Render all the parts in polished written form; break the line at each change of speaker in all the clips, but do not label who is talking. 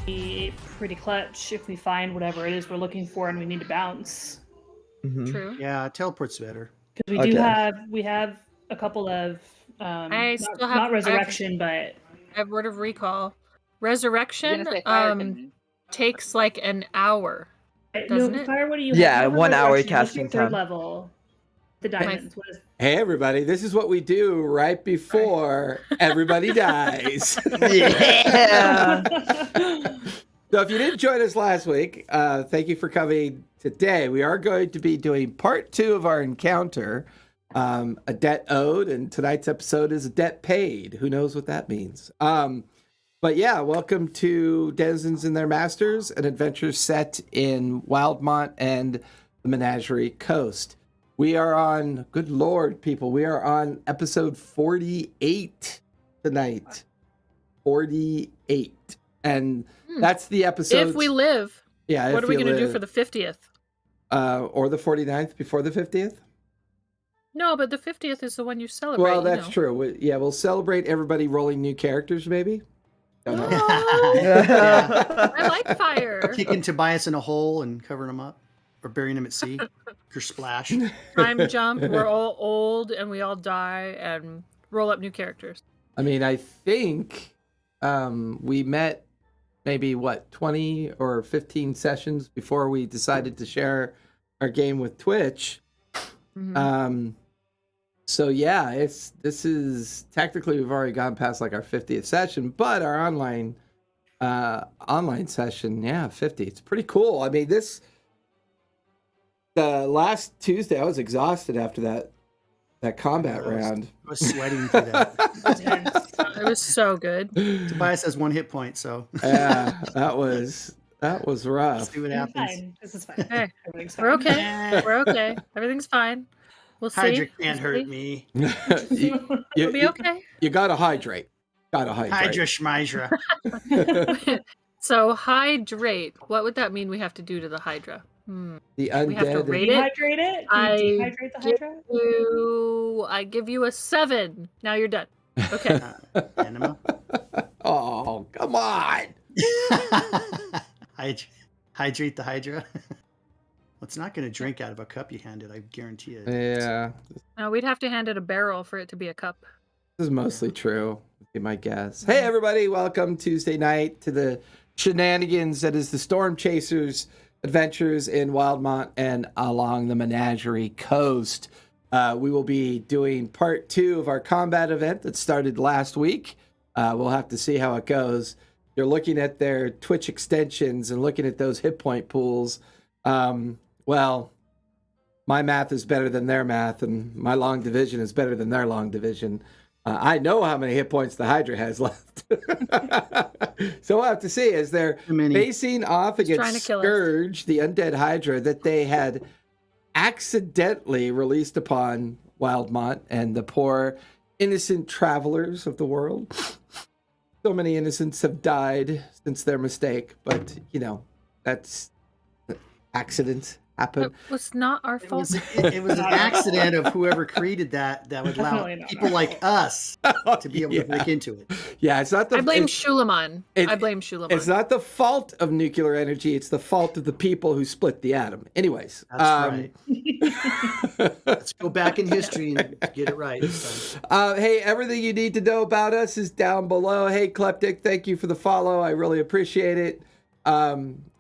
be pretty clutch if we find whatever it is we're looking for and we need to bounce.
Mm-hmm.
True.
Yeah, teleport's better.
Because we have a couple of not resurrection, but
I have word of recall. Resurrection
Say fire, didn't you?
takes like an hour. Doesn't it?
Fire, what do you
Yeah,
have?
1 hour
Resurrection, what's
casting
your third
time.
level. The diamonds.
Hey, everybody, this is what we do right before everybody dies.
Yeah.
So if you didn't join us last week, thank you for coming today. We are going to be doing part 2 of our encounter, a debt owed, and tonight's episode is a debt paid. Who knows what that means? But yeah, welcome to Denizens and Their Masters, an adventure set in Wildmont and the Menagerie Coast. We are on, good Lord, people, we are on episode 48 tonight. 48. And that's the episode.
If we live.
Yeah.
What are we going to do for the 50th?
Or the 49th before the 50th?
No, but the 50th is the one you celebrate.
Well, that's true. We'll celebrate everybody rolling new characters, maybe. Don't know.
I like fire.
Kicking Tobias in a hole and covering him up. Or burying him at sea. Or splash.
Time jump. We're all old and we all die and roll up new characters.
I mean, I think we met maybe 20 or 15 sessions before we decided to share our game with Twitch.
Mm-hmm.
So yeah, this is technically we've already gone past like our 50th session, but our online session, 50. It's pretty cool. I mean, the last Tuesday I was exhausted after that combat round.
I was sweating through that.
It was so good.
Tobias has 1 hit point, so
Yeah, that was rough.
let's see what happens.
This is fine.
Hey,
Everything's fine.
we're okay. We're okay. Everything's fine. We'll see.
Hydra can't
We'll
hurt
see.
me.
We'll be okay.
You gotta hydrate.
Hydra schmydra.
So hydrate. What would that mean we have to do to the Hydra?
The
We have to
undead.
rate it.
Dehydrate it?
I
Dehydrate the Hydra?
I give you a 7. Now you're done. Okay.
Anima.
Oh, come on.
Hydrate the Hydra. Well, it's not going to drink out of a cup you handed, I guarantee it.
Yeah,
No, we'd have to hand it a barrel for it to be a cup.
this is mostly true. Would be my guess. Hey, everybody! Welcome Tuesday night to the shenanigans that is the Storm Chasers adventures in Wildmont and along the Menagerie Coast. We will be doing part 2 of our combat event that started last week. We'll have to see how it goes. You're looking at their Twitch extensions and looking at those hit point pools. Well, my math is better than their math, and my long division is better than their long division. I know how many hit points the Hydra has left. So we'll have to see as they're facing off against Scourge, the undead Hydra that they had accidentally released upon Wildmont and the poor innocent travelers of the world. So many innocents have died since their mistake, but that's accidents happen.
It was not our fault.
It was an accident of whoever created that would allow people like us to be able to break into it.
Yeah, it's not the.
I blame Shulamon. I blame Shulamon.
It's not the fault of nuclear energy. It's the fault of the people who split the atom. Anyways,
that's right. Let's go back in history and get it right.
Hey, everything you need to know about us is down below. Hey, Kleptic, thank you for the follow. I really appreciate it.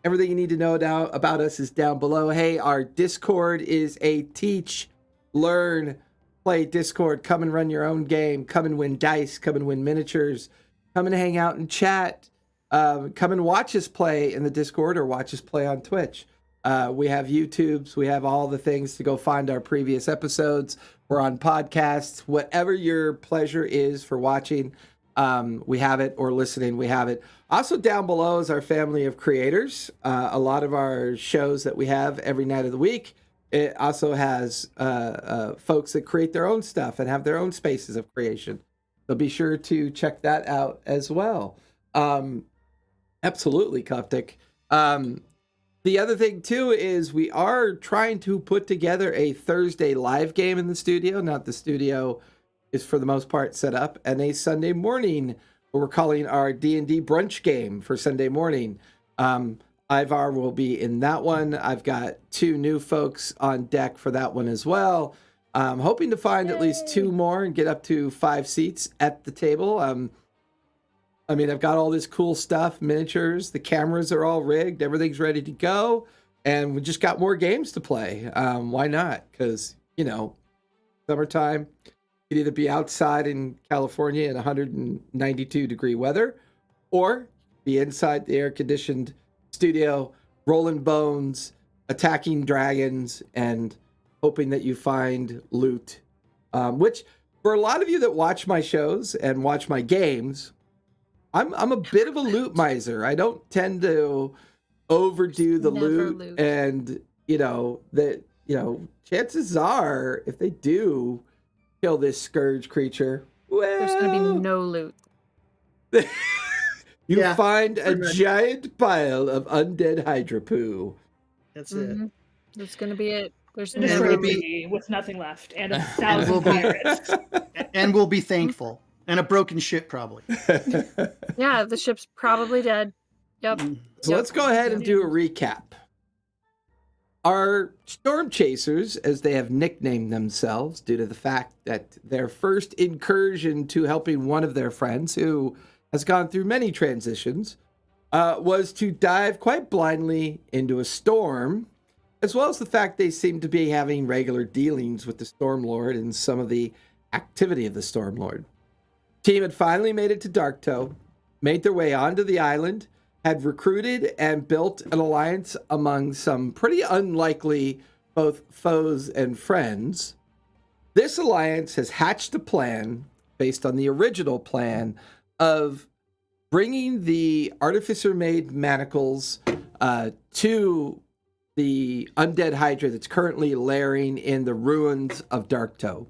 Everything you need to know now about us is down below. Hey, our Discord is a teach, learn, play Discord. Come and run your own game. Come and win dice. Come and win miniatures. Come and hang out and chat. Come and watch us play in the Discord or watch us play on Twitch. We have YouTubes. We have all the things to go find our previous episodes. We're on podcasts. Whatever your pleasure is for watching, we have it, or listening, we have it. Also down below is our family of creators. A lot of our shows that we have every night of the week. It also has folks that create their own stuff and have their own spaces of creation. So be sure to check that out as well. Absolutely, Coptic. The other thing, too, is we are trying to put together a Thursday live game in the studio. Not the studio is, for the most part, set up. And a Sunday morning what we're calling our D&D brunch game for Sunday morning. Ivar will be in that one. I've got 2 new folks on deck for that one as well. I'm hoping to find at least 2 more and get up to 5 seats at the table. I mean, I've got all this cool stuff, miniatures, the cameras are all rigged, everything's ready to go, and we just got more games to play. Why not? Because, you know, summertime, you could either be outside in California in 192-degree weather, or be inside the air-conditioned studio, rolling bones, attacking dragons, and hoping that you find loot. Which, for a lot of you that watch my shows and watch my games, I'm a bit of a loot miser. I don't tend to overdo the loot. And chances are, if they do kill this scourge creature, well,
there's gonna be no loot.
You find a giant pile of undead Hydra poo.
That's it.
That's gonna be it. There's
no be with nothing left and 1,000 pirates.
And we'll be thankful. And a broken ship, probably.
Yeah, the ship's probably dead. Yep.
So let's go ahead and do a recap. Our storm chasers, as they have nicknamed themselves due to the fact that their first incursion to helping one of their friends, who has gone through many transitions, was to dive quite blindly into a storm, as well as the fact they seem to be having regular dealings with the Stormlord and some of the activity of the Stormlord. Team had finally made it to Darktow, made their way onto the island, had recruited and built an alliance among some pretty unlikely both foes and friends. This alliance has hatched a plan based on the original plan of bringing the artificer-made manacles to the undead Hydra that's currently lairing in the ruins of Darktow.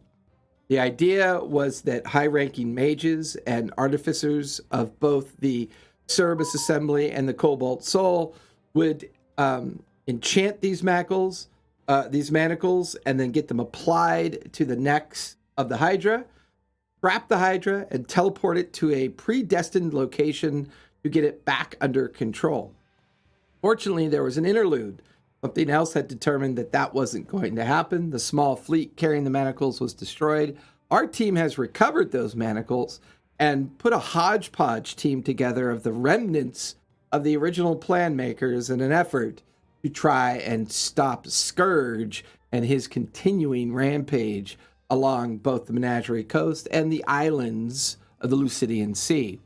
The idea was that high-ranking mages and artificers of both the Cerberus Assembly and the Cobalt Soul would enchant these manacles, and then get them applied to the necks of the Hydra, trap the Hydra, and teleport it to a predestined location to get it back under control. Fortunately, there was an interlude. Something else had determined that that wasn't going to happen. The small fleet carrying the manacles was destroyed. Our team has recovered those manacles and put a hodgepodge team together of the remnants of the original plan makers in an effort to try and stop Scourge and his continuing rampage along both the Menagerie Coast and the islands of the Lucidian Sea.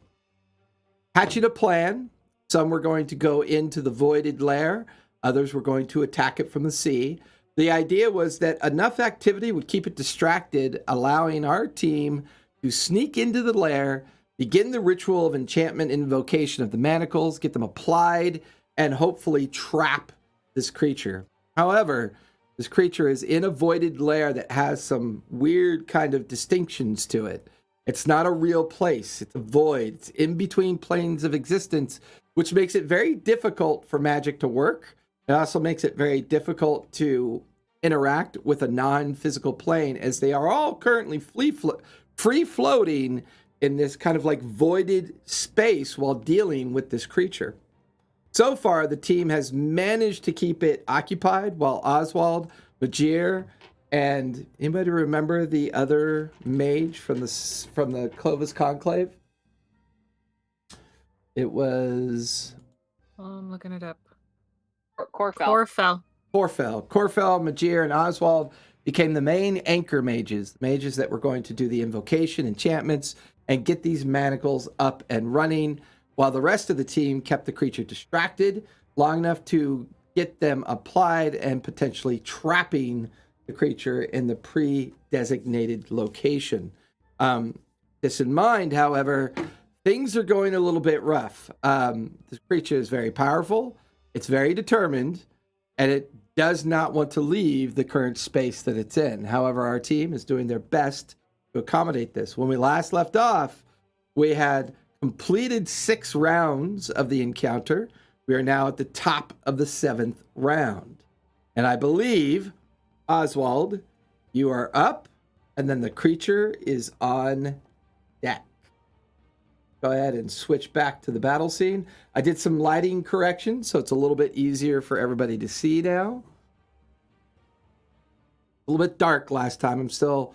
Hatching a plan, some were going to go into the Voided Lair, others were going to attack it from the sea. The idea was that enough activity would keep it distracted, allowing our team to sneak into the lair, begin the ritual of enchantment invocation of the manacles, get them applied, and hopefully trap this creature. However, this creature is in a voided lair that has some weird kind of distinctions to it. It's not a real place. It's a void. It's in between planes of existence, which makes it very difficult for magic to work. It also makes it very difficult to interact with a non-physical plane, as they are all currently free-floating in this kind of like voided space while dealing with this creature. So far, the team has managed to keep it occupied while Oswald, Majir, and anybody remember the other mage from the Clovis Conclave? It was...
I'm looking it up.
Corfell.
Corfell, Majir, and Oswald became the main anchor mages, mages that were going to do the invocation, enchantments, and get these manacles up and running, while the rest of the team kept the creature distracted long enough to get them applied and potentially trapping the creature in the pre-designated location. This in mind, however, things are going a little bit rough. This creature is very powerful, it's very determined, and it does not want to leave the current space that it's in. However, our team is doing their best to accommodate this. When we last left off, we had completed 6 rounds of the encounter. We are now at the top of the 7th round. And I believe, Oswald, you are up, and then the creature is on deck. go ahead and switch back to the battle scene. I did some lighting corrections, so it's a little bit easier for everybody to see now. A little bit dark last time. I'm still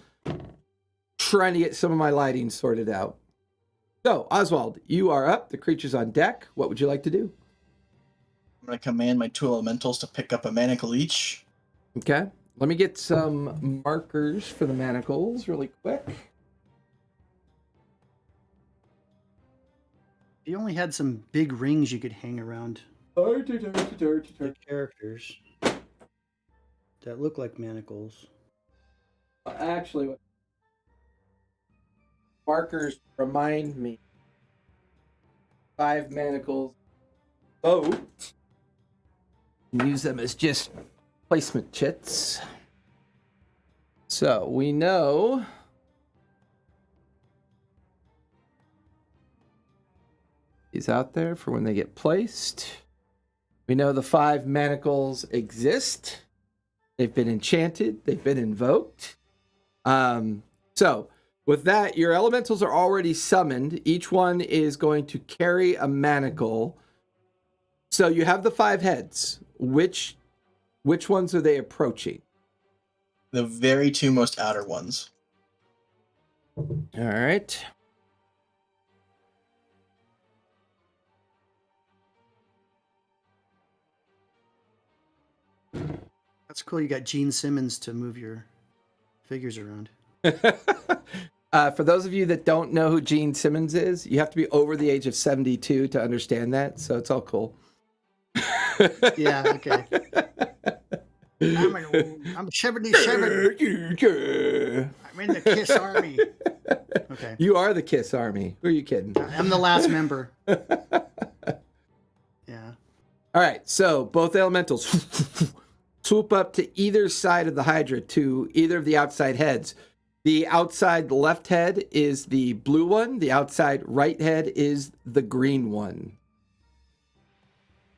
trying to get some of my lighting sorted out. So, Oswald, you are up. The creature's on deck. What would you like to do?
I'm going to command my 2 elementals to pick up a manacle each.
Okay. Let me get some markers for the manacles really quick.
You only had some big rings you could hang around the characters that look like manacles.
Actually, what markers remind me. 5 manacles. Oh. Use them as just placement chits. So we know he's out there for when they get placed. We know the 5 manacles exist. They've been enchanted. They've been invoked. So with that, your elementals are already summoned. Each one is going to carry a manacle. So you have the 5 heads. Which ones are they approaching?
The very 2 most outer ones.
All right.
That's cool. You got Gene Simmons to move your figures around.
For those of you that don't know who Gene Simmons is, you have to be over the age of 72 to understand that. So it's all cool.
Yeah, okay. I'm 77. I'm in the KISS Army. Okay.
You are the KISS Army. Who are you kidding?
I'm the last member. Yeah.
All right, so both elementals swoop up to either side of the Hydra, to either of the outside heads. The outside left head is the blue one. The outside right head is the green one.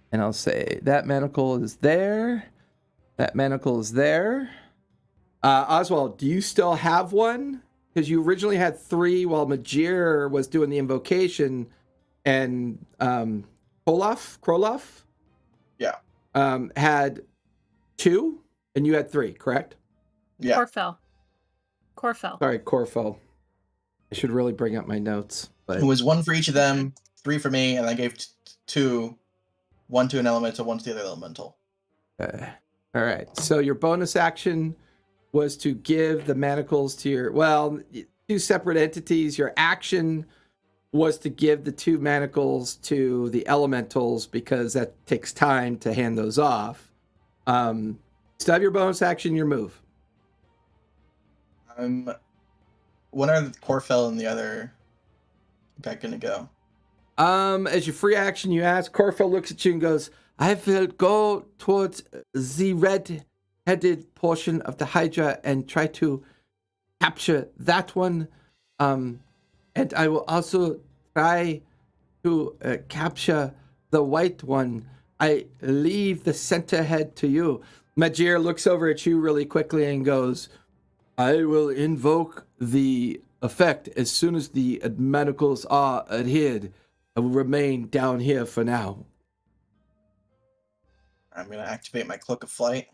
And I'll say that manacle is there. That manacle is there. Oswald, do you still have one? Because you originally had 3 while Majir was doing the invocation, and Kroloff?
Yeah.
Had 2, and you had 3, correct?
Yeah.
Corfell.
Sorry, Corfell. I should really bring up my notes. But
It was 1 for each of them, 3 for me, and I gave 2, 1 to an elemental, 1 to the other elemental.
Okay. All right. So your bonus action was to give the manacles to your, 2 separate entities. Your action was to give the 2 manacles to the elementals because that takes time to hand those off. Still have your bonus action, your move.
When are Corfell and the other guy gonna go?
As your free action, you ask. Corfell looks at you and goes, I will go towards the red-headed portion of the Hydra and try to capture that one. And I will also try to capture the white one. I leave the center head to you. Majir looks over at you really quickly and goes, I will invoke the effect as soon as the manacles are adhered. I will remain down here for now.
I'm going to activate my Cloak of Flight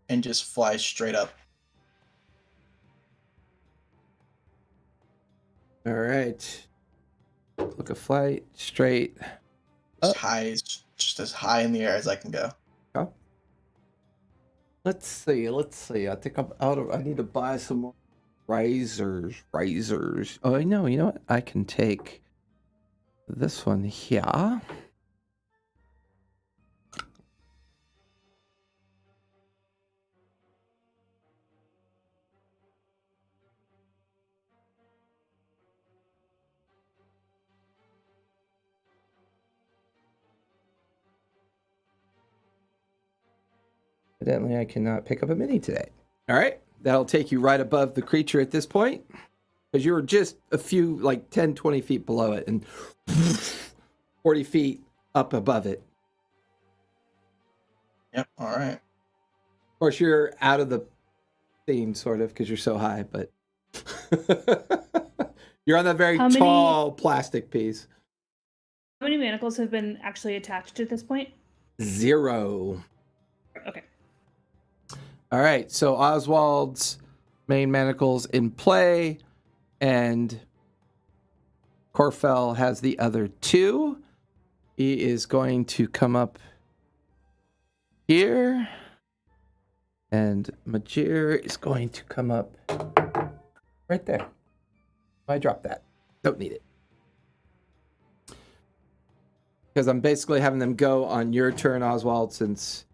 and just fly straight up.
All right. Cloak of Flight, straight.
Just as high in the air as I can go.
Oh. Let's see. I think I'm out of, I need to buy some more razors. Oh, I know. You know what? I can take this one here. Evidently, I cannot pick up a mini today. All right. That'll take you right above the creature at this point, because you were just a few, like 10, 20 feet below it and 40 feet up above it.
Yep. All right.
Of course, you're out of the scene, sort of, because you're so high, but You're on that very
How many-
tall plastic piece.
How many manacles have been actually attached at this point?
0.
Okay.
All right, so Oswald's main manacle's in play, and Corfell has the other 2. He is going to come up here, and Majir is going to come up right there. I dropped that. Don't need it. Because I'm basically having them go on your turn, Oswald, since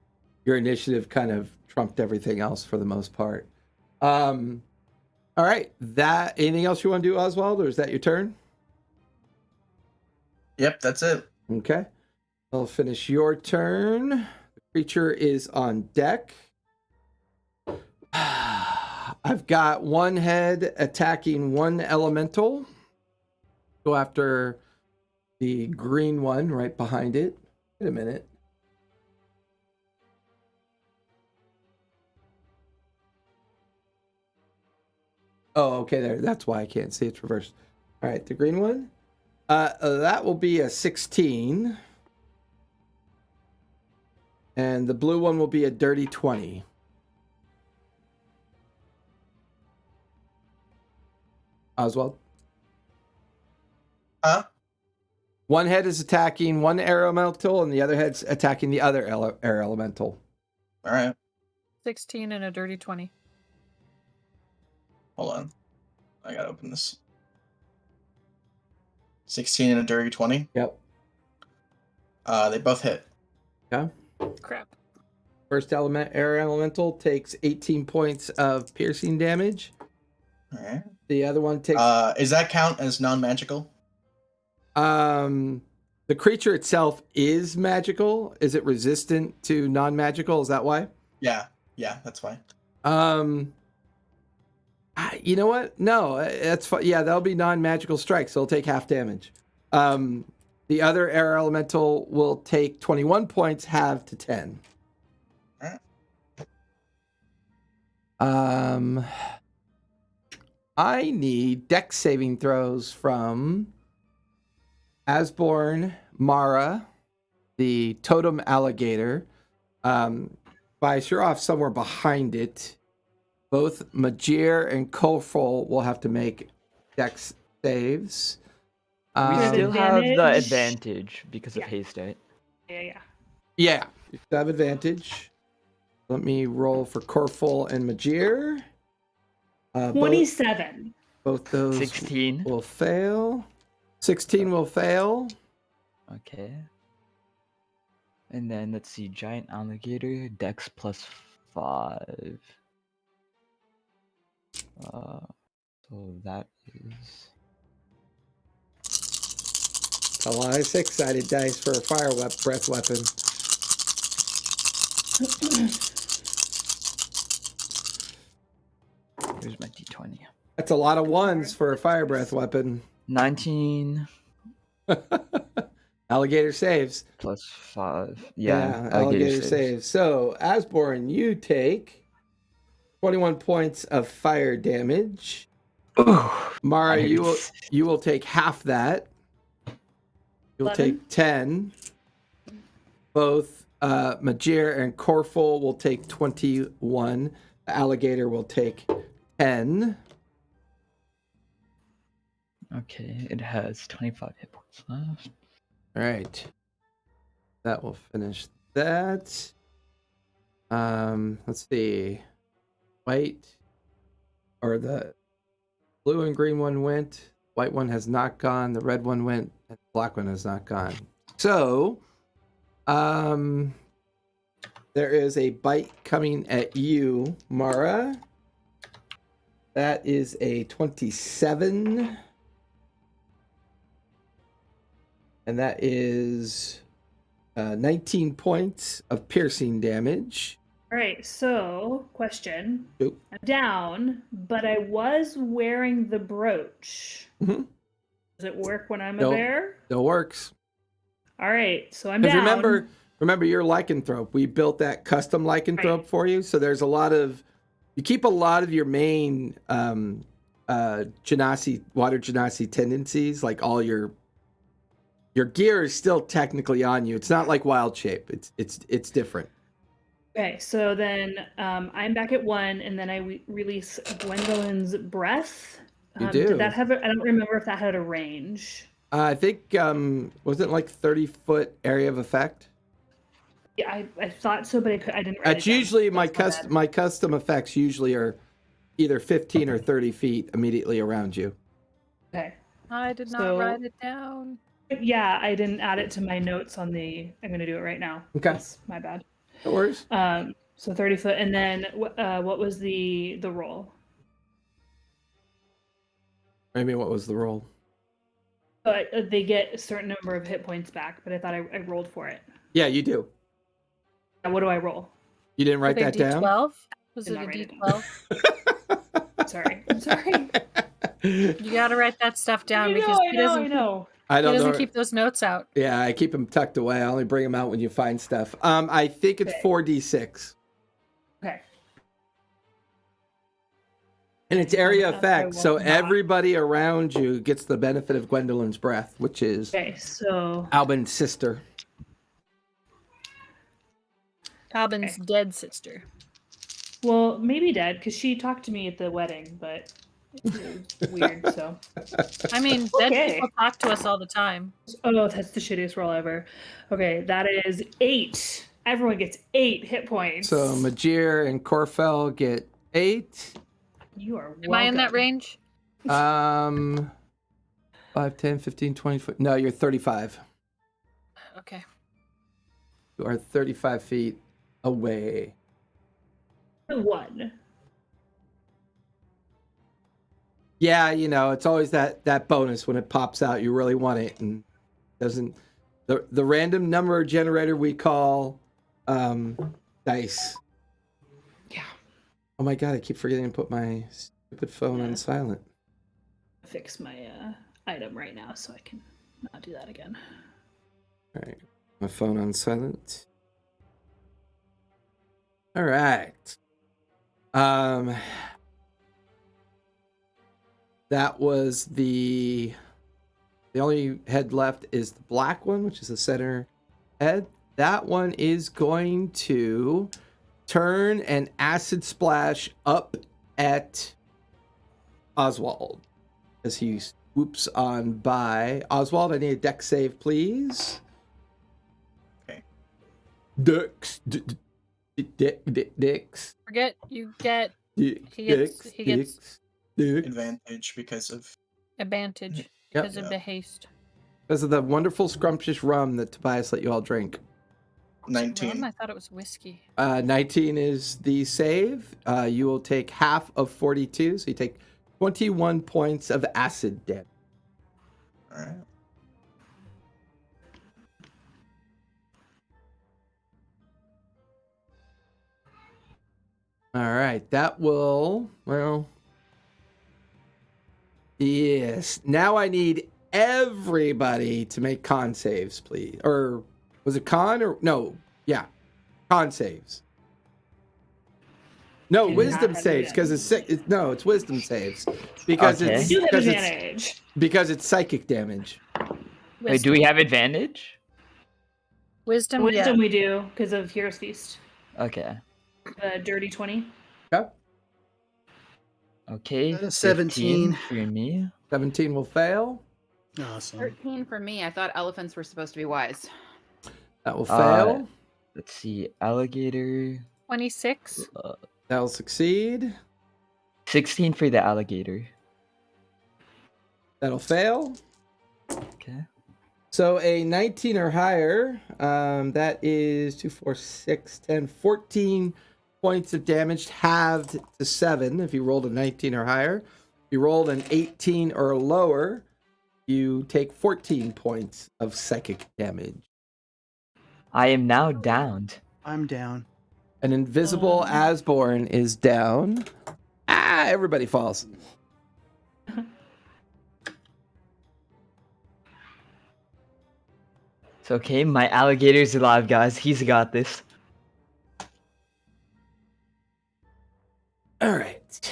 your initiative kind of trumped everything else for the most part. All right. Anything else you want to do, Oswald, or is that your turn?
Yep, that's it.
Okay. I'll finish your turn. The creature is on deck. I've got one head attacking one elemental. Go after the green one right behind it. Wait a minute. Oh, okay, there. That's why I can't see it's reversed. All right, the green one. That will be a 16. And the blue one will be a dirty 20. Oswald?
Huh?
One head is attacking one air elemental, and the other head's attacking the other air elemental.
All right.
16 and a dirty 20.
Hold on. I gotta open this. 16 and a dirty 20.
Yep.
They both hit.
Yeah.
Crap.
First air elemental takes 18 points of piercing damage.
All right.
The other one takes.
Is that count as non-magical?
The creature itself is magical. Is it resistant to non-magical? Is that why?
Yeah, that's fine.
You know what? No, that's fine. Yeah, that'll be non-magical strikes. So it'll take half damage. The other air elemental will take 21 points, halved to 10.
Alright.
I need dex saving throws from Asborn, Mara, the totem alligator. By sure off somewhere behind it, both Majir and Kofol will have to make dex saves.
We still have the
advantage.
advantage because of haste, right?
Yeah.
Yeah, you still have advantage. Let me roll for Corfol and Majir.
27.
Both those
16.
will fail. 16 will fail.
Okay. And then let's see, giant alligator, dex plus 5. So that is.
A lot of 6-sided dice for a breath weapon.
Here's my d20.
That's a lot of ones for a fire breath weapon.
19
Alligator saves.
plus 5.
Yeah, alligator saves. So, Asborn, you take 21 points of fire damage. Mara, you will take half that. You'll
11.
take 10. Both Majir and Corfol will take 21. The alligator will take 10.
Okay, it has 25 hit points left.
All right. That will finish that. Let's see. White, or the blue and green one went. White one has not gone. The red one went. And the black one has not gone. So, there is a bite coming at you, Mara. That is a 27. And that is 19 points of piercing damage.
All right, so question.
Oop.
I'm down, but I was wearing the brooch.
Mm-hmm.
Does it work when I'm
Nope.
a bear?
Still works.
All right, so I'm
Because
down.
remember your lycanthrope. We built that custom lycanthrope
Right.
for you. So there's you keep a lot of your main genasi, water genasi tendencies. Like all your gear is still technically on you. It's not like wild shape. It's different.
Okay, so then I'm back at 1, and then I release Gwendolyn's breath.
You do.
Did that have? I don't remember if that had a range.
I think was it like 30-foot area of effect?
Yeah, I thought so, but I didn't. Write
That's
it down.
usually
That's
my custom effects. Usually are either 15 or 30 feet immediately around you.
Okay.
I did not write it down.
Yeah, I didn't add it to my notes on the. I'm gonna do it right now.
Okay.
That's my bad.
No worries.
So 30 foot, and then what was the roll?
Maybe what was the roll?
But they get a certain number of hit points back, but I thought I rolled for it.
Yeah, you do.
What do I roll?
You didn't write that down?
D12? Was
Did
it a
not write it
D12?
Sorry. I'm sorry.
You gotta write that stuff down because
I know.
I don't
he doesn't
know.
keep those notes out.
Yeah, I keep them tucked away. I only bring them out when you find stuff. I think it's
Okay.
4d6.
Okay.
And it's area
That's
effect,
why I
so
won't not.
everybody around you gets the benefit of Gwendolyn's breath, which is
Okay, so
Albin's sister.
Albin's dead sister.
well, maybe dead because she talked to me at the wedding, but it was weird. So
I mean, dead
Okay.
people talk to us all the time.
oh, that's the shittiest roll ever. Okay, that is 8. Everyone gets 8 hit points.
So Majir and Corfel get 8.
You are
Am I in that
welcome.
range?
5, 10, 15, 20 foot. No, you're 35.
Okay.
You are 35 feet away.
1.
Yeah, you know, it's always that bonus when it pops out. You really want it, and doesn't the random number generator we call dice.
Yeah.
Oh my god, I keep forgetting to put my stupid phone on silent.
Fix my item right now so I can not do that again.
All right, my phone on silent. All right. That was the only head left is the black one, which is the center head. That one is going to turn an acid splash up at Oswald as he swoops on by. Oswald, I need a dex save, please.
Okay.
Dex. Dex.
Forget you get
He
gets
Advantage because of
advantage
Yep.
because of the haste.
Because of the wonderful scrumptious rum that Tobias let you all drink.
19.
Rum? I thought it was whiskey.
19 is the save. You will take half of 42, so you take 21 points of acid damage.
All right.
All right, that will, well, yes. Now I need everybody to make con saves, please. Or was it con or no? Yeah, con saves. No,
Do
wisdom
not have
saves because
advantage.
no, it's wisdom saves because
Okay.
I
it's
do have
because
advantage.
because it's psychic damage.
Wait, do we have advantage?
Wisdom?
Wisdom
Yeah.
we do because of Hero's Feast.
Okay.
Dirty 20.
Okay.
Okay.
That is 17.
15 for me.
17 will fail.
Awesome.
13 for me. I thought elephants were supposed to be wise.
That will fail.
Let's see. Alligator.
26.
That will succeed.
16 for the alligator.
That'll fail.
Okay.
So a 19 or higher, that is 2, 4, 6, 10, 14 points of damage halved to 7 if you rolled a 19 or higher. If you rolled an 18 or lower, you take 14 points of psychic damage.
I am now downed.
I'm down.
An invisible Asborn is down. Ah, everybody falls.
It's okay. My alligator's alive, guys. He's got this.
All right.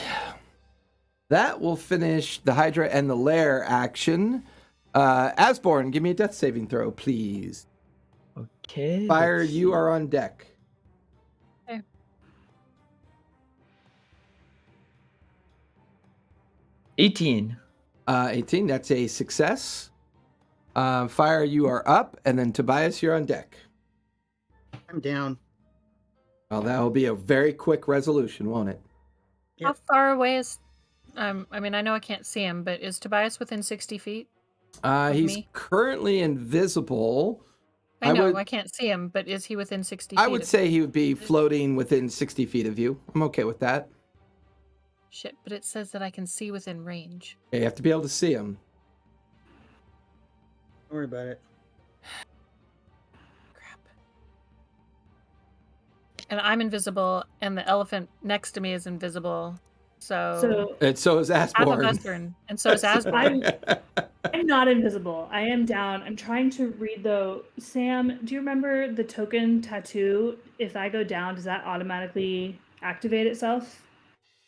that will finish the Hydra and the Lair action. Asborn, give me a death saving throw, please.
Okay.
Fire,
let's
you
see.
are on deck.
18.
18, that's a success. Fire, you are up, and then Tobias, you're on deck.
I'm down.
Well, that will be a very quick resolution, won't it?
How
Yep.
far away is? I mean, I know I can't see him, but is Tobias within 60 feet?
He's
me?
currently invisible.
I know
would-
I can't see him, but is he within 60
I
feet?
would
of
say he would be floating within 60 feet of you. I'm okay with that.
Shit, but it says that I can see within range.
Yeah, you have to be able to see him.
Don't worry about it.
Crap. And I'm invisible, and the elephant next to me is invisible. So
And so is
half of
Asborn.
us are and so is Asborn.
I'm not invisible. I am down. I'm trying to read though. Sam, do you remember the token tattoo? If I go down, does that automatically activate itself?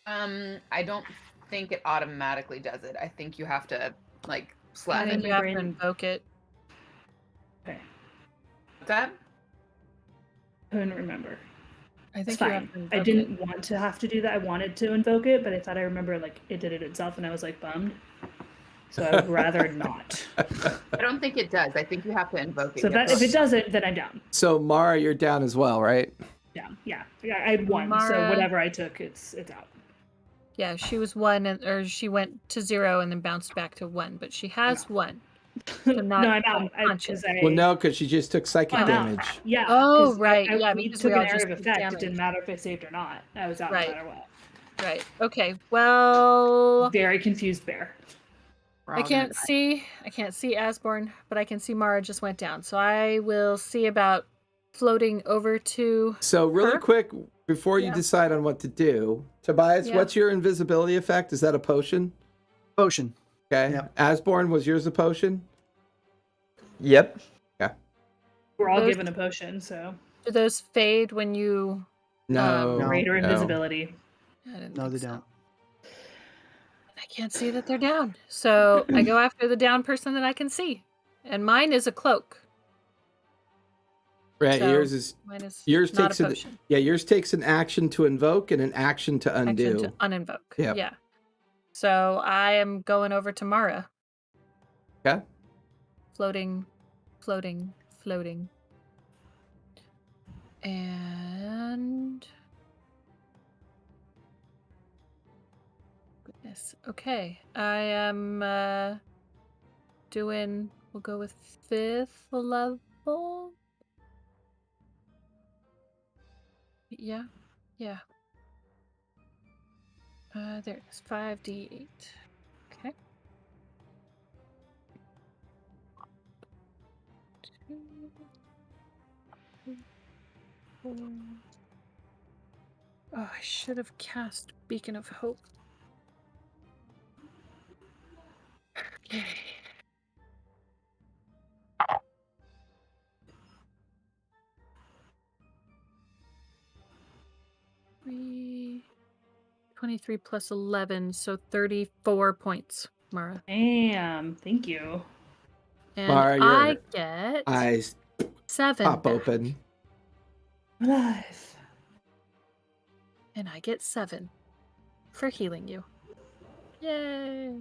I don't think it automatically does it. I think you have to like
I
slap
think
it.
you have to
brain-
invoke it.
Okay.
That
Couldn't remember.
I
It's
think you
fine.
have to invoke
I
it.
didn't want to have to do that. I wanted to invoke it, but I thought I remember like it did it itself, and I was like bummed. So I would rather not.
I don't think it does. I think you have to invoke it.
So
You have
that if
to-
it doesn't, then I'm down.
So Mara, you're down as well, right?
Down. Yeah. I had one. So
Mara-
whatever I took, it's out.
Yeah, she was 1, or she went to 0 and then bounced back to 1, but she has 1. So not
no, I'm out.
unconscious.
Well, no, because she just took psychic
I'm out.
damage.
Yeah.
Oh,
'cause
right, yeah,
we
because
took
we
an
all
area
just
of
took
effect.
damage.
It didn't matter if I saved or not. I was out
Right.
no matter what.
Right. Okay. Well,
Very confused bear.
we're
I
all gonna
can't
die.
see Asborn, but I can see Mara just went down. So I will see about floating over to
So really
Her?
quick, before you
Yeah.
decide on what to do, Tobias,
Yeah.
what's your invisibility effect? Is that a potion?
Potion.
Okay.
Yep.
Asborn, was yours a potion?
Yep.
We're all
Those-
given a potion, so
do those fade when you
No.
No.
greater
no.
invisibility.
I didn't
No,
think
they
so.
don't.
I can't see that they're down. So I go after the down person that I can see. And mine is a cloak.
Right,
So-
yours is
Mine is
yours
not
takes
a
an
potion.
yours takes an action to invoke and an action to undo.
Action to uninvoke.
Yep.
Yeah. So I am going over to Mara.
Okay.
Floating. And goodness. Okay. I am doing, we'll go with 5th level. Yeah. There it is. 5d8. Okay. 2, 3, 4. Oh, I should have cast Beacon of Hope. Okay. Three, 23 plus 11, so 34 points, Mara.
Damn, thank you.
And
Mara,
I
your
get
Eyes
7
pop
back.
open.
Alive.
And I get 7 for healing you. Yay!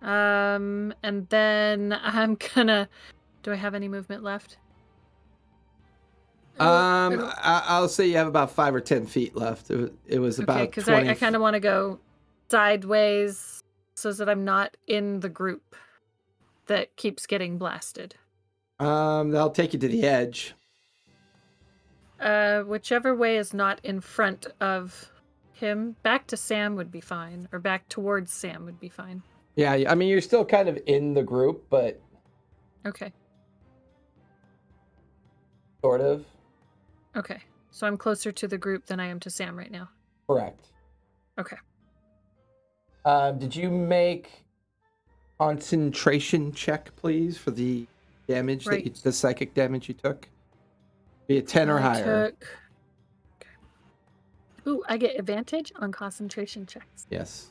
And then I'm gonna. Do I have any movement left?
I'll say you have about 5 or 10 feet left. It was
Okay,
about
because
20.
I kind of want to go sideways so that I'm not in the group that keeps getting blasted.
That'll take you to the edge.
Whichever way is not in front of him, back to Sam would be fine, or back towards Sam would be fine.
Yeah, I mean you're still kind of in the group, but
Okay.
sort of.
Okay. So I'm closer to the group than I am to Sam right now.
Correct.
Okay.
Did you make concentration check, please, for the damage
Right.
the psychic damage you took? Be a 10 or higher.
Okay. Ooh, I get advantage on concentration checks.
Yes.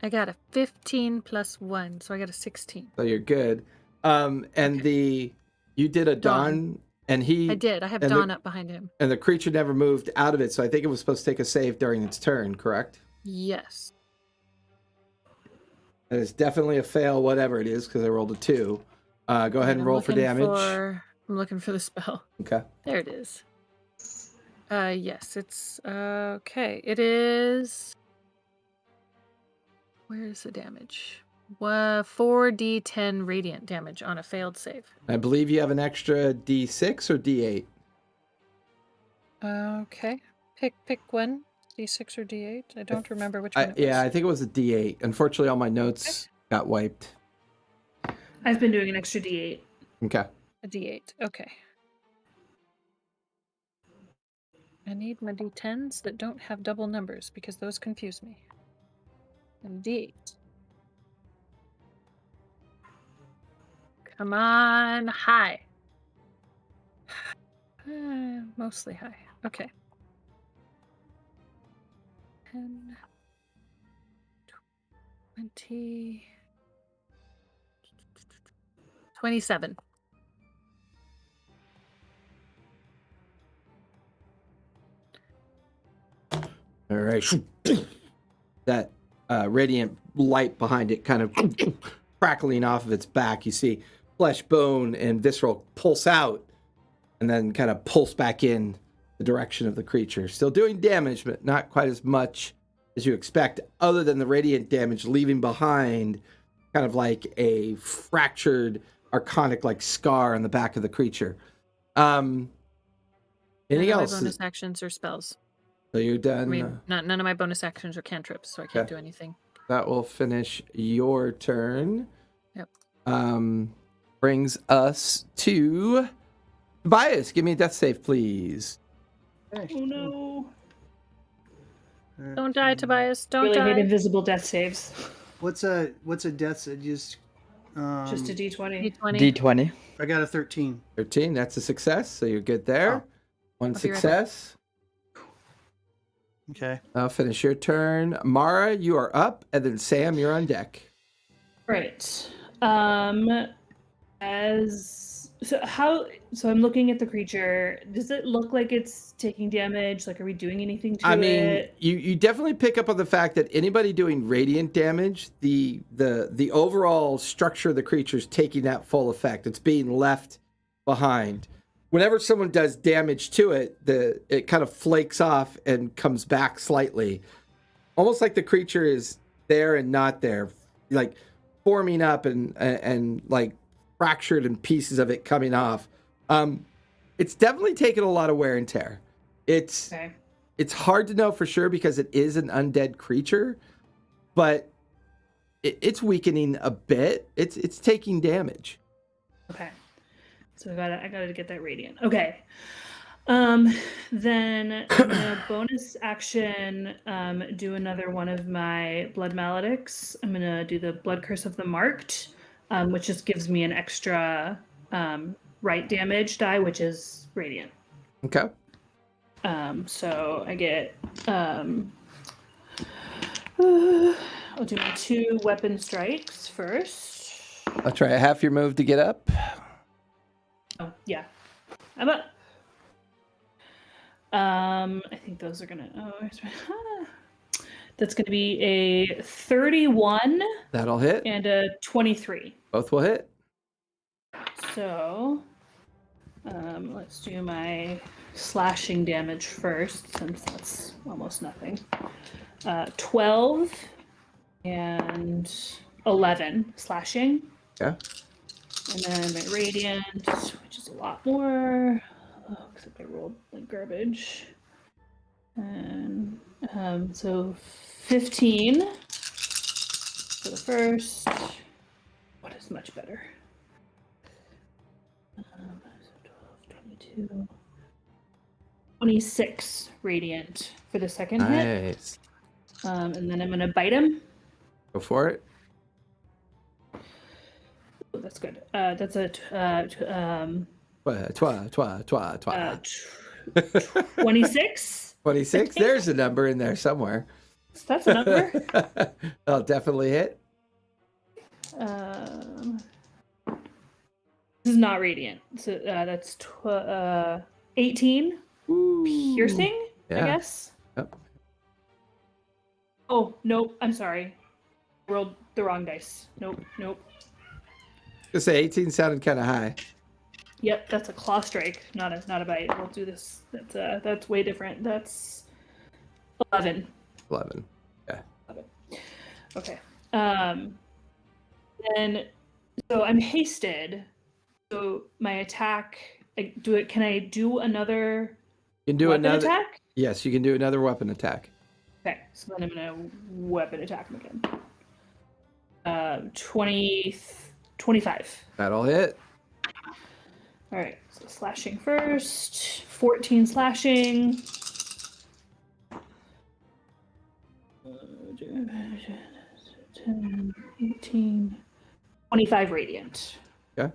I got a 15 plus 1, so I got a 16.
So you're good. And
Okay.
you did a
Dawn.
dawn, and he.
I did. I have
and
Dawn up behind him.
And the creature never moved out of it, so I think it was supposed to take a save during its turn, correct?
Yes.
That is definitely a fail, whatever it is, because I rolled a 2. Go ahead and
I'm
roll for
looking
damage.
I'm looking for the spell.
Okay.
There it is. Yes, it's okay. It is. Where is the damage? 4d10 radiant damage on a failed save.
I believe you have an extra D6 or D8.
Okay. Pick one. D6 or D8. I don't remember which one it was.
Yeah, I think it was a D8. Unfortunately, all my notes got wiped.
I've been doing an extra D8.
Okay.
A D8. Okay. I need my D10s that don't have double numbers because those confuse me. And D8. Come on, high. Mostly high. Okay. 10, 20, 27.
All right. That radiant light behind it kind of crackling off of its back. You see flesh, bone, and visceral pulse out and then kind of pulse back in the direction of the creature. Still doing damage, but not quite as much as you expect, other than the radiant damage leaving behind kind of like a fractured archonic like scar on the back of the creature. Anything else?
My bonus actions or spells.
So you're done.
I mean, none of my bonus actions are cantrips, so I can't do anything.
That will finish your turn.
Yep.
Brings us to Tobias. Give me a death save, please.
Oh no.
Don't die, Tobias. Don't
Really hate
die.
invisible death saves.
What's a death save?
Just a D20.
D20.
D20.
I got a 13.
13, that's a success, so you're good there.
Oh.
One
I'll be right
success.
Okay.
I'll finish your turn. Mara, you are up, and then Sam, you're on deck.
Right. So I'm looking at the creature. Does it look like it's taking damage? Like, are we doing anything to it?
You definitely pick up on the fact that anybody doing radiant damage, the overall structure of the creature is taking that full effect. It's being left behind. Whenever someone does damage to it, it kind of flakes off and comes back slightly. Almost like the creature is there and not there, like forming up and like fractured and pieces of it coming off. It's definitely taken a lot of wear and tear. It's hard to know for sure because it is an undead creature, but it's weakening a bit. It's taking damage.
Okay. So I gotta get that radiant. Okay. Then I'm gonna bonus action do another one of my blood maledicts. I'm gonna do the blood curse of the marked, which just gives me an extra right damage die, which is radiant.
Okay.
So I get I'll do my 2 weapon strikes first.
I'll try a half your move to get up.
Oh, yeah. I'm up. I think those are gonna that's gonna be a 31.
That'll hit.
And a 23.
Both will hit.
So let's do my slashing damage first, since that's almost nothing. 12 and 11 slashing.
Yeah.
And then my radiant, which is a lot more. Oh, except I rolled like garbage. And so 15 for the first. What is much better? 22, 26 radiant for the second hit.
Nice.
And then I'm gonna bite him.
Go for it.
Oh, that's good. That's a 26.
26. There's a number in there somewhere.
That's a number.
I'll definitely hit.
This is not radiant. So that's 18
Ooh.
piercing, I
Yeah.
guess.
Yep.
Oh, nope. I'm sorry. Rolled the wrong dice. Nope.
I say 18 sounded kind of high.
Yep, that's a claw strike, not a bite. We'll do this. That's way different. That's 11.
11. Yeah.
Okay. And so I'm hasted. So my attack. Can I do another?
You can do
weapon
another
attack?
Yes, you can do another weapon attack.
Okay, so then I'm gonna weapon attack him again. 25.
That'll hit.
All right, so slashing first. 14 slashing. 10, 18, 25 radiant.
Okay.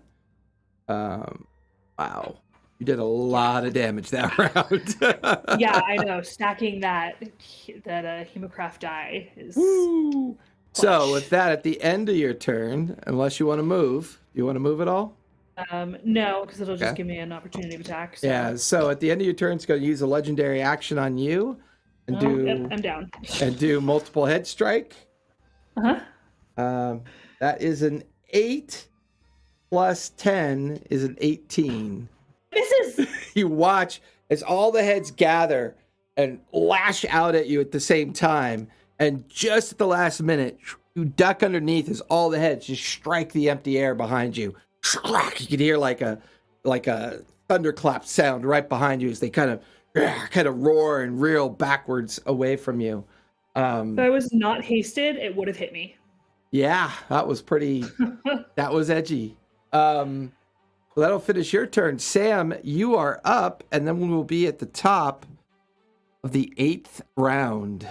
Wow. You did a lot of damage that round.
Yeah, I know. Stacking that hemocraft die is.
Woo. So
clutch.
with that, at the end of your turn, unless you want to move, you want to move at all?
No, because it'll just
Okay.
give me an opportunity of attack. So.
Yeah. So at the end of your turn, it's going to use a legendary action on you, and
Yep, I'm down.
do multiple head strike.
Uh-huh.
That is an 8 plus 10 is an 18.
Misses.
You watch as all the heads gather and lash out at you at the same time, and just at the last minute, you duck underneath as all the heads just strike the empty air behind you. You can hear like a thunderclap sound right behind you as they kind of roar and reel backwards away from you.
If I was not hasted, it would have hit me.
Yeah, that was pretty. That was edgy. Well, that'll finish your turn. Sam, you are up, and then we will be at the top of the 8th round.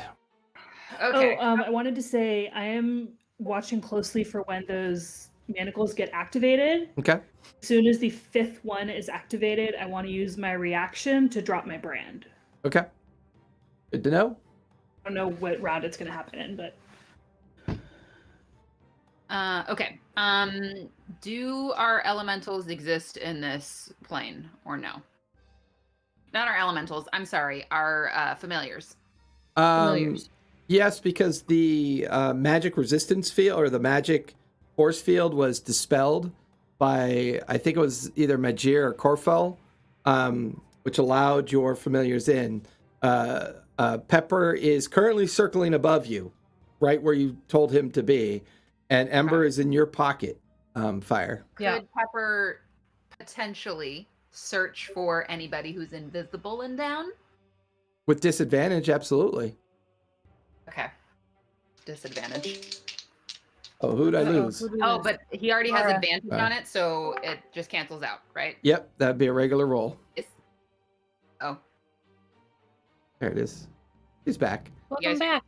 Okay.
I wanted to say I am watching closely for when those manacles get activated.
Okay.
As soon as the 5th one is activated, I want to use my reaction to drop my brand.
Okay. Good to know.
I don't know what round it's going to happen in, but
Okay. Do our elementals exist in this plane or no? Not our elementals. I'm sorry. Our familiars.
Familiars.
Yes, because the magic resistance field or the magic force field was dispelled by, I think it was either Magir or Corfel, which allowed your familiars in. Pepper is currently circling above you, right where you told him to be, and Ember is in your pocket. Fire.
Yeah.
Could Pepper potentially search for anybody who's invisible and down?
With disadvantage, absolutely.
Okay. Disadvantage.
Oh, who'd I
Uh-oh,
lose?
who did
Oh,
this?
but he already has
Laura.
advantage on it, so it just cancels out, right?
Yep, that'd be a regular roll.
Oh,
There it is. He's back.
Welcome
guys-
back.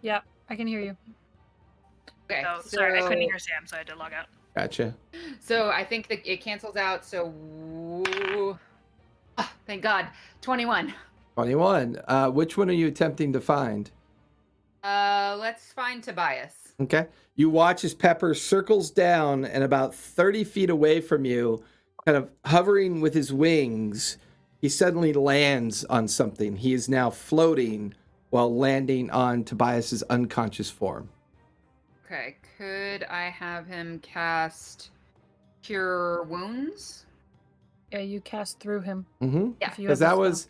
Yeah, I can hear you.
okay.
oh, sorry, I couldn't hear Sam, so I had to log out.
Gotcha.
So I think that it cancels out. So, thank God, 21.
21. Which one are you attempting to find?
Let's find Tobias.
Okay. You watch as Pepper circles down and about 30 feet away from you, kind of hovering with his wings, he suddenly lands on something. He is now floating while landing on Tobias's unconscious form.
Okay, could I have him cast Cure Wounds?
Yeah, you cast through him.
Mm-hmm.
Yeah.
If you
Because
have
that
the
was,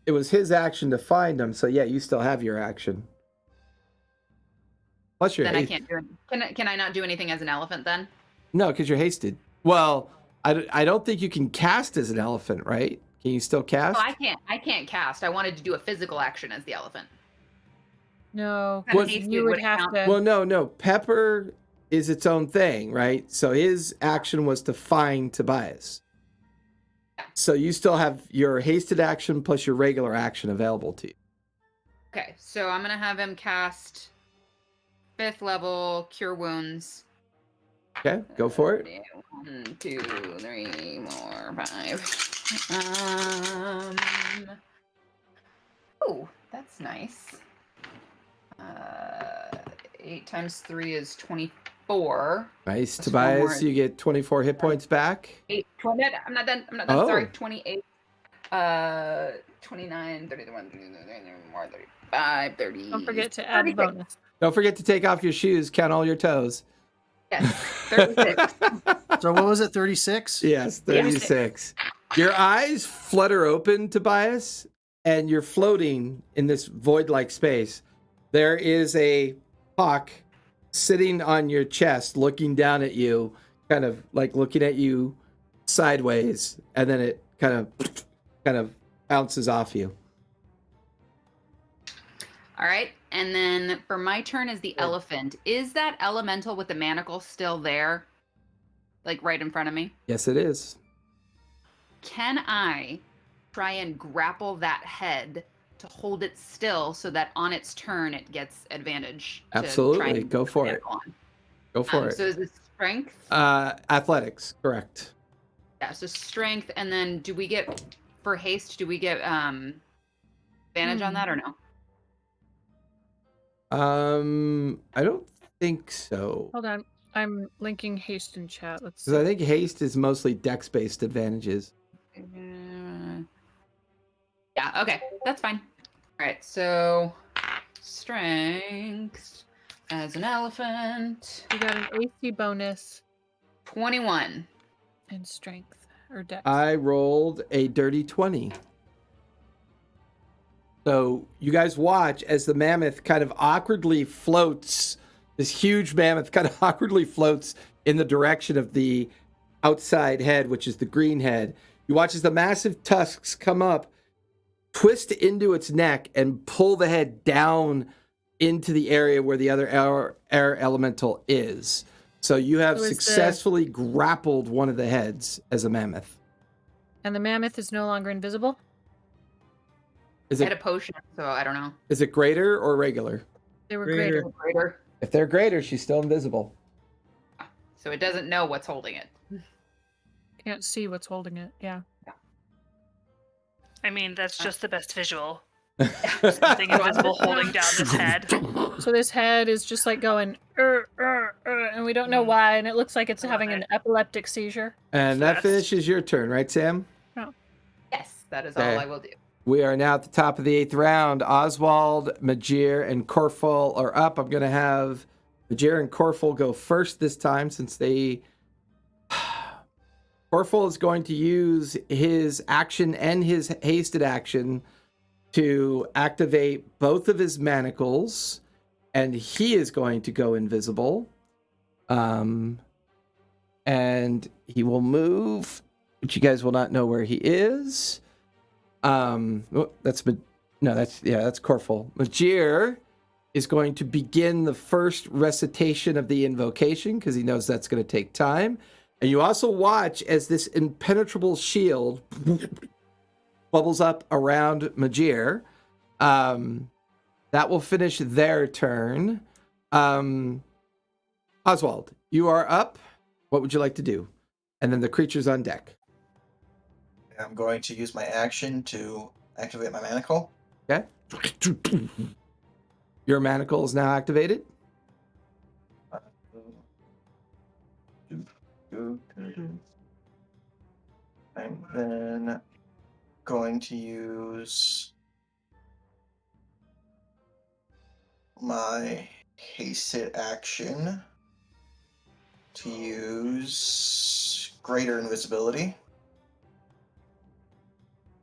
it was his action to find him. So yeah, you still have your action. Plus you're
Then I
hasted.
can't do it. Can I not do anything as an elephant then?
No, because you're hasted. Well, I don't think you can cast as an elephant, right? Can you still cast?
Oh, I can't cast. I wanted to do a physical action as the elephant.
No,
Kinda
What-
hasted,
you
would
would
it
have
count?
to.
Well, no. Pepper is its own thing, right? So his action was to find Tobias. So you still have your hasted action plus your regular action available to you.
Okay, so I'm gonna have him cast 5th level Cure Wounds.
Okay, go for it.
1, 2, 3, 4, 5. Oh, that's nice. 8 times 3 is 24.
Nice,
That's 4
Tobias.
more.
You get 24 hit points back.
8, 20, I'm not done. I'm not done.
Oh.
Sorry. 28. 29, 31, 34, 35, 30.
Don't forget to add
36.
bonus.
Don't forget to take off your shoes. Count all your toes.
Yes, 36.
So what was it? 36?
Yes, 36. Your eyes flutter open, Tobias, and you're floating in this void-like space. There is a hawk sitting on your chest, looking down at you, kind of like looking at you sideways, and then it kind of bounces off you.
All right. And then for my turn as the elephant, is that elemental with the manacle still there? Like right in front of me?
Yes, it is.
Can I try and grapple that head to hold it still so that on its turn it gets advantage? to try
Absolutely.
and
Go
put
for
the
it.
manacle on?
Go for
So
it.
is it strength?
Athletics, correct.
Yeah, so strength, and then do we get, for haste, do we get advantage on that or no?
I don't think so.
Hold on. I'm linking haste in chat. Let's see.
Because I think haste is mostly dex-based advantages.
Yeah, okay, that's fine. All right, so strength as an elephant,
You got an AC bonus
21.
and strength or dex.
I rolled a dirty 20. So you guys watch as the mammoth kind of awkwardly floats. This huge mammoth kind of awkwardly floats in the direction of the outside head, which is the green head. You watch as the massive tusks come up, twist into its neck, and pull the head down into the area where the other air elemental is. So you have
So is
successfully grappled one of the heads as a mammoth.
And the mammoth is no longer invisible?
Is
I had
it
a potion, so I don't know.
is it greater or regular?
They were
Greater.
greater.
Greater.
If they're greater, she's still invisible.
So it doesn't know what's holding it.
Can't see what's holding it. Yeah.
I mean, that's just the best visual. Something invisible holding down this head.
So this head is just like going, and we don't know why, and it looks like it's
I love
having an
it.
epileptic seizure.
And that
Fast.
finishes your turn, right, Sam?
Yes, that is
Okay.
all I will do.
We are now at the top of the 8th round. Oswald, Majir, and Corful are up. I'm going to have Majir and Corful go first this time since they... Corful is going to use his action and his hasted action to activate both of his manacles, and he is going to go invisible. And he will move, but you guys will not know where he is. That's Corful. Majir is going to begin the first recitation of the invocation because he knows that's going to take time. And you also watch as this impenetrable shield bubbles up around Majir. That will finish their turn. Oswald, you are up. What would you like to do? And then the creature's on deck.
I'm going to use my action to activate my manacle.
Okay. Your manacle is now activated.
I'm then going to use my hasted action to use greater invisibility.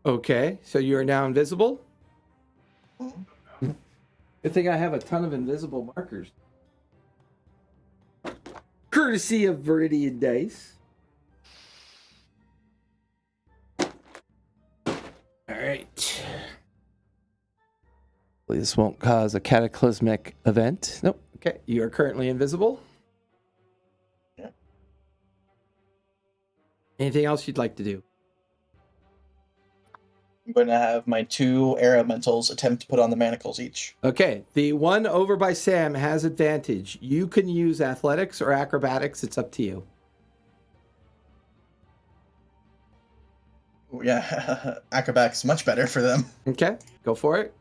Okay, so you are now invisible.
Mhm.
Good thing I have a ton of invisible markers. Courtesy of Viridian Dice. All right. Hopefully this won't cause a cataclysmic event. Nope. Okay, you are currently invisible.
Yeah.
Anything else you'd like to do?
I'm going to have my 2 air elementals attempt to put on the manacles each.
Okay, the one over by Sam has advantage. You can use athletics or acrobatics. It's up to you.
Yeah, acrobatics much better for them.
Okay, go for it.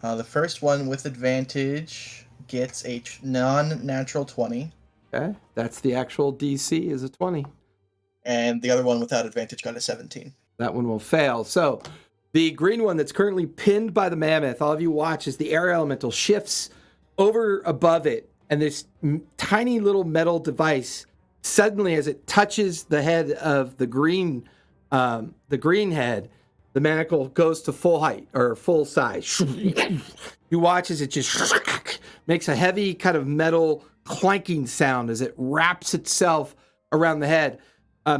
The first one with advantage gets a non-natural 20,
Okay, that's the actual DC is a 20.
and the other one without advantage got a 17.
That one will fail. So the green one that's currently pinned by the mammoth, all of you watch as the air elemental shifts over above it, and this tiny little metal device suddenly, as it touches the head of the green head, the manacle goes to full height or full size. You watch as it just makes a heavy kind of metal clanking sound as it wraps itself around the head.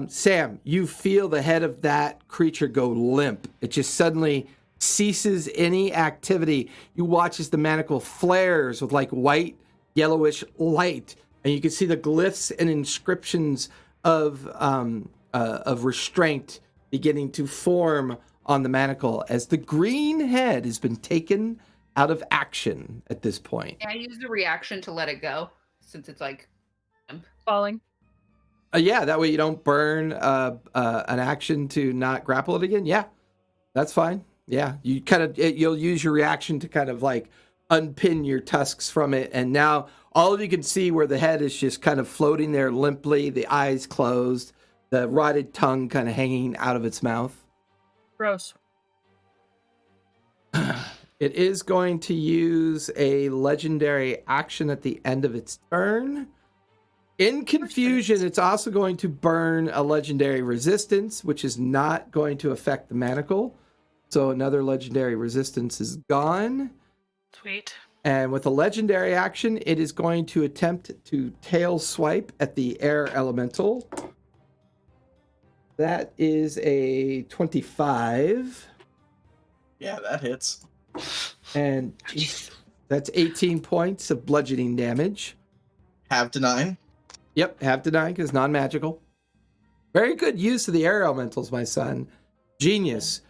Sam, you feel the head of that creature go limp. It just suddenly ceases any activity. You watch as the manacle flares with like white, yellowish light, and you can see the glyphs and inscriptions of restraint beginning to form on the manacle as the green head has been taken out of action at this point.
Can I use the reaction to let it go since it's like
Falling.
Yeah, that way you don't burn an action to not grapple it again. Yeah, that's fine. Yeah, you you'll use your reaction to kind of like unpin your tusks from it, and now all of you can see where the head is just kind of floating there limply, the eyes closed, the rotted tongue kind of hanging out of its mouth.
Gross.
It is going to use a legendary action at the end of its turn. In confusion, it's also going to burn a legendary resistance, which is not going to affect the manacle. So another legendary resistance is gone.
Sweet.
And with a legendary action, it is going to attempt to tail swipe at the air elemental. That is a 25.
Yeah, that hits.
And geez, that's 18 points of bludgeoning damage.
Have to 9.
Yep, have to 9 because non-magical. Very good use of the air elementals, my son. Genius.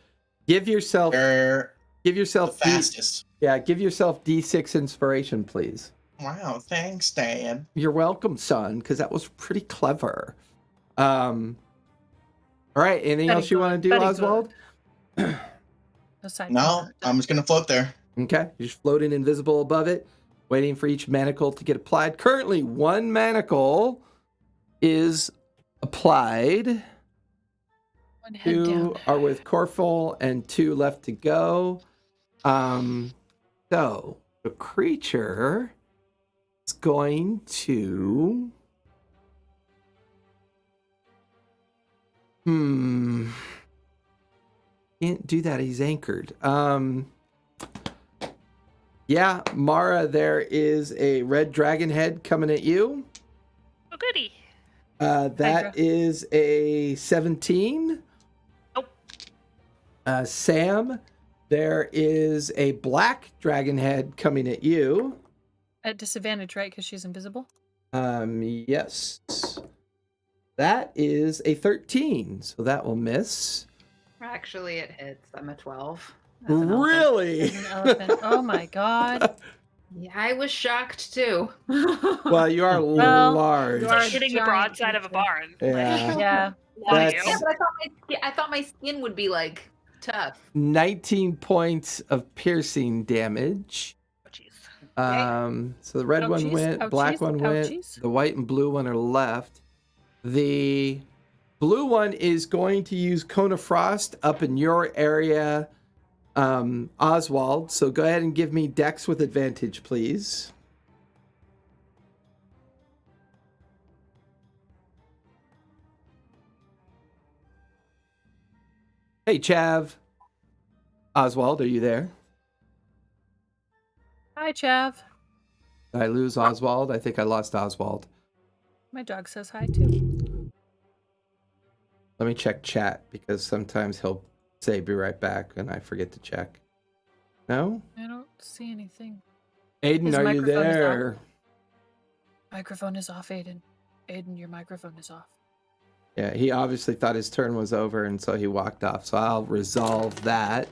Give yourself
They're the fastest.
give yourself D6 inspiration, please.
Wow, thanks, Dad.
You're welcome, son, because that was pretty clever. All right, anything
Very
else you
good,
want to do,
very
Oswald?
Aside
No,
from
I'm just gonna float there.
Okay, you're just floating invisible above it, waiting for each manacle to get applied. Currently, one manacle is applied.
one head
2
down.
are with Corful and 2 left to go. So the creature is going to can't do that, he's anchored. Yeah, Mara, there is a red dragon head coming at you.
Oh, goody.
That
Hydra.
is a 17.
Nope.
Sam, there is a black dragon head coming at you.
At disadvantage, right? Because she's invisible.
Yes. That is a 13, so that will miss.
actually it hits. I'm a 12. As an elephant.
Really?
As an elephant. Oh my god.
Yeah, I was shocked too.
Well, you are
Well,
large.
you
It's
are
like hitting the
giant
broadside of a
creature.
barn.
Yeah.
Yeah.
Love you.
That's-
Yeah, but I thought my skin would be like tough.
19 points of piercing damage.
Oh, jeez.
So the red one
Ouchies,
went, black
ouchies,
one went,
ouchies.
the white and blue one are left. The blue one is going to use Cone of Frost up in your area, Oswald. So go ahead and give me Dex with advantage, please. Hey, Chav. Oswald, are you there?
Hi, Chav.
Did I lose Oswald? I think I lost Oswald.
My dog says hi too.
Let me check chat because sometimes he'll say be right back and I forget to check. No?
I don't see anything.
Aiden,
His
are you
microphone is
there?
Microphone is off, Aiden. Aiden, your microphone is off.
Yeah, he obviously thought his turn was over and so he walked off. So I'll resolve that.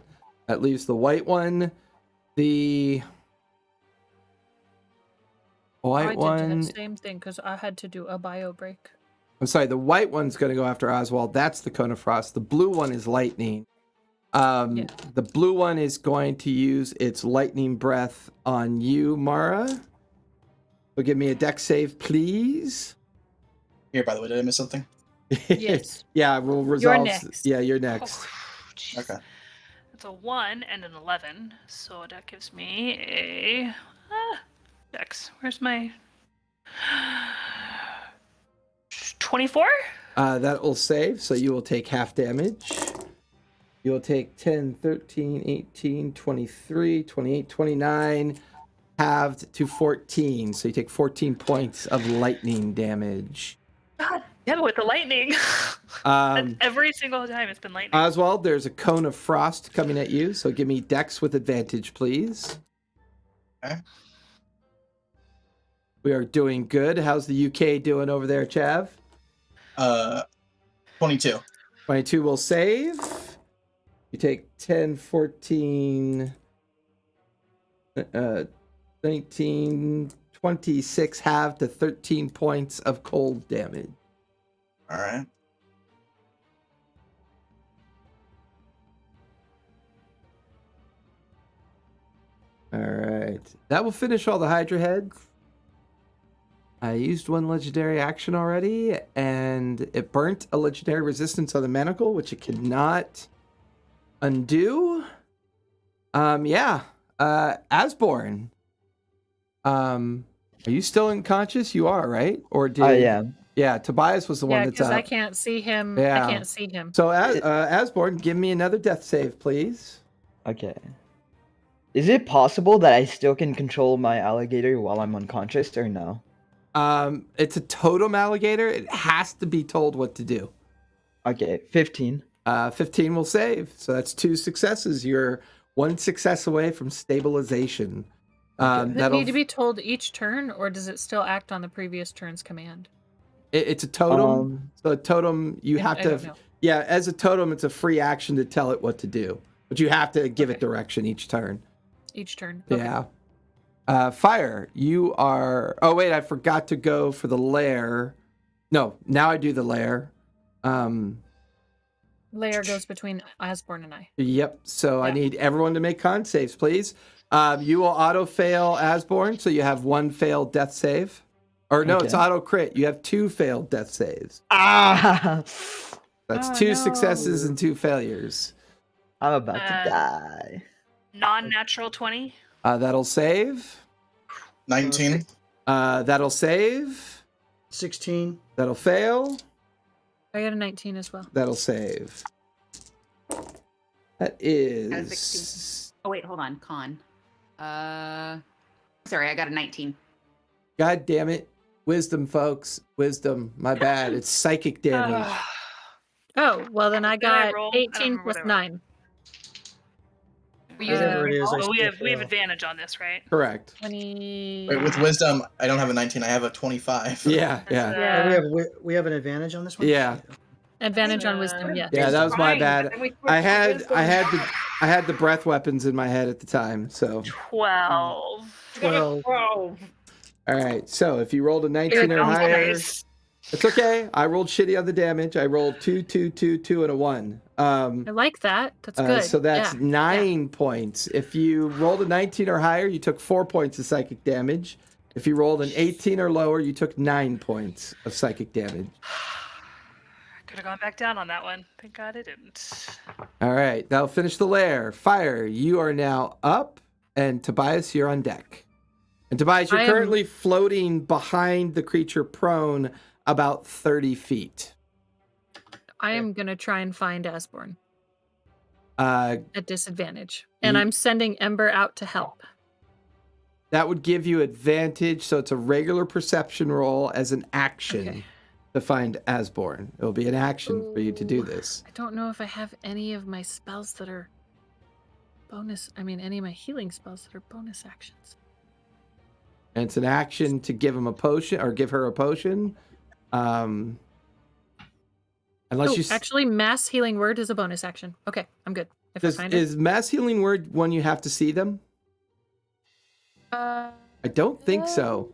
That leaves the white one. The white
I did
one.
the same thing because I had to do a bio break.
I'm sorry, the white one's going to go after Oswald. That's the Cone of Frost. The blue one is lightning. The blue one is going to use its lightning breath on you, Mara. So give me a dex save, please.
Here, by the way, did I miss something?
Yes.
Yeah, we'll resolve.
next.
Yeah, you're next.
Oh, jeez.
Okay.
It's a 1 and an 11, so that gives me a dex. Where's my 24?
That will save, so you will take half damage. You will take 10, 13, 18, 23, 28, 29, halved to 14. So you take 14 points of lightning damage.
God damn it with the lightning. And every single time it's been lightning.
Oswald, there's a cone of frost coming at you, so give me dex with advantage, please.
Okay.
We are doing good. How's the UK doing over there, Chav?
22.
22 will save. You take 10, 14, 19, 26, half to 13 points of cold damage.
All right.
All right. That will finish all the Hydra heads. I used one legendary action already, and it burnt a legendary resistance on the manacle, which it cannot undo. Asborn. Are you still unconscious? You are, right? Or did
I am.
Yeah, Tobias was the one
Yeah,
that's
because
up.
I can't see him.
Yeah.
I can't see him.
So, Asborn, give me another death save, please.
Okay. Is it possible that I still can control my alligator while I'm unconscious, or no?
It's a totem alligator. It has to be told what to do.
Okay, 15.
15 will save. So that's 2 successes. You're 1 success away from stabilization.
Does it need to be told each turn, or does it still act on the previous turn's command?
It's a totem. So a totem, you have
I don't
to.
know.
Yeah, as a totem, it's a free action to tell it what to do, but you have to give it direction each turn.
Each turn. Okay.
Yeah. Fire. You are. Oh wait, I forgot to go for the lair. No, now I do the lair.
Layer goes between Asborn and I.
Yep. So I
Yeah.
need everyone to make con saves, please. You will auto fail Asborn, so you have 1 failed death save. Or no, it's
Okay.
auto crit. You have 2 failed death saves.
Ah!
That's
Oh,
2
no.
successes and 2 failures.
I'm about to
Uh,
die.
Non-natural 20.
That'll save.
19.
That'll save.
16.
That'll fail.
I got a 19 as well.
That'll save. That
Got a
is.
16. Oh wait, hold on. Con. Sorry, I got a 19.
God damn it. Wisdom, folks. Wisdom. My bad. It's psychic damage.
Oh, well then I
Did I
got
roll? I don't
18
remember
plus
what I rolled.
9.
We use
Whatever it is, I
Oh, we
still
have
fail.
advantage on this, right?
Correct.
20.
Wait, with wisdom, I don't have a 19. I have a 25.
Yeah, yeah.
Yeah.
We have an advantage on this one?
Yeah.
Advantage on wisdom, yes.
Yeah, that was my
Fine,
bad.
but then we switched
I
to
had
wisdom.
I had the breath weapons in my head at the time, so
12.
12.
all right. So if you rolled a 19 or
That was
higher,
nice.
it's okay. I rolled shitty on the damage. I rolled 2, 2, 2, 2, and a 1.
I like that. That's good.
So that's
Yeah.
9 points. If you rolled a 19 or higher, you took 4 points of psychic damage. If you rolled an 18 or lower, you took 9 points of psychic damage.
Could have gone back down on that one. Thank God I didn't.
All right, that'll finish the lair. Fire, you are now up, and Tobias, you're on deck. And Tobias, you're
I am-
currently floating behind the creature prone about 30 feet.
I am going to try and find Asborn
Uh,
at disadvantage. And
Ye-
I'm sending Ember out to help.
that would give you advantage, so it's a regular perception roll as an action
Okay.
to find Asborn. It'll be an action for you to do this.
I don't know if I have any of my spells that are any of my healing spells that are bonus actions.
And it's an action to give him a potion or give her a potion. Unless you
Actually, mass healing word is a bonus action. Okay, I'm good. If I find
is mass healing word one you have to see them?
it.
I don't think so.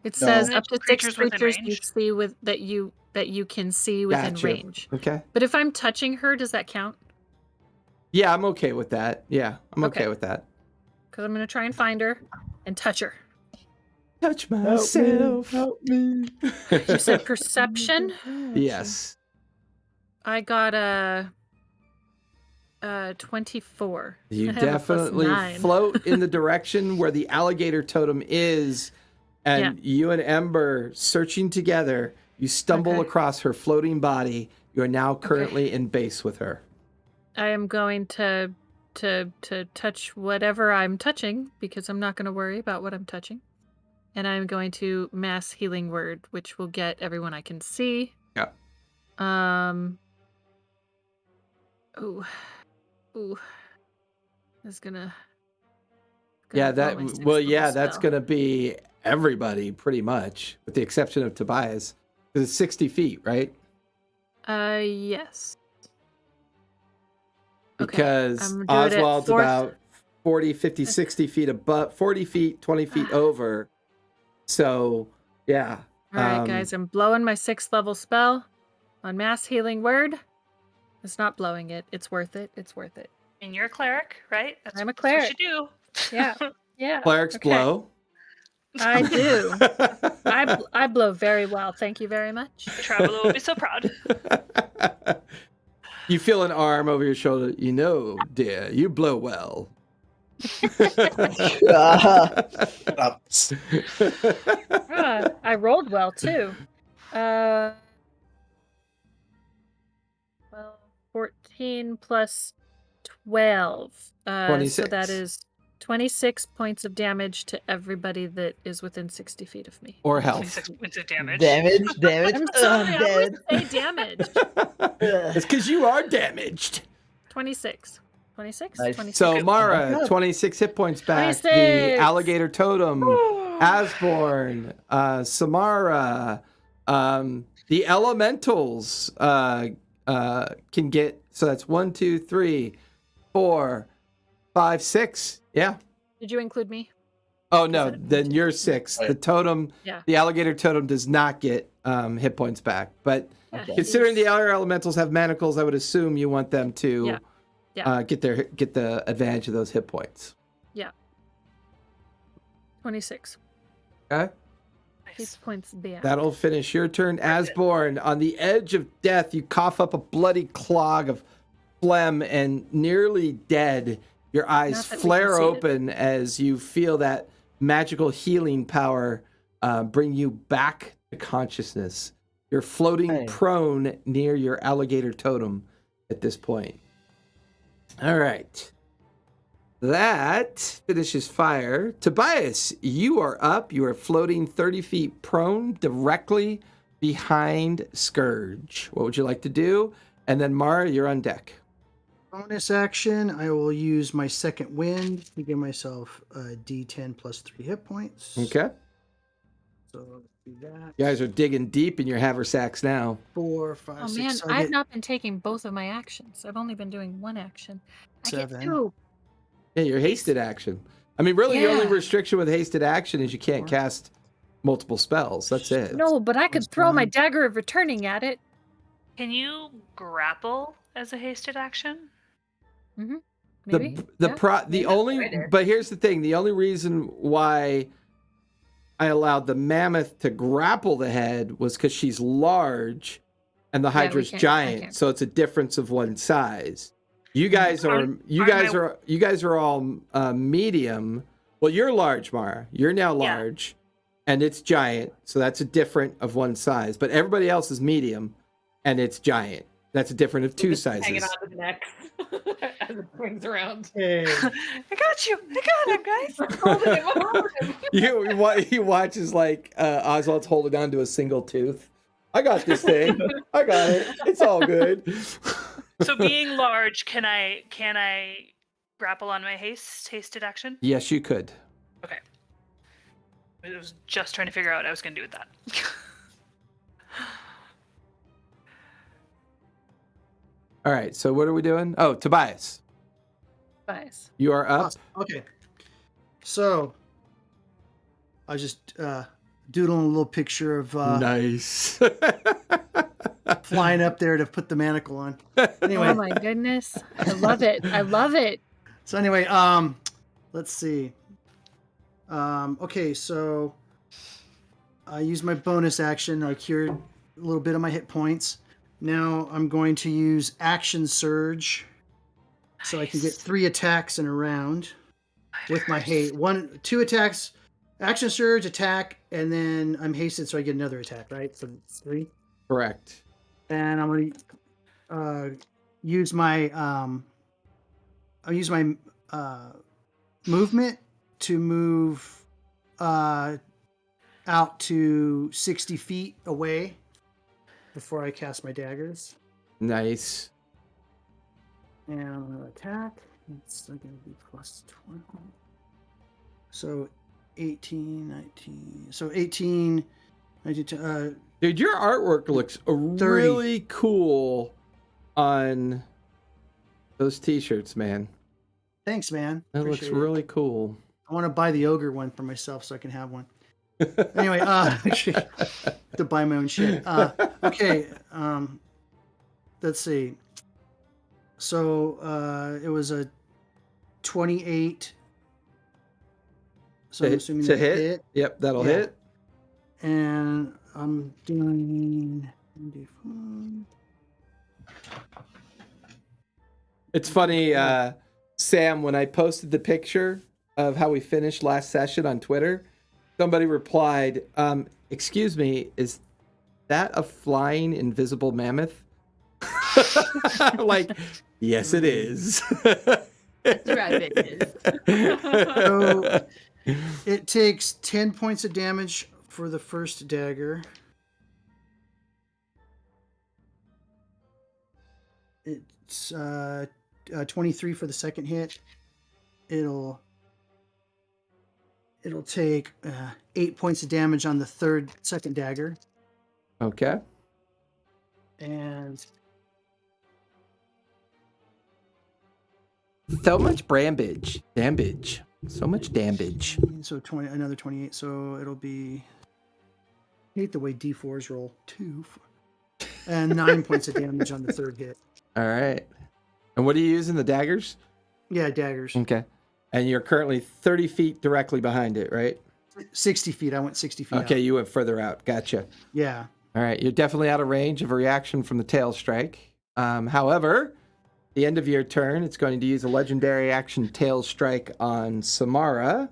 It
No.
says
Isn't it
up to
just
6
creatures within
creatures you
range?
see with that you can see within
Gotcha.
range.
Okay.
But if I'm touching her, does that count?
Yeah, I'm okay with that. Yeah, I'm okay,
Okay.
with that.
Because I'm gonna try and find her and touch her.
Touch myself.
Help me.
You said perception.
Yes.
I got a 24.
You
I have a plus
definitely
9.
float in the direction where the alligator totem is, and you and Ember searching together, you stumble
Okay.
across her floating body. You are now currently in base with her.
I am going to touch whatever I'm touching because I'm not going to worry about what I'm touching. And I'm going to mass healing word, which will get everyone I can see.
Yeah.
Ooh. That's gonna
Yeah,
blow my 6th
well, yeah,
level
that's
spell.
gonna be everybody pretty much, with the exception of Tobias, because it's 60 feet, right?
Yes. Okay,
Because
I'm gonna do it at
Oswald's
fourth.
about 40, 50, 60 feet above, 40 feet, 20 feet over. So, yeah.
All right, guys, I'm blowing my 6th level spell on mass healing word. It's not blowing it. It's worth it. It's worth it.
And you're a cleric, right?
I'm a
That's what
cleric.
you do.
Yeah. Yeah.
Clerics
okay.
blow.
I do. I blow very well. Thank you very much.
Traveler will be so proud.
You feel an arm over your shoulder. You know, dear, you blow well.
I rolled well too. Well, 14 plus 12. So
26.
that is 26 points of damage to everybody that is within 60 feet of me.
Or health.
26 points of damage.
Damage.
I'm sorry, I
dead.
always say damage.
It's because you are damaged.
26. 26?
Nice.
26.
So,
Oh my
Mara,
God.
26 hit points back.
26.
The alligator totem, Asborn, Samara, the elementals can get. So that's 1, 2, 3, 4, 5, 6. Yeah.
Did you include me?
Oh no, then you're 6. The totem,
Yeah.
the alligator totem does not get hit points back. But
Yeah,
considering the
he's-
other elementals have manacles, I would assume you want them to
Yeah.
get the advantage of those hit points.
26.
Okay.
These points back.
That'll finish your turn. Asborn, on the edge of death, you cough up a bloody clog of phlegm and nearly dead. Your eyes
Not that we can
flare
see it.
open as you feel that magical healing power bring you back to consciousness. You're floating
Hey.
prone near your alligator totem at this point. All right. That finishes fire. Tobias, you are up. You are floating 30 feet prone directly behind Scourge. What would you like to do? And then Mara, you're on deck.
Bonus action, I will use my second wind to give myself a D10 plus 3 hit points.
Okay.
So let's do that.
You guys are digging deep in your haversacks now.
4, 5,
Oh
6.
man,
so I
I've
get
not been taking both of my actions. I've only been doing one action. I get
7.
2.
Yeah, your hasted action. I mean, really, the only
Yeah.
restriction with hasted action is you can't cast multiple spells. That's it.
No, but I could
Plus
throw my
1.
dagger of returning at it.
Can you grapple as a hasted action?
Maybe.
But here's the thing: the only reason why I allowed the mammoth to grapple the head was because she's large, and the
Yeah, we
hydra's
can't- I
giant,
can't.
so it's a difference of one size. You guys are
Aren't
you guys are all medium. Well, you're large, Mara. You're now
Yeah.
large, and it's giant, so that's a different of one size. But everybody else is medium, and it's giant. That's a different of two
Hanging
sizes.
on to the neck as it swings around.
Hey.
I got you. I got him, guys.
He watches like Oswald's holding on to a single tooth. I got this thing. I got it. It's all good.
So being large, can I grapple on my hasted action?
Yes, you could.
Okay. I was just trying to figure out what I was going to do with that.
All right. So what are we doing? Oh, Tobias,
Bias.
you are up.
Awesome. Okay. So I just doodling a little picture of
Nice.
flying up there to put the manacle on. Anyway,
Oh my goodness. I love it. I love it.
so anyway, let's see. Okay, so I used my bonus action. I cured a little bit of my hit points. Now I'm going to use action surge, so I can get 3 attacks in a round with my hate. 2 attacks, action surge, attack, and then I'm hasted, so I get another attack. Right, so it's 3.
Correct.
And I'm going to use my movement to move out to 60 feet away before I cast my daggers.
Nice.
And I'm going to attack. It's going to be plus 20. So 18, 19. So 18, 19,
Dude, your artwork looks really cool on those t-shirts, man.
Thanks, man.
That looks
Appreciate it.
really cool.
I want to buy the ogre one for myself so I can have one. Anyway, to buy my own shit. Okay, let's see. So it was a 28. So I'm assuming
to
that
hit. Yep, that'll
Yeah.
hit.
And I'm doing.
It's funny, Sam, when I posted the picture of how we finished last session on Twitter, somebody replied, excuse me, is that a flying invisible mammoth? Like, yes, it is.
That's right, it is.
So it takes 10 points of damage for the first dagger. It's 23 for the second hit. It'll take 8 points of damage on the second dagger.
Okay.
And
So much damage. So much damage.
so another 28. So it'll be. I hate the way D4s roll. 2. And 9 points of damage on the third hit.
All right. And what are you using, the daggers?
Yeah, daggers.
Okay. And you're currently 30 feet directly behind it, right?
60 feet. I went 60 feet.
Okay,
out.
you went further out. Gotcha.
Yeah.
All right, you're definitely out of range of a reaction from the tail strike. However, the end of your turn, it's going to use a legendary action tail strike on Samara.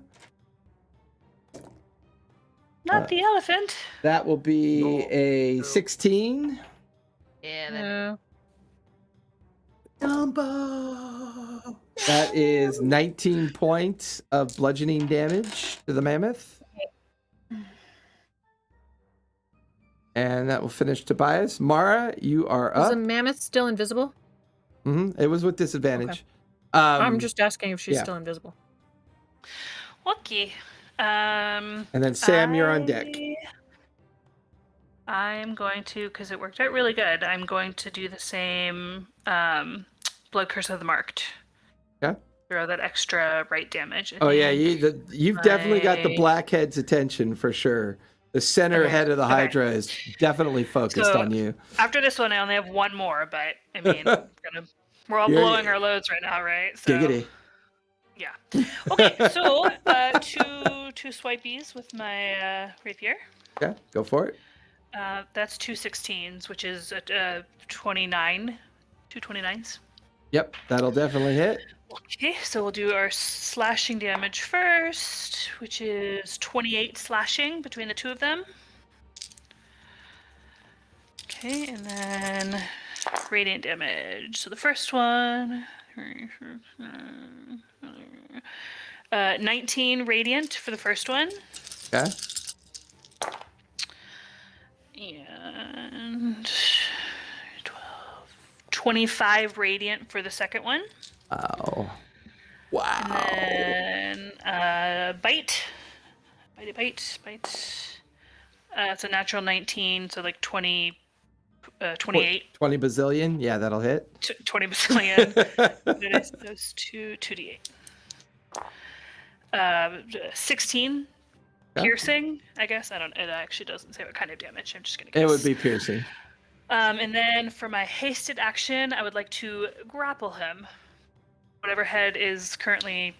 Not the elephant.
That will be a 16.
Yeah,
Yeah.
Dumbo.
That is 19 points of bludgeoning damage to the mammoth. And that will finish Tobias. Mara, you are
Is
up.
the mammoth still invisible?
It was with disadvantage.
I'm just asking if she's
yeah.
still invisible.
Okay.
And then Sam, you're on deck.
I'm going to, because it worked out really good, I'm going to do the same Blood Curse of the Marked.
Okay.
Throw that extra right damage.
Oh, yeah, you've definitely got the blackhead's attention for sure. The center head of the Hydra is definitely focused on you.
After this one, I only have one more, but I mean, we're all blowing our loads right now, right? So,
Giggity.
yeah. Okay, so two swipies with my rapier.
Okay, go for it.
That's 2 16s, which is 29. 2 29s.
Yep, that'll definitely hit.
Okay, so we'll do our slashing damage first, which is 28 slashing between the two of them. Okay, and then radiant damage. So the first one, 19 radiant for the first one.
Okay.
And 25 radiant for the second one.
Oh. Wow.
And then bite. It's a natural 19, so like 28.
20 bazillion? Yeah, that'll hit.
20 bazillion. That is those 2d8. 16 piercing, I guess. I don't. It actually doesn't say what kind of damage. I'm just gonna guess.
It would be piercing.
And then for my hasted action, I would like to grapple him. Whatever head is currently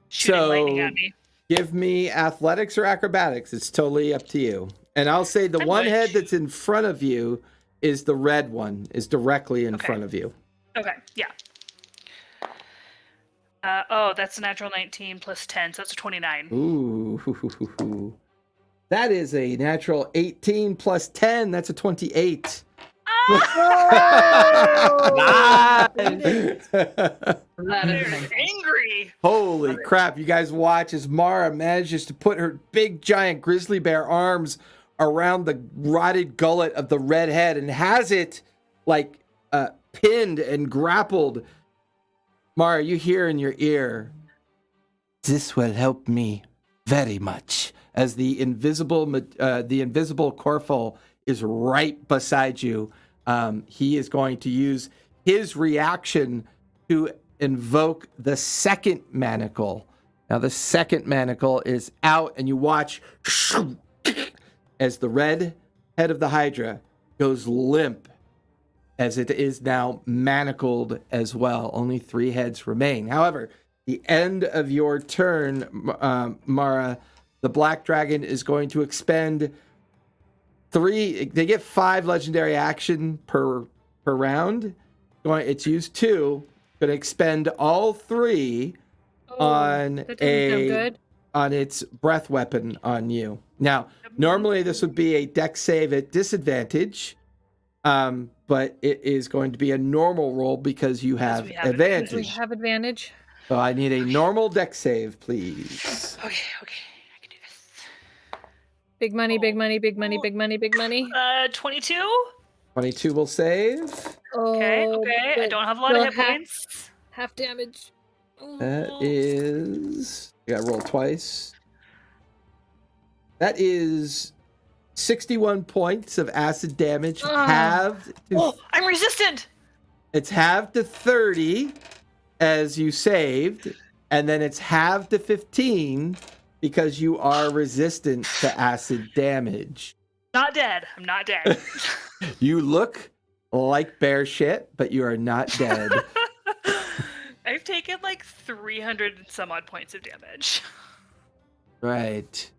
shooting lightning at me.
Give me athletics or acrobatics. It's totally up to you. And I'll say the one head that's in front of you is the red one, is directly in front of you.
Okay, yeah. That's a natural 19 plus 10, so that's a 29.
Ooh. That is a natural 18 plus 10. That's a 28.
Angry.
Holy crap. You guys watch as Mara manages to put her big giant grizzly bear arms around the rotted gullet of the red head and has it like pinned and grappled. Mara, you hear in your ear, "This will help me very much," as the invisible Corful is right beside you. He is going to use his reaction to invoke the second manacle. Now the second manacle is out, and you watch as the red head of the Hydra goes limp, as it is now manacled as well. Only 3 heads remain. However, the end of your turn, Mara, the Black Dragon is going to expend 3. They get 5 legendary action per round. It's used 2. Going to expend all 3 on its breath weapon on you. Now, normally this would be a dex save at disadvantage, but it is going to be a normal roll because you have advantage.
We have advantage.
So I need a normal dex save, please.
Okay, I can do this.
Big money, big money, big money, big money, big money.
22.
22 will save.
Okay. I don't have a lot of hit points.
Half damage.
That is... You gotta roll twice. That is 61 points of acid damage. Halved to...
I'm resistant!
It's halved to 30 as you saved, and then it's halved to 15 because you are resistant to acid damage.
Not dead. I'm not dead.
You look like bear shit, but you are not dead.
I've taken like 300 and some odd points of damage.
Right.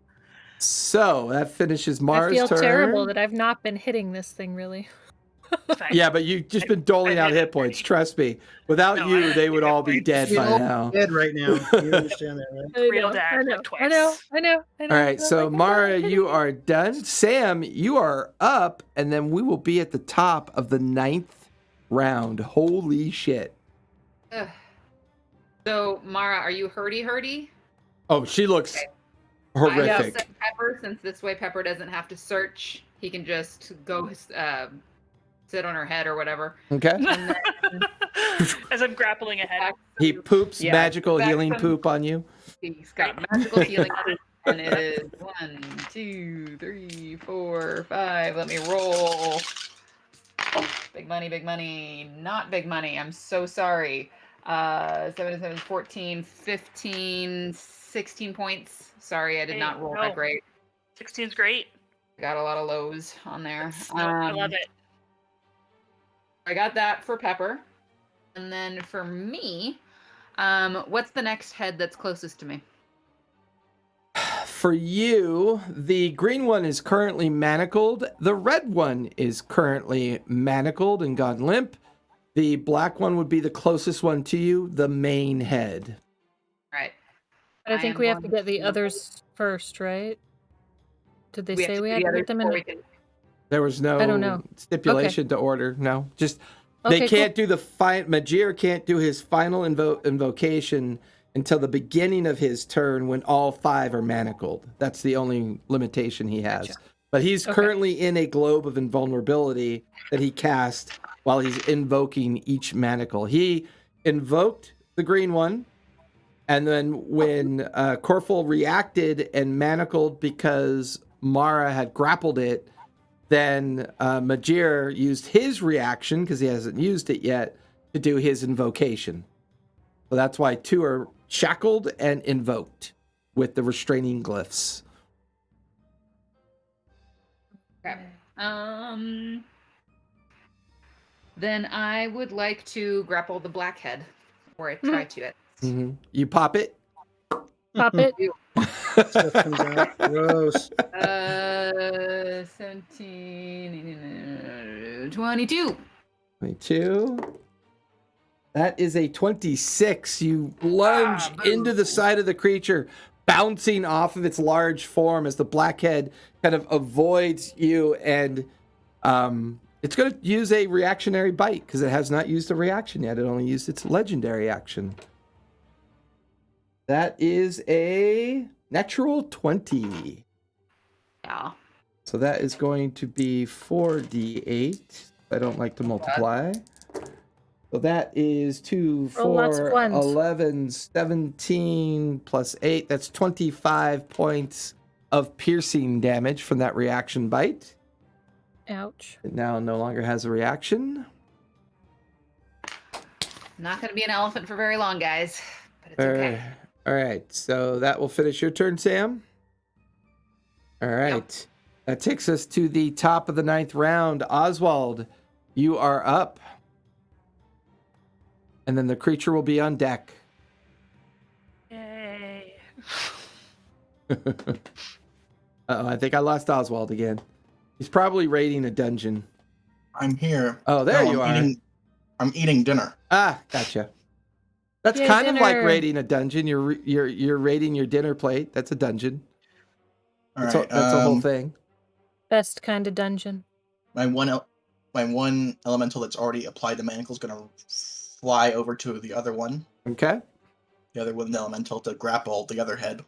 So that finishes Mara's turn.
I feel terrible that I've not been hitting this thing really.
Yeah, but you've just been doling out hit points. Trust me. Without you, they would all be dead by now.
Dead right now. You understand that, right?
Real dad, like twice.
I know.
All right, so Mara, you are done. Sam, you are up, and then we will be at the top of the 9th round. Holy shit.
Ugh. So, Mara, are you hurdy?
Oh, she looks horrific.
I set Pepper, since this way Pepper doesn't have to search. He can just go sit on her head or whatever.
Okay.
And then,
as I'm grappling ahead.
He poops magical healing poop on you.
He's got magical healing, and it is 1, 2, 3, 4, 5. Let me roll. Big money. Not big money. I'm so sorry. 7 and 7 is 14, 15, 16 points. Sorry, I did not roll that great.
16's great.
Got a lot of lows on there.
I love it.
I got that for Pepper. And then for me, what's the next head that's closest to me?
For you, the green one is currently manacled. The red one is currently manacled and gone limp. The black one would be the closest one to you, the main head.
Right.
I think we have to get the others first, right? Did they say we had to get them in?
There was no
I don't know.
stipulation to order. No, just they can't do the Majir can't do his final invocation until the beginning of his turn when all 5 are manacled. That's the only limitation he has. Gotcha. But he's currently in a globe of invulnerability that he cast while he's invoking each manacle. He invoked the green one, and then when Corful reacted and manacled because Mara had grappled it, then Majir used his reaction, because he hasn't used it yet, to do his invocation. So that's why 2 are shackled and invoked with the restraining glyphs.
Okay. Then I would like to grapple the blackhead, or I try to it.
Mhm. You pop it.
Pop it.
Stuff comes out. Gross.
17, 22.
22. That is a 26. You lunge into the side of the creature, bouncing off of its large form as the blackhead kind of avoids you, and it's going to use a reactionary bite because it has not used a reaction yet. It only used its legendary action. That is a natural 20.
Yeah.
So that is going to be 4d8. I don't like to multiply. So that is 2,
Roll lots of
4,
ones.
11, 17 plus 8. That's 25 points of piercing damage from that reaction bite.
Ouch.
It now no longer has a reaction.
Not going to be an elephant for very long, guys. But it's okay.
All right. So that will finish your turn, Sam. All right. That takes us to the top of the 9th round. Oswald, you are up. And then the creature will be on deck.
Yay.
Uh-oh, I think I lost Oswald again. He's probably raiding a dungeon.
I'm here.
Oh, there
No,
you are.
I'm eating dinner.
Ah, gotcha. That's
Yay,
kind of like
dinner.
raiding a dungeon. You're raiding your dinner plate. That's a dungeon.
All
That's,
right.
that's a whole thing.
Best kind of dungeon.
My one elemental that's already applied the manacle is going to fly over to the other one.
Okay.
The other one elemental to grapple the other head.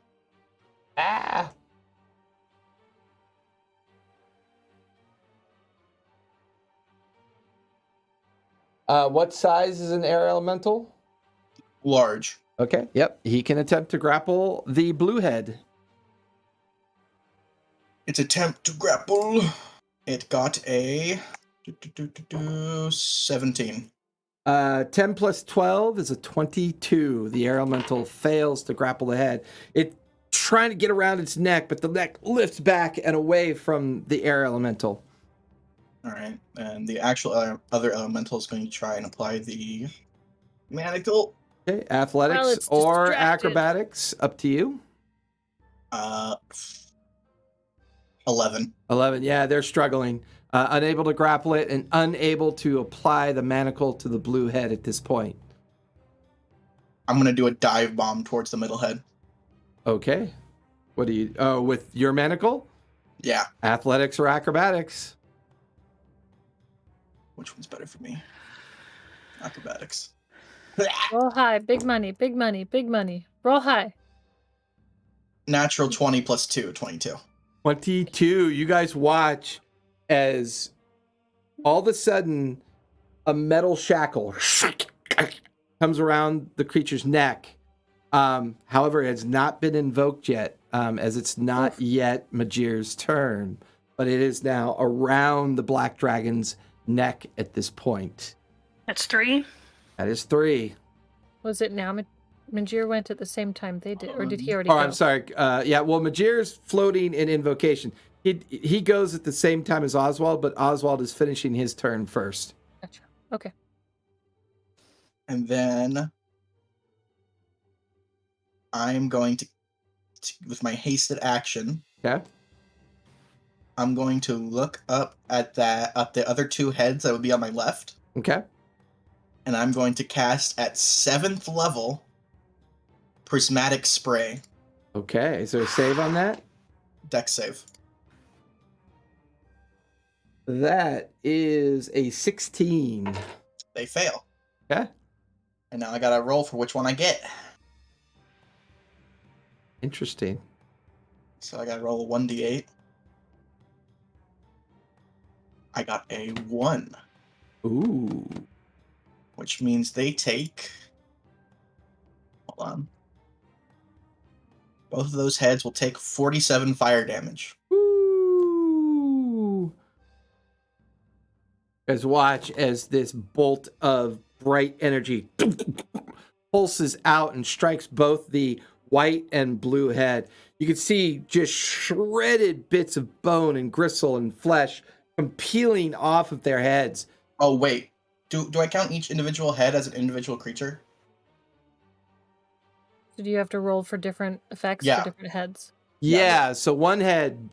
Ah.
What size is an air elemental?
Large.
Okay. Yep. He can attempt to grapple the blue head.
Its attempt to grapple. It got a 17.
10 plus 12 is a 22. The air elemental fails to grapple the head. It's trying to get around its neck, but the neck lifts back and away from the air elemental.
All right, and the actual other elemental is going to try and apply the manacle.
Okay, athletics
Well, it's
or
distracted.
acrobatics, up to you.
11.
11. Yeah, they're struggling, unable to grapple it and unable to apply the manacle to the blue head at this point.
I'm going to do a dive bomb towards the middle head.
Okay. What do you? Oh, with your manacle?
Yeah.
Athletics or acrobatics?
Which one's better for me? Acrobatics.
Roll high. Big money. Big money. Big money. Roll high.
Natural 20 plus 2, 22.
22. You guys watch as all of a sudden a metal shackle comes around the creature's neck. However, it has not been invoked yet, as it's not yet Majir's turn, but it is now around the black dragon's neck at this point.
That's 3.
That is 3.
Was it now? Majir went at the same time they did, or did he already
Oh,
go?
I'm sorry. Yeah, well, Majir's floating in invocation. He goes at the same time as Oswald, but Oswald is finishing his turn first.
Gotcha. Okay.
And then I'm going to with my hasted action,
Okay.
I'm going to look up at the other two heads that would be on my left,
Okay.
and I'm going to cast at 7th level Prismatic Spray.
Okay. Is there a save on that?
Dex save.
That is a 16.
They fail.
Okay.
And now I gotta roll for which one I get.
Interesting.
So I gotta roll a 1d8. I got a 1,
Ooh.
which means they take... Hold on. Both of those heads will take 47 fire damage.
Ooh. Guys, watch as this bolt of bright energy pulses out and strikes both the white and blue head. You can see just shredded bits of bone and gristle and flesh from peeling off of their heads.
Oh wait, do I count each individual head as an individual creature?
So do you have to roll for different effects
Yeah.
for different heads?
Yeah, so one head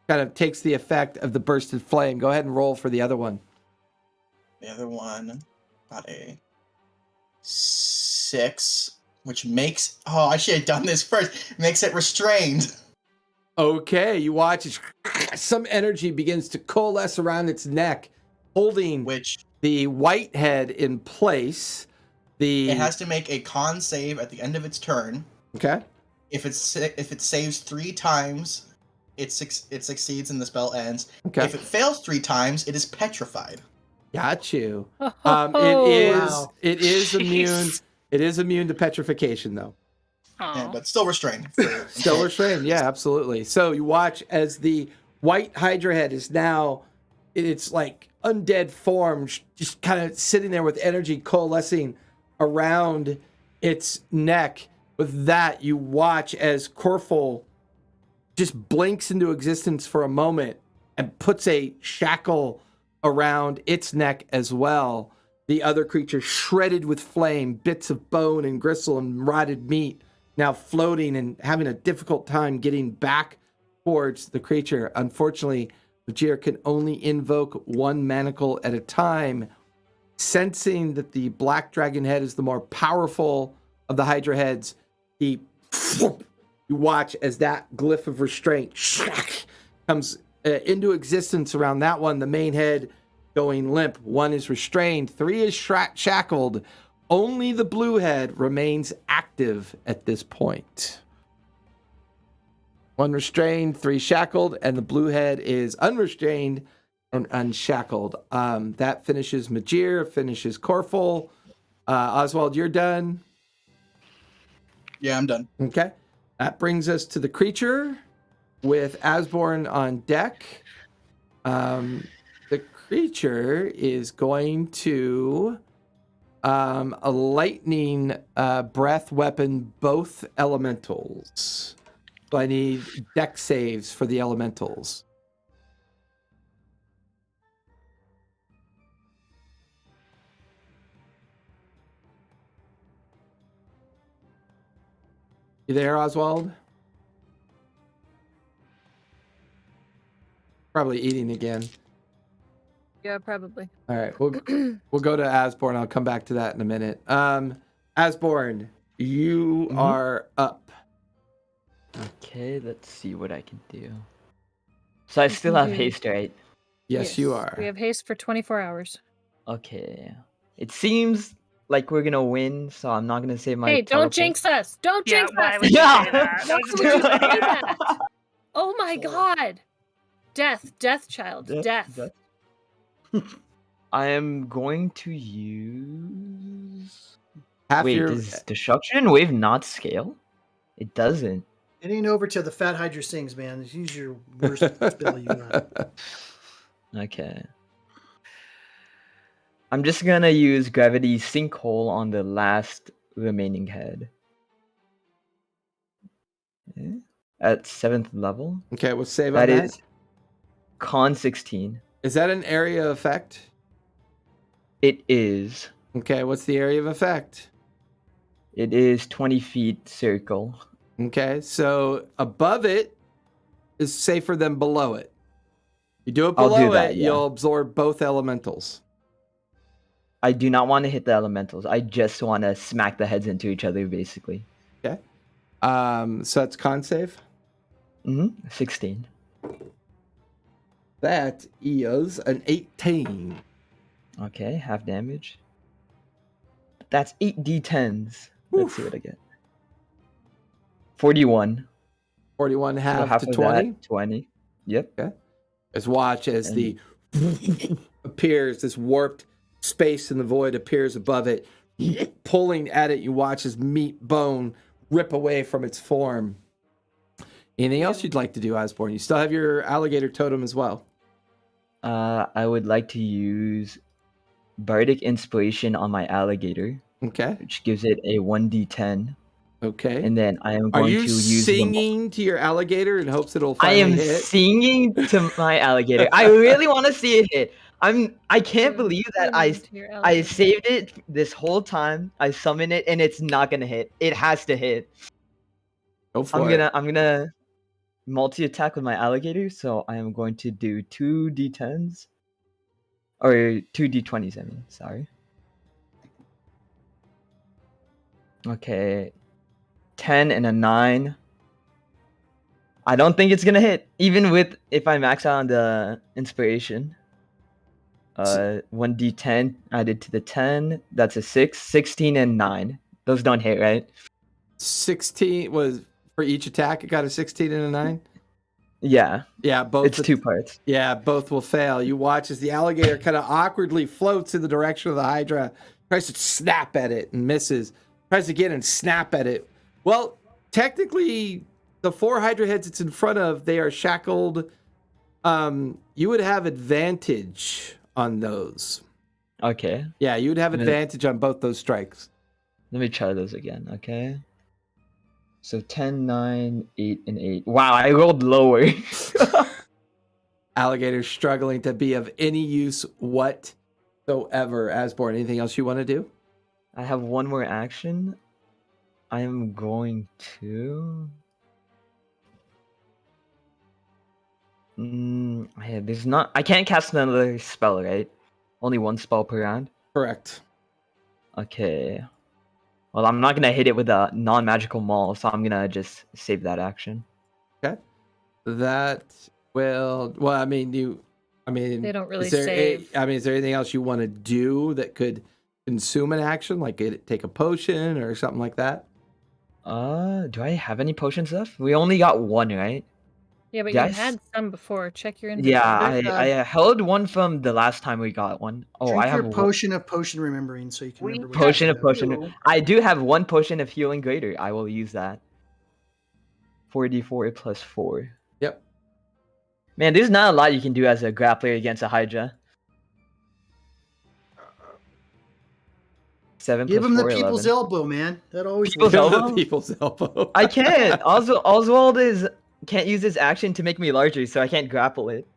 kind of takes the effect of the bursted flame. Go ahead and roll for the other one.
The other one got a 6, which makes... Oh, I should have done this first. Makes it restrained.
Okay, you watch as some energy begins to coalesce around its neck, holding
Which
the white head in place.
it has to make a con save at the end of its turn.
Okay.
If it saves 3 times, it succeeds and the spell ends.
Okay.
If it fails 3 times, it is petrified.
Got you.
Wow.
It is
Jeez.
immune. It is immune to petrification, though.
Yeah,
Oh.
but still restrained.
Still restrained. Yeah, absolutely. So you watch as the white Hydra head is now, it's like undead form, just kind of sitting there with energy coalescing around its neck. With that, you watch as Corful just blinks into existence for a moment and puts a shackle around its neck as well. The other creature shredded with flame, bits of bone and gristle and rotted meat, now floating and having a difficult time getting back towards the creature. Unfortunately, Vajir can only invoke one manacle at a time. Sensing that the black dragon head is the more powerful of the Hydra heads, you watch as that glyph of restraint comes into existence around that one. The main head going limp. 1 is restrained. 3 is shackled. Only the blue head remains active at this point. 1 restrained, 3 shackled, and the blue head is unrestrained and unshackled. That finishes Majir, finishes Corful. Oswald, you're done.
Yeah, I'm done.
Okay. That brings us to the creature with Asborn on deck. The creature is going to a lightning breath weapon both elementals. So I need deck saves for the elementals. You there, Oswald? Probably eating again.
Yeah, probably.
All right, we'll go to Asborn. I'll come back to that in a minute. Asborn, you are up.
Okay, let's see what I can do. So I still have haste, right?
Yes, you are.
We have haste for 24 hours.
Okay. It seems like we're gonna win, so I'm not gonna say my.
Hey, don't
teleport.
jinx us! Don't
Yeah,
jinx
why
us!
would you
Yeah.
say that?
Why
That's
would you say
just-
that? Oh my god! Death, child, death.
I am going to use.
Half
Wait,
your
does Destruction Wave not scale? It doesn't.
It ain't over till the Fat Hydra sings, man. Just use your worst spell you got.
Okay. I'm just gonna use Gravity Sinkhole on the last remaining head. Okay. At 7th level.
Okay, we'll save
That
on that.
is Con 16.
Is that an area effect?
It is.
Okay, what's the area of effect?
It is 20 feet circle.
Okay, so above it is safer than below it. You do it
I'll
below
do that,
it,
yeah.
you'll absorb both elementals.
I do not want to hit the elementals. I just want to smack the heads into each other, basically.
Okay. So that's con save.
16.
That is an 18.
Okay, half damage. That's 8 d10s. Let's see what I get. 41.
41
So
half to
of
20.
that, 20. Yep.
As watch as the appears, this warped space in the void appears above it, pulling at it. You watch as meat bone rip away from its form. Anything else you'd like to do, Osborne? You still have your alligator totem as well.
I would like to use Bardic Inspiration on my alligator,
Okay.
which gives it a 1d10
Okay.
And then I am
Are
going
you
to use
singing to your alligator in hopes it'll
I
finally
am
hit?
singing to my alligator. I really want to see it hit. I can't
You're
believe that
singing to your
I
alligator.
saved it this whole time. I summon it and it's not gonna hit. It has to hit.
Go for it.
I'm gonna multi-attack with my alligator, so I am going to do 2d10s. Or 2d20s, I mean, sorry. Okay. 10 and a 9. I don't think it's gonna hit, even with if I max out on the inspiration. 1d10 added to the 10. That's a 6. 16 and 9. Those don't hit, right?
16 was for each attack. It got a 16 and a 9.
Yeah.
Yeah, both.
It's 2 parts.
Yeah, both will fail. You watch as the alligator kind of awkwardly floats in the direction of the Hydra, tries to snap at it and misses. Tries again and snap at it. Well, technically, the 4 Hydra heads it's in front of, they are shackled. You would have advantage on those.
Okay.
Yeah, you would have advantage on both those strikes.
Let me try those again, okay? So 10, 9, 8, and 8. Wow, I rolled lower.
Alligator struggling to be of any use whatsoever. Asborn, anything else you want to do?
I have one more action. I am going to... yeah, there's not... I can't cast another spell, right? Only one spell per round?
Correct.
Okay. Well, I'm not gonna hit it with a non-magical maul, so I'm gonna just save that action.
Okay. That will... Well, I mean,
They don't really
is there
save.
is there anything else you want to do that could consume an action? Like take a potion or something like that?
Do I have any potions left? We only got one, right?
Yeah, but
Yes.
you had some before. Check your inventory.
Yeah, I held one from the last time we got one. Oh,
Drink
I have
your potion of potion remembering so you can remember. what
potion
you
of
have.
potion. I do have one potion of healing greater. I will use that. 4d4 plus 4.
Yep.
Man, there's not a lot you can do as a grappler against a Hydra. 7
Give
plus
him the
4,
people's
11.
elbow, man. That always
People's
works.
elbow?
People's elbow.
I can't. Oswald can't use his action to make me larger, so I can't grapple it.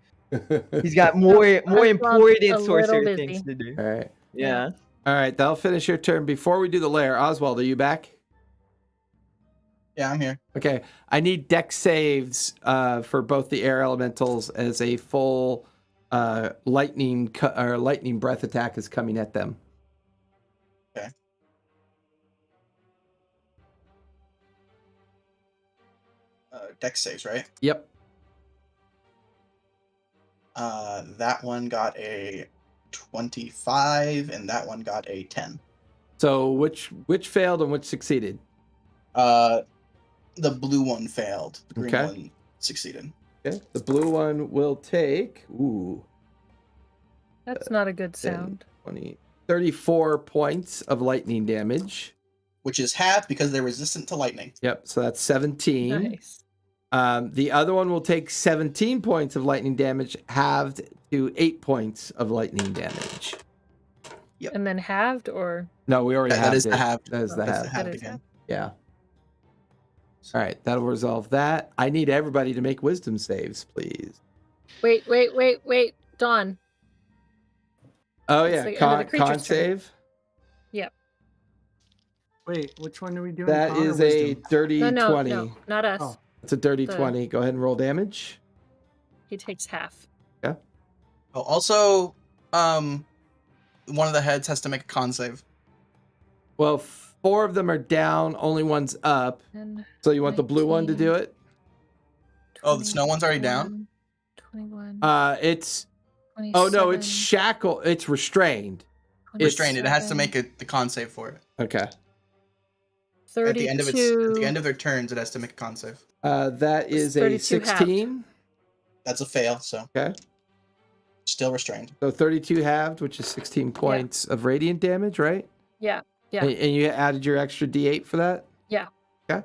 He's got more
Oswald's
important
a little
sorcerer
busy.
things to do.
All right.
Yeah.
All right, that'll finish your turn. Before we do the lair, Oswald, are you back?
Yeah, I'm here.
Okay. I need dex saves for both the air elementals as a full lightning breath attack is coming at them.
Okay. Dex saves, right?
Yep.
That one got a 25, and that one got a 10.
So which failed and which succeeded?
The blue one failed. The green
Okay.
one succeeded.
Okay. The blue one will take
That's not a good
10,
sound.
20, 34 points of lightning damage.
Which is half because they're resistant to lightning.
Yep. So that's 17.
Nice.
The other one will take 17 points of lightning damage, halved to 8 points of lightning damage.
Yep.
And then halved or
No, we already have
That is the half.
That is the
That's
half.
the half
That is
again.
Yeah. All right, that'll resolve that. I need everybody to make wisdom saves, please.
wait. Dawn.
Oh
It's
yeah,
the end of the
con
creature's turn.
save.
Wait, which one are we doing?
That
Con or
is a
wisdom?
dirty
No,
20.
no, not us.
Oh.
It's a dirty
The-
20. Go ahead and roll damage.
He takes half.
Oh, also, one of the heads has to make a con save.
Well, 4 of them are down, only one's up.
10,
So you want the blue one to do it?
Oh, the snow one's already down?
21.
It's
27,
oh no, it's shackled. It's restrained.
Restrained. It has to make the con save for it.
Okay.
32.
At the end of their turns, it has to make a con save.
That is a
32 halved.
16.
That's a fail, so
Okay.
still restrained.
So 32 halved, which is 16 points of radiant damage, right?
Yeah. Yeah.
And you added your extra D8 for that?
Yeah.
Okay.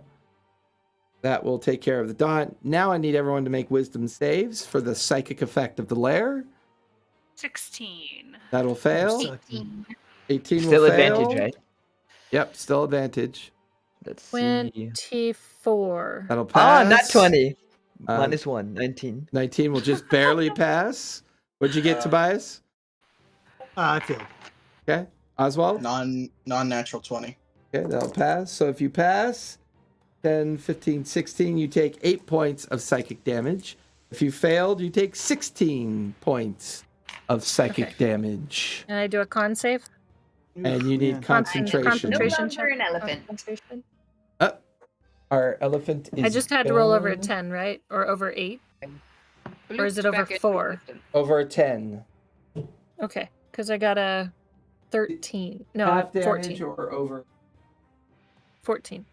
That will take care of the dawn. Now I need everyone to make wisdom saves for the psychic effect of the lair.
16.
That'll fail. 18
Still
will fail.
advantage, right?
Yep, still advantage.
Let's see.
24.
That'll pass.
Ah, not 20.
Uh,
-1, 19.
19 will just barely pass. What'd you get, Tobias?
I failed.
Okay. Oswald?
Non-natural 20.
Okay, that'll pass. So if you pass, 10, 15, 16, you take 8 points of psychic damage. If you failed, you take 16 points of psychic damage.
And I do a con save?
And you need
Man.
concentration.
No
Concentration
longer an elephant.
Concentration.
Our elephant is
I just had to roll over a
gone.
10, right? Or over 8? Or is it
Blooped
over
back into
4?
existence.
Over a 10.
Okay, because I got a 13. No,
Half damage
14.
or over.
14.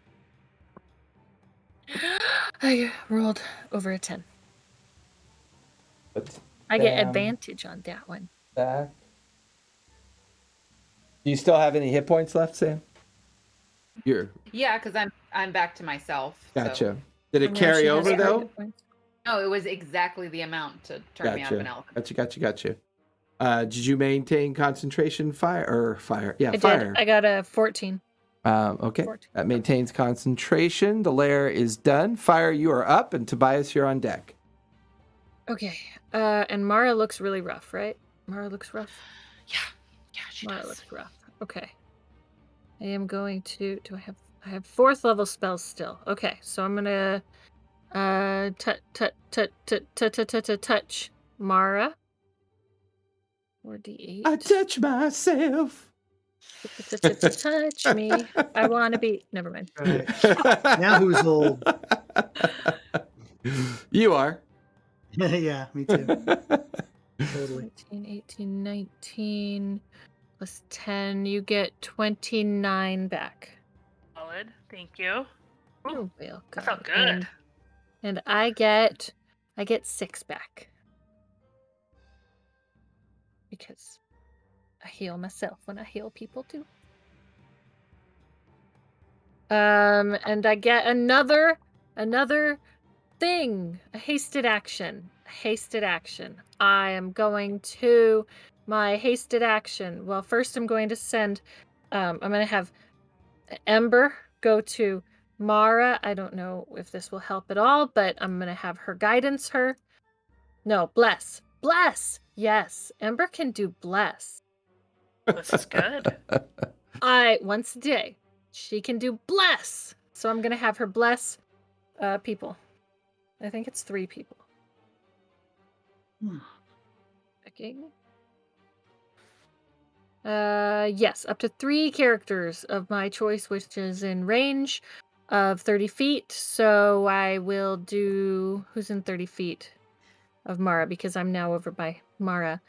I rolled over a 10.
But
I get
Damn.
advantage on that one.
back. Do you still have any hit points left, Sam? You're
Yeah, because I'm back to myself. so-
gotcha. Did it
And now
carry
she has
over
her
though?
hit points.
No, it was exactly the amount to turn me out of an elephant.
Gotcha. Did you maintain concentration? Fire? Yeah,
I
fire.
did. I got a 14.
Okay.
14.
That maintains concentration. The lair is done. Fire, you are up, and Tobias, you're on deck.
Okay. And Mara looks really rough, right? Mara looks rough.
Yeah, she
Mara
does.
looks rough. Okay. I am going to. Do I have 4th level spells still? Okay, so I'm gonna touch Mara. 4d8.
I touch myself.
Touch me. I want to be. Never mind.
Right. Now who's old?
You are.
Yeah, me too. Totally.
19, 18, 19 plus 10. You get 29 back.
Solid. Thank you.
You're welcome.
That felt good.
And I get 6 back. Because I heal myself when I heal people too. And I get another thing. A hasted action. I am going to my hasted action. Well, first I'm going to send I'm going to have Ember go to Mara. I don't know if this will help at all, but I'm going to have her guidance her. No, bless. Yes, Ember can do bless.
This is good.
Once a day, she can do bless. So I'm going to have her bless people. I think it's 3 people. Checking. Yes, up to 3 characters of my choice, which is in range of 30 feet. So I will do who's in 30 feet of Mara, because I'm now over by Mara.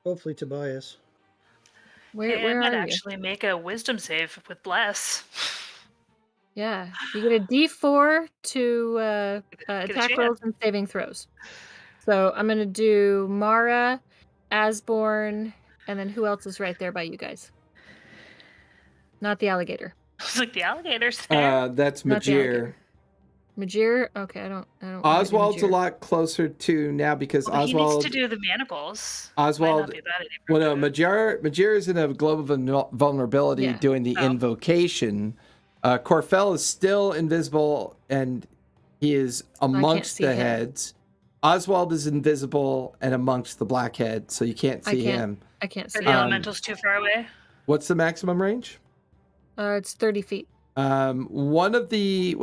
Hopefully Tobias.
Where
I might
are you?
actually make a wisdom save with bless.
Yeah, you get a D4 to
a
attack
chance.
rolls and saving throws. So I'm gonna do Mara, Asborn, and then who else is right there by you guys? Not the alligator.
I was like, the alligator's there.
That's
Not the
Majir.
alligator. Majir? Okay, I don't.
Oswald's a
Majir.
lot closer to now because
Well, he needs
Oswald.
to do the manacles.
Oswald.
Might not be that
Well, no,
appropriate.
Majir is in a global vulnerability
Yeah.
doing the
Oh.
invocation. Corfell is still invisible and he is amongst
see
the
him.
heads. Oswald is invisible and amongst the blackhead, so you can't
I
see
can't-
him.
I can't
Are
see.
the
it.
elementals too far away?
What's the maximum range?
It's 30 feet.
One of the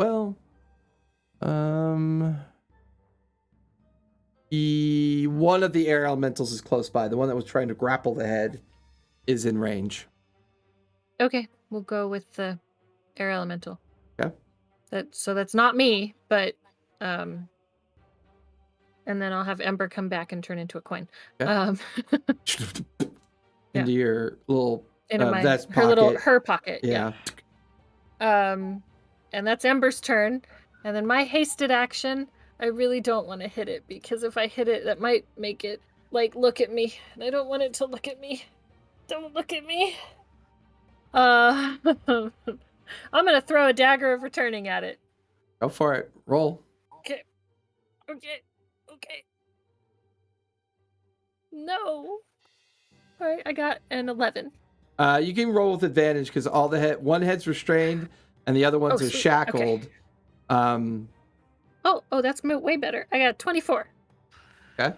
one of the air elementals is close by. The one that was trying to grapple the head is in range.
Okay, we'll go with the air elemental.
Okay.
So that's not me, but and then I'll have Ember come back and turn into a coin.
Okay. Into your little
Into my
vest
her
pocket.
pocket. Yeah. And that's Ember's turn. And then my hasted action, I really don't want to hit it, because if I hit it, that might make it look at me. And I don't want it to look at me. Don't look at me. I'm gonna throw a dagger of returning at it.
Go for it. Roll.
Okay. No. Alright, I got an 11.
You can roll with advantage because all one head's restrained and the other ones are
sweet.
shackled.
Okay. Oh, that's way better. I got 24.
Okay.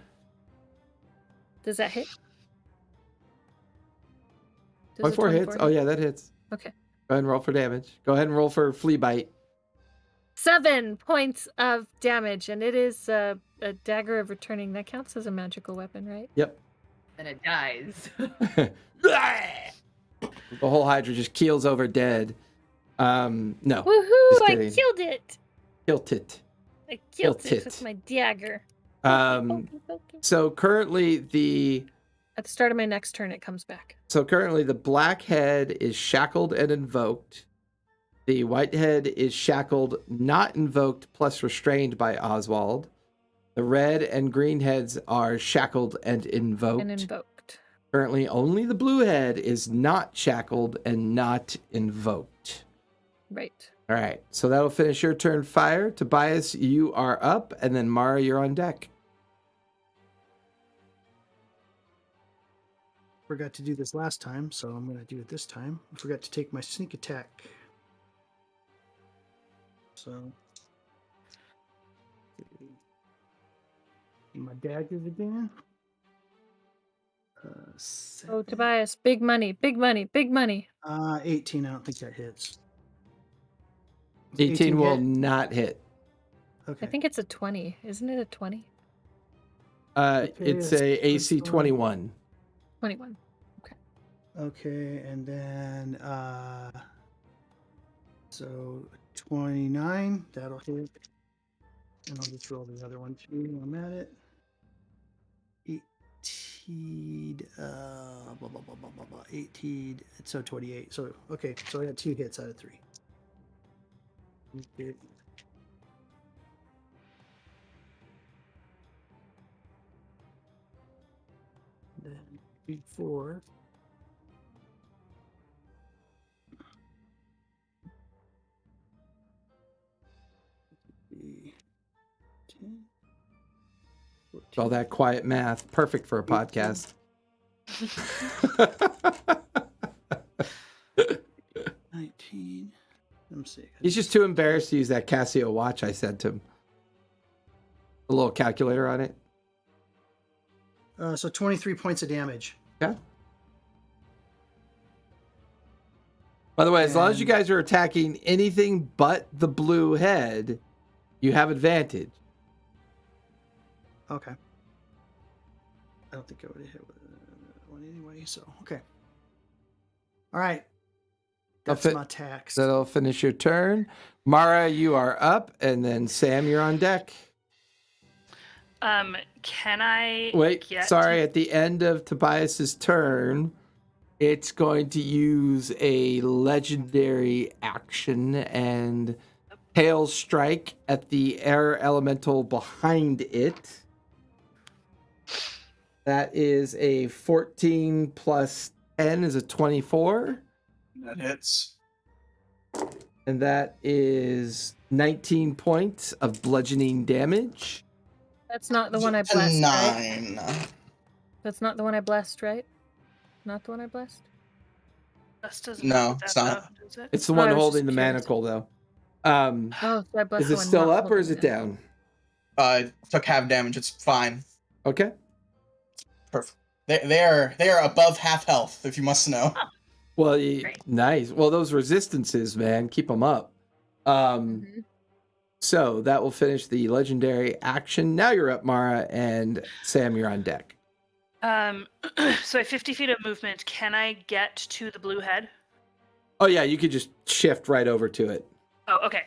Does that hit? Does
24 hits? Oh, yeah, that hits.
Okay.
Go ahead and roll for damage. Go ahead and roll for flea bite.
7 points of damage, and it is a dagger of returning. That counts as a magical weapon, right?
Yep.
Then it dies.
The whole Hydra just keels over dead. No.
Woohoo!
Just
I
kidding.
killed it.
Killed it.
I killed
Killed
it
it.
with my dagger.
So currently
At the start of my next turn, it comes back.
So currently the black head is shackled and invoked. The white head is shackled, not invoked, plus restrained by Oswald. The red and green heads are shackled and invoked. Currently only the blue head is not shackled and not invoked.
Right.
All right, so that'll finish your turn fire. Tobias, you are up, and then Mara, you're on deck.
Forgot to do this last time, so I'm going to do it this time. I forgot to take my sneak attack. So, my daggers again.
Oh, Tobias, big money, big money, big money.
18, I don't think that hits.
18 will
hit?
not hit.
Okay.
I think it's a 20. Isn't it a 20?
It's a AC 21.
21.
Okay, and then so 29, that'll hit. And I'll just roll the other one too while I'm at it. 18, blah, blah, blah, blah, blah, blah, 18, so 28. So, okay, so I got 2 hits out of 3. Okay. Then 4.
All that quiet math, perfect for a podcast.
19. Let me see.
He's just too embarrassed to use that Casio watch I sent him. A little calculator on it.
So 23 points of damage.
Yeah. By the way, as long as you guys are attacking anything but the blue head, you have advantage.
Okay. I don't think I would have hit with one anyway, so okay. All right. That's my tax.
That'll finish your turn. Mara, you are up, and then Sam, you're on deck.
Can I
At the end of Tobias's turn, it's going to use a legendary action and Hail Strike at the air elemental behind it. That is a 14 plus 10 is a 24.
That hits.
And that is 19 points of bludgeoning damage.
That's not the one I blessed,
9.
Right? That's not the one I blessed, right? Not the one I blessed?
No, it's not.
It's the one holding the manacle, though.
So I blessed
is it still up or is it down?
Took half damage. It's fine.
Okay.
Perfect. They are above half health, if you must know.
Well, nice. Well, those resistances, man, keep them up. So that will finish the legendary action. Now you're up, Mara, and Sam, you're on deck.
So 50 feet of movement. Can I get to the blue head?
Oh yeah, you could just shift right over to it.
Oh, okay.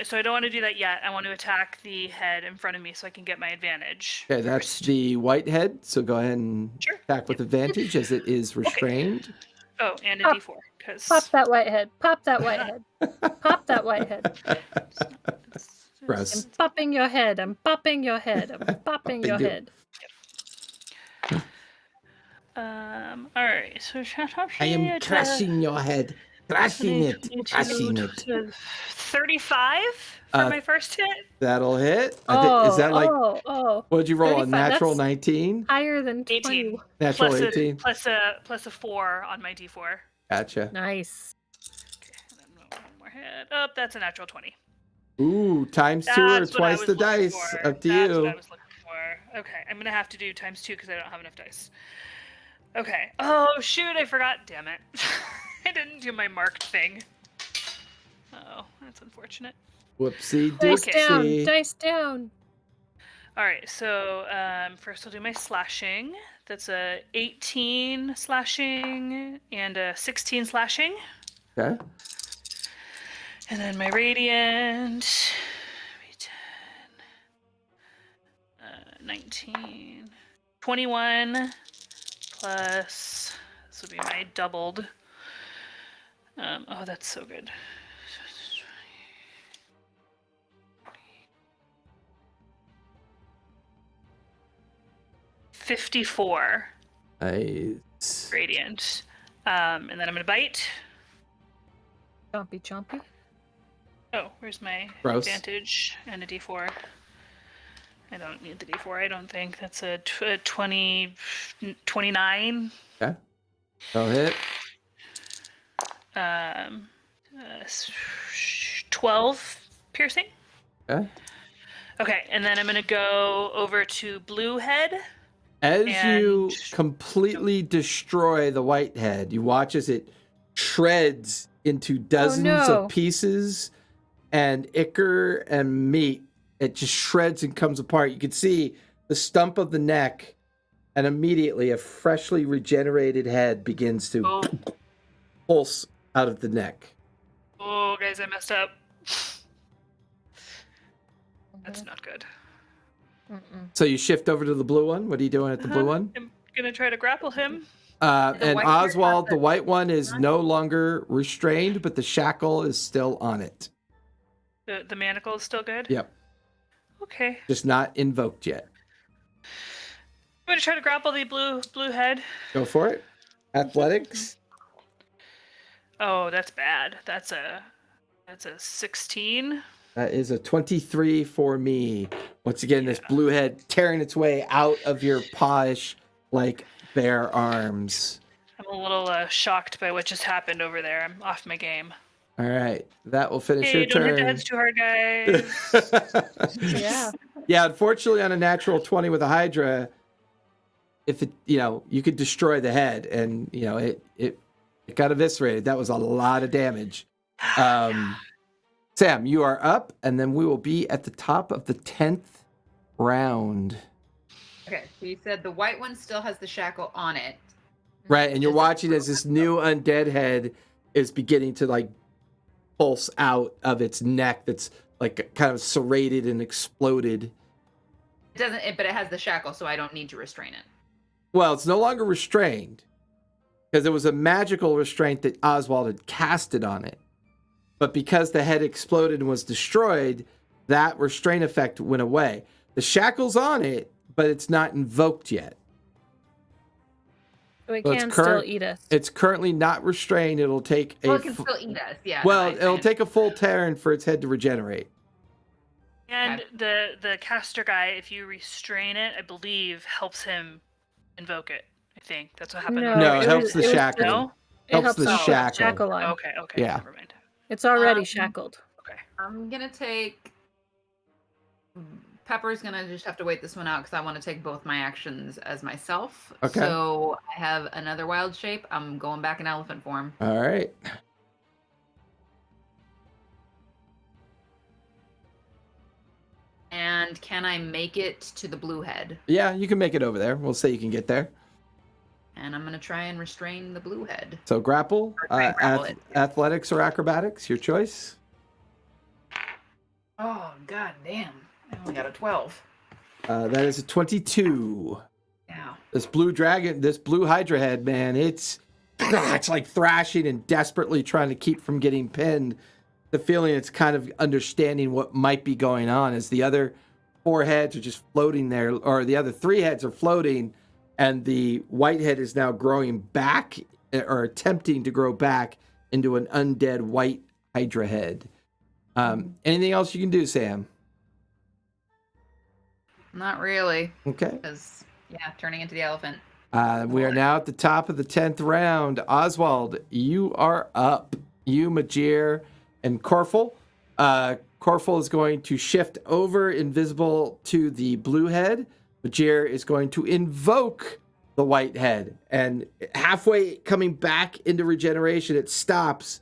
So I don't want to do that yet. I want to attack the head in front of me so I can get my advantage.
Okay, that's the white head. So go ahead and attack with advantage as it is restrained.
Oh, and a D4.
Pop that white head. Pop that white head. Pop that white head.
Gross.
I'm popping your head. I'm popping your head. I'm popping your head.
All right. So shut up.
I am crushing your head. Thrashing it. Thrashing it.
35 for my first hit.
That'll hit.
Oh,
Is that like,
oh.
what'd you roll? A
35,
natural
that's
19?
Higher than 20.
18.
Natural
Plus
18?
plus a 4 on my d4.
Gotcha.
Nice.
Okay, and then one more hit. Oh, that's a natural 20.
Ooh, times 2 or
That's what I
twice
was
the
looking
dice.
for.
Up to
That's
you.
what I was looking for. Okay, I'm gonna have to do times 2 because I don't have enough dice. Okay. Oh shoot, I forgot. Damn it. I didn't do my marked thing. Oh, that's unfortunate.
Whoopsie
Dice
doopsie.
down. Dice down.
All right, so first I'll do my slashing. That's a 18 slashing and a 16 slashing.
Okay.
And then my radiant. 19. 21 plus. This would be my doubled. Oh, that's so good. 54
Nice.
radiant. And then I'm gonna bite.
Chompy, chompy.
Oh, where's my
Gross.
advantage and a d4? I don't need the d4, I don't think. That's a 29.
Okay. That'll hit.
12 piercing.
Okay.
Okay, and then I'm gonna go over to blue head.
As you
And-
completely destroy the white head, you watch as it shreds into dozens
no.
of pieces, and ichor and meat. It just shreds and comes apart. You can see the stump of the neck, and immediately a freshly regenerated head begins to
Oh,
pulse out of the neck.
oh, guys, I messed up. That's not good.
Mm-mm.
So you shift over to the blue one. What are you doing at the blue one?
I'm gonna try to grapple him.
And
white one
Oswald,
has
the
the-
white one is no longer restrained, but the shackle is still on it.
The manacle is still good?
Yep.
Okay.
Just not invoked yet.
I'm gonna try to grapple the blue head.
Go for it. Athletics.
Oh, that's bad. That's a 16.
That is a 23 for me. Once again, this blue head tearing its way out of your pawish like bare arms.
I'm a little shocked by what just happened over there. I'm off my game.
All right. That will finish
Hey,
your
don't hit the
turn.
heads too hard, guys.
Yeah.
Yeah, unfortunately on a natural 20 with a Hydra, if it, you could destroy the head and, it got eviscerated. That was a lot of damage. Sam, you are up, and then we will be at the top of the 10th round.
Okay, so you said the white one still has the shackle on it.
Right, and you're watching as this new undead head is beginning to pulse out of its neck that's kind of serrated and exploded.
It doesn't, but it has the shackle, so I don't need to restrain it.
Well, it's no longer restrained because it was a magical restraint that Oswald had casted on it. But because the head exploded and was destroyed, that restraint effect went away. The shackle's on it, but it's not invoked yet.
So it
So it's
can
current-
still eat us.
It's currently not restrained. It'll take
Well, it can still eat us, yeah.
well,
no,
it'll take a full turn for its head to regenerate.
And the caster guy, if you restrain it, I believe helps him invoke it. I think that's what happened.
No,
over
No,
there.
it helps the
was-
shackle.
No?
It
helps the
the
shackle.
shackle on.
Okay, okay.
Yeah.
Never mind.
It's already
Um,
shackled.
Okay.
I'm gonna take. Pepper's gonna just have to wait this one out because I want to take both my actions as myself.
Okay.
So I have another wild shape. I'm going back in elephant form.
All right.
And can I make it to the blue head?
Yeah, you can make it over there. We'll say you can get there.
And I'm gonna try and restrain the blue head.
So grapple,
Or try and grapple it.
athletics or acrobatics, your choice.
Oh god damn! I only got a 12.
That is a 22.
Yeah.
This blue dragon, this blue Hydra head, man, it's like thrashing and desperately trying to keep from getting pinned. The feeling it's kind of understanding what might be going on as the other 4 heads are just floating there, or the other 3 heads are floating, and the white head is now growing back or attempting to grow back into an undead white Hydra head. Anything else you can do, Sam?
Not really.
Okay.
Because, yeah, turning into the elephant.
We are now at the top of the 10th round. Oswald, you are up. You, Majir, and Corfel. Corfel is going to shift over invisible to the blue head. Majir is going to invoke the white head. And halfway coming back into regeneration, it stops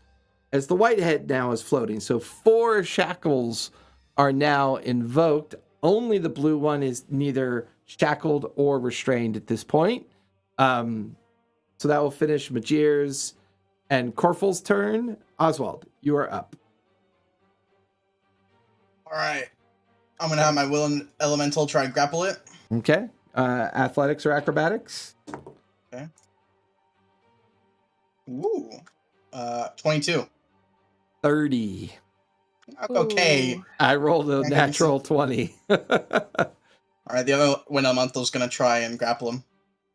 as the white head now is floating. So 4 shackles are now invoked. Only the blue one is neither shackled or restrained at this point. So that will finish Majir's and Corfel's turn. Oswald, you are up.
All right. I'm going to have my will elemental try and grapple it.
Okay. Athletics or acrobatics?
Okay. Ooh. 22.
30.
Okay.
Ooh.
I rolled a
Nice.
natural 20.
All right. The other wind elemental is going to try and grapple him.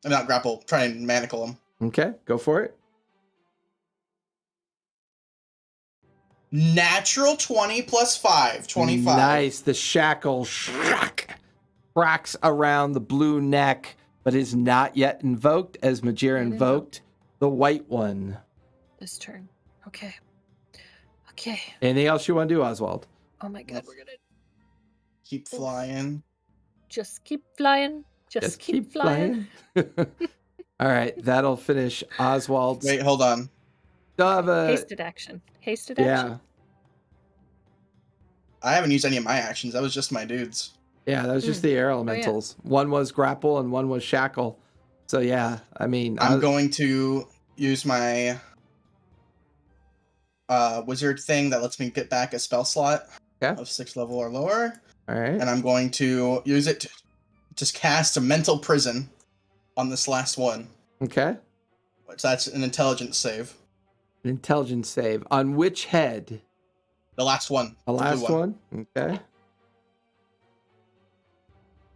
Not grapple, try and manacle him.
Okay, go for it.
Natural 20 plus 5. 25.
Nice. The shackle cracks around the blue neck, but is not yet invoked as Majir invoked the white one.
This turn. Okay. Okay.
Anything else you want to do, Oswald?
Oh my god,
Yes.
we're gonna
Keep flying.
just keep flying. Just keep flying.
All right, that'll finish Oswald's.
Wait, hold on.
Still have a
Hasted action. Hasted action.
yeah,
I haven't used any of my actions. That was just my dudes.
yeah. That was just the air elementals. One was grapple and one was shackle. So yeah, I mean,
I'm going to use my wizard thing that lets me get back a spell slot
Okay.
of 6th level or lower.
All right.
And I'm going to use it to just cast a mental prison on this last one.
Okay.
Which that's an intelligence save.
An intelligence save on which head?
The last one.
The
blue
last one. Okay.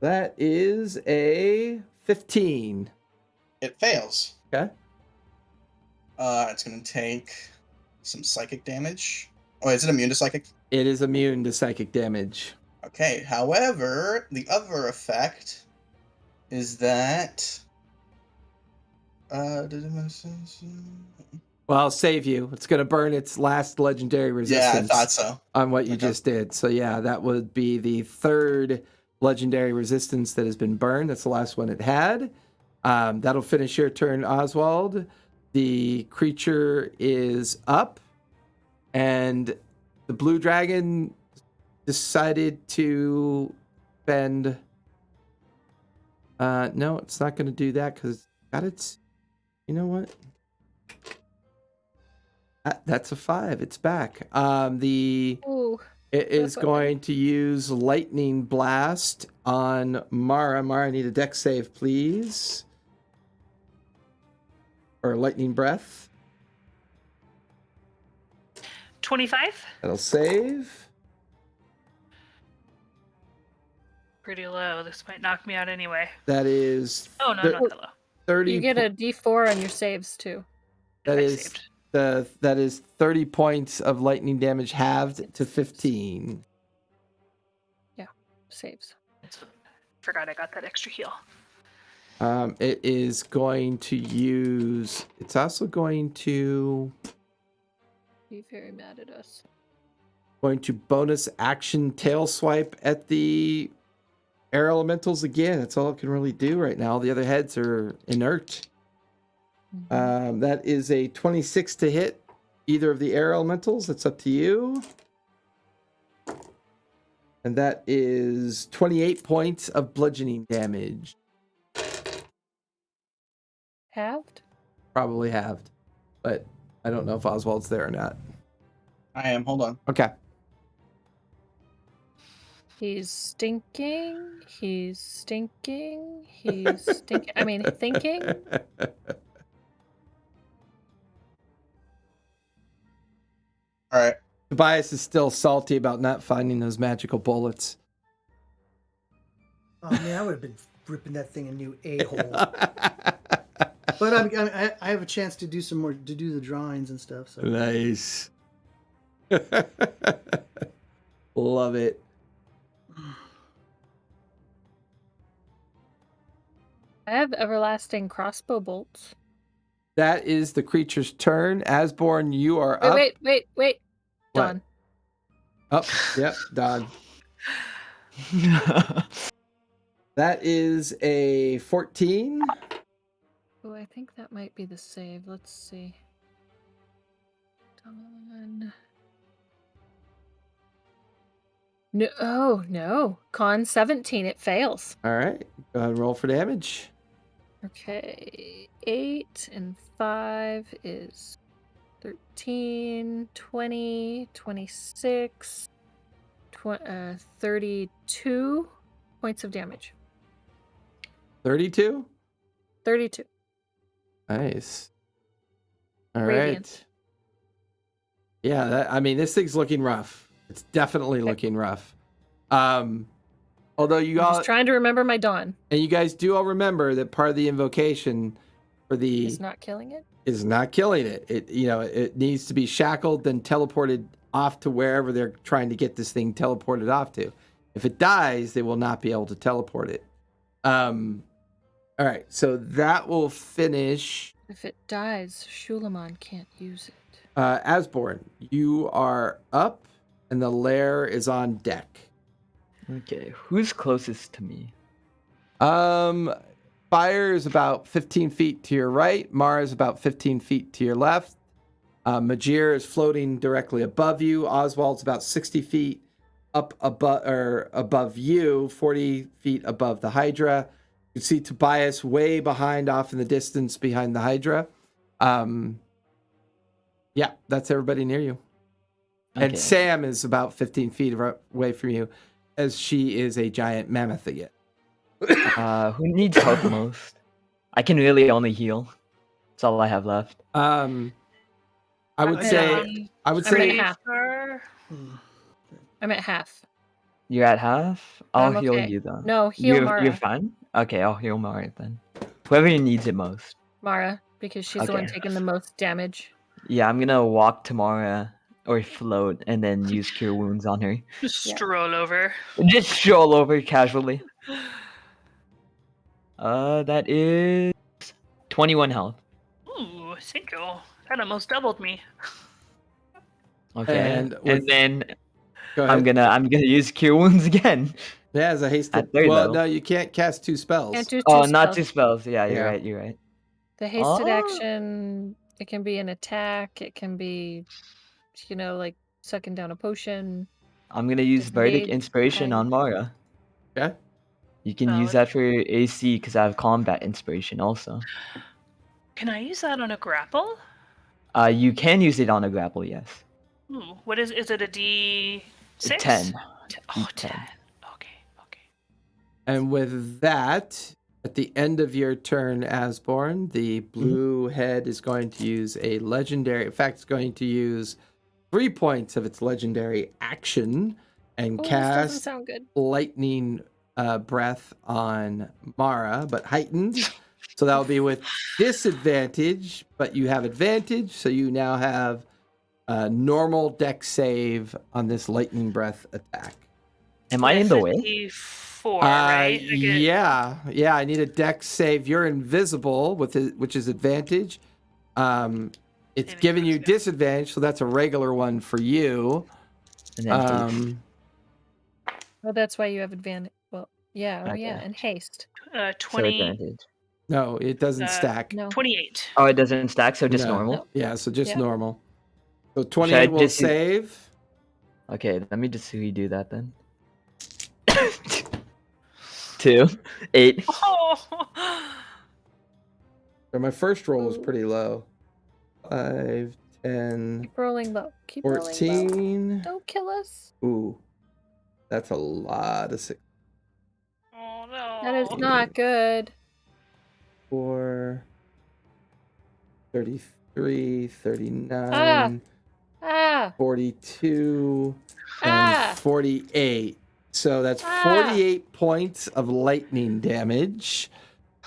That is a 15.
It fails.
Okay.
It's going to take some psychic damage. Oh, is it immune to psychic?
It is immune to psychic damage.
Okay, however, the other effect is that...
Well, I'll save you. It's going to burn its last legendary
yeah, I
resistance
thought so.
on what you
Okay.
just did. So yeah, that would be the 3rd legendary resistance that has been burned. That's the last one it had. That'll finish your turn, Oswald. The creature is up, and the blue dragon decided to spend... no, it's not going to do that because got its... You know what? That's a 5. It's back.
Ooh.
It is
That's
going to use lightning blast on Mara. Mara, I need a dex save, please. Or lightning breath.
25.
That'll save.
Pretty low. This might knock me out anyway.
That is
Oh no,
Thir-
not that low.
30.
You get a D4 on your saves too.
That
I
is
saved.
that is 30 points of lightning damage halved to 15.
Saves.
Forgot I got that extra heal.
It is going to use. It's also going to
Be very mad at us.
bonus action tail swipe at the air elementals again. That's all it can really do right now. The other heads are inert. That is a 26 to hit either of the air elementals. That's up to you. And that is 28 points of bludgeoning damage.
Halved?
Probably halved. But I don't know if Oswald's there or not.
I am. Hold on.
Okay.
He's stinking. He's stinking. He's stinking. I mean, thinking.
All right.
Tobias is still salty about not finding those magical bullets.
Oh man, I would have been ripping that thing a new a-hole. But I have a chance to do some more, to do the drawings and stuff. So
Nice. Love it.
I have everlasting crossbow bolts.
That is the creature's turn. Asborn, you are up.
Wait.
What?
Dawn.
Up. Yep, Don. That is a 14.
Oh, I think that might be the save. Let's see. Dawn. No, oh no. Con 17. It fails.
All right. Go ahead and roll for damage.
Okay. 8 and 5 is 13, 20, 26, 32 points of damage.
32?
32.
Nice. All
Radiant.
right. Yeah, I mean, this thing's looking rough. It's definitely looking rough. Although you
I'm
all,
just trying to remember my Dawn.
and you guys do all remember that part of the invocation for the
Is not killing it.
is not killing it. It needs to be shackled, then teleported off to wherever they're trying to get this thing teleported off to. If it dies, they will not be able to teleport it. All right, so that will finish.
If it dies, Shulamon can't use it.
Asborn, you are up, and the lair is on deck.
Okay, who's closest to me?
Fire is about 15 feet to your right. Mara is about 15 feet to your left. Majir is floating directly above you. Oswald's about 60 feet up above you, 40 feet above the Hydra. You see Tobias way behind, off in the distance behind the Hydra. Yeah, that's everybody near you.
Okay.
And Sam is about 15 feet away from you, as she is a giant mammoth again.
Who needs help most? I can really only heal. That's all I have left.
I would
I'm
say
down.
I would
I'm at
say
half. I'm at half.
You're at half? I'll
I'm
heal
okay.
you then.
No, heal Mara.
You're fine? Okay, I'll heal Mara then. Whoever needs it most.
Mara, because she's the one
Okay.
taking the most damage.
Yeah, I'm gonna walk to Mara or float and then use Cure Wounds on her.
Just
Yeah.
stroll over.
Just stroll over casually. That is 21 health.
Ooh, thank you. That almost doubled me.
Okay.
And with-
then
go ahead.
I'm gonna use Cure Wounds again.
Yeah, as a hasted.
At third
Well,
level.
no, you can't cast two spells.
Can't do two
Oh,
spells.
not 2 spells. Yeah,
Yeah.
you're right.
The hasted
Oh.
action, it can be an attack, it can be, like sucking down a potion.
I'm gonna use Bardic
Disengage,
Inspiration
hang.
on Mara.
Okay.
You can use that for AC because I have Combat Inspiration also.
Can I use that on a grapple?
You can use it on a grapple, yes.
Ooh, what is it a D6?
10.
Oh,
D10.
10. Okay.
And with that, at the end of your turn, Asborn, the blue head is going to use a legendary. In fact, it's going to use 3 points of its legendary action and
Oh, this doesn't
cast
sound good.
lightning breath on Mara, but heightened. So that will be with disadvantage, but you have advantage. So you now have a normal dex save on this lightning breath attack.
Am I in the way?
54, right? I get-
Yeah. I need a dex save. You're invisible which is advantage. It's
Saving
giving you
throws, yeah.
disadvantage, so that's a regular one for you.
And then haste.
Oh, that's why you have advantage. Well, yeah,
Okay.
and haste.
20,
So advantage.
No, it doesn't stack.
No.
28.
Oh, it doesn't stack, so just
No.
normal?
No.
Yeah, so just
Yeah.
normal. So 28 will
just use-
save.
Okay, let me just redo that then. 2, 8.
Oh!
So my first roll was pretty low. 5, 10,
Keep rolling low. Keep rolling low.
14.
Don't kill us.
Ooh, that's a lot of 6.
Oh no.
That is not good.
4, 33, 39,
Ah!
42,
Ah!
and 48. So that's
Ah!
48 points of lightning damage.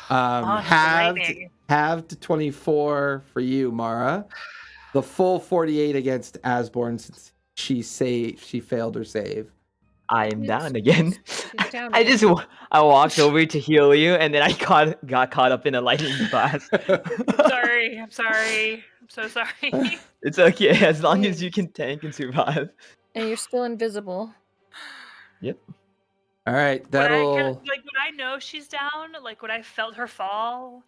Halved 24 for you, Mara. The full 48 against Asborn since she failed her save.
I'm down again.
She's down
I
again.
I walked over to heal you, and then I got caught up in a lightning blast.
Sorry. I'm sorry. I'm so sorry.
It's okay as long as you can tank and survive.
And you're still invisible.
Yep.
All right,
Would
that'll.
would I know she's down? Like, would I felt her fall?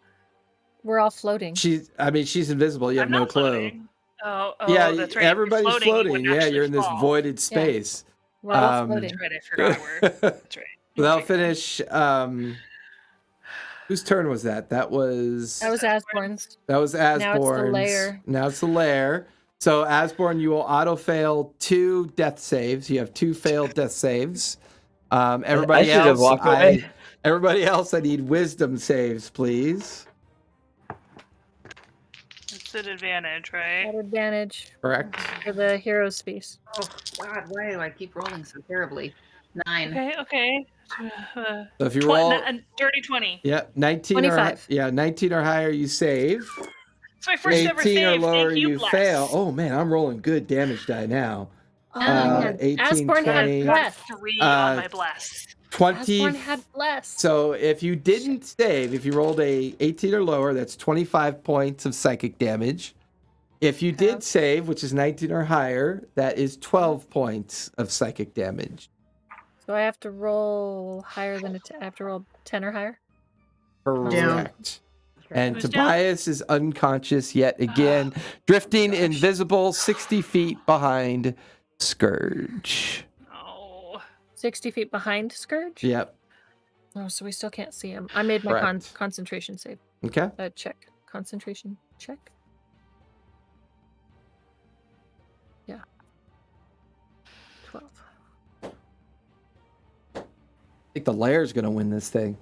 We're all floating.
She's invisible. You have
I'm
no
not
clue.
floating. Oh,
Yeah,
that's right. If you're
everybody's
you
floating.
wouldn't
Yeah,
actually
you're in this
fall.
voided space.
We're all floating.
That's right. I forgot where. That's right.
That'll
Okay.
finish. Whose turn was that? That was
Asborn's.
That was Asborn's.
Now it's the lair.
Now it's the lair. So Asborn, you will auto fail 2 death saves. You have 2 failed death saves. Everybody
I should have
else,
walked away.
Everybody else, I need wisdom saves, please.
It's an advantage, right?
At advantage
Correct.
for the hero's feast.
Oh God, why do I keep rolling so terribly? 9.
Okay.
So if you roll,
dirty 20.
yeah, 19
25.
19 or higher, you save.
It's my first ever
18
save.
or lower,
Thank you,
you
bless.
fail. Oh man, I'm rolling good damage die now.
Yeah.
18,
Asborn
20,
had bless.
3 on my bless.
20.
Asborn had bless.
So if you didn't save, if you rolled a 18 or lower, that's 25 points of psychic damage. If you did save, which is 19 or higher, that is 12 points of psychic damage.
So I have to roll higher than I have to roll 10 or higher.
Correct. And
Who's
Tobias is unconscious yet again, drifting invisible 60 feet behind Scourge.
Oh.
60 feet behind Scourge?
Yep.
Oh, so we still can't see him. I made my
Correct.
concentration save.
Okay.
Check. Concentration check. Yeah. 12.
I think the lair's going to win this thing.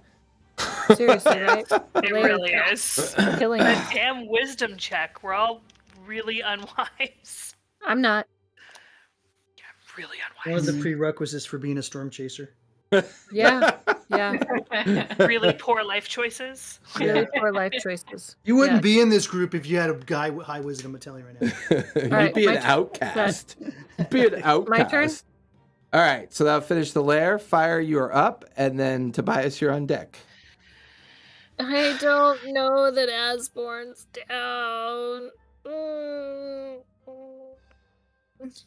Seriously, right?
It really is.
Killing
That
him.
damn wisdom check. We're all really unwise.
I'm not.
Really
One of
unwise.
the prerequisites for being a storm chaser.
Yeah. Yeah.
Really poor life choices.
Really poor life choices.
You wouldn't
Yeah.
be in this group if you had a guy with high wisdom. I'm telling you right now.
You'd
right,
be an
my turn.
outcast. You'd be an outcast.
My turn?
All right, so that'll finish the lair. Fire, you are up, and then Tobias, you're on deck.
I don't know that Asborn's down.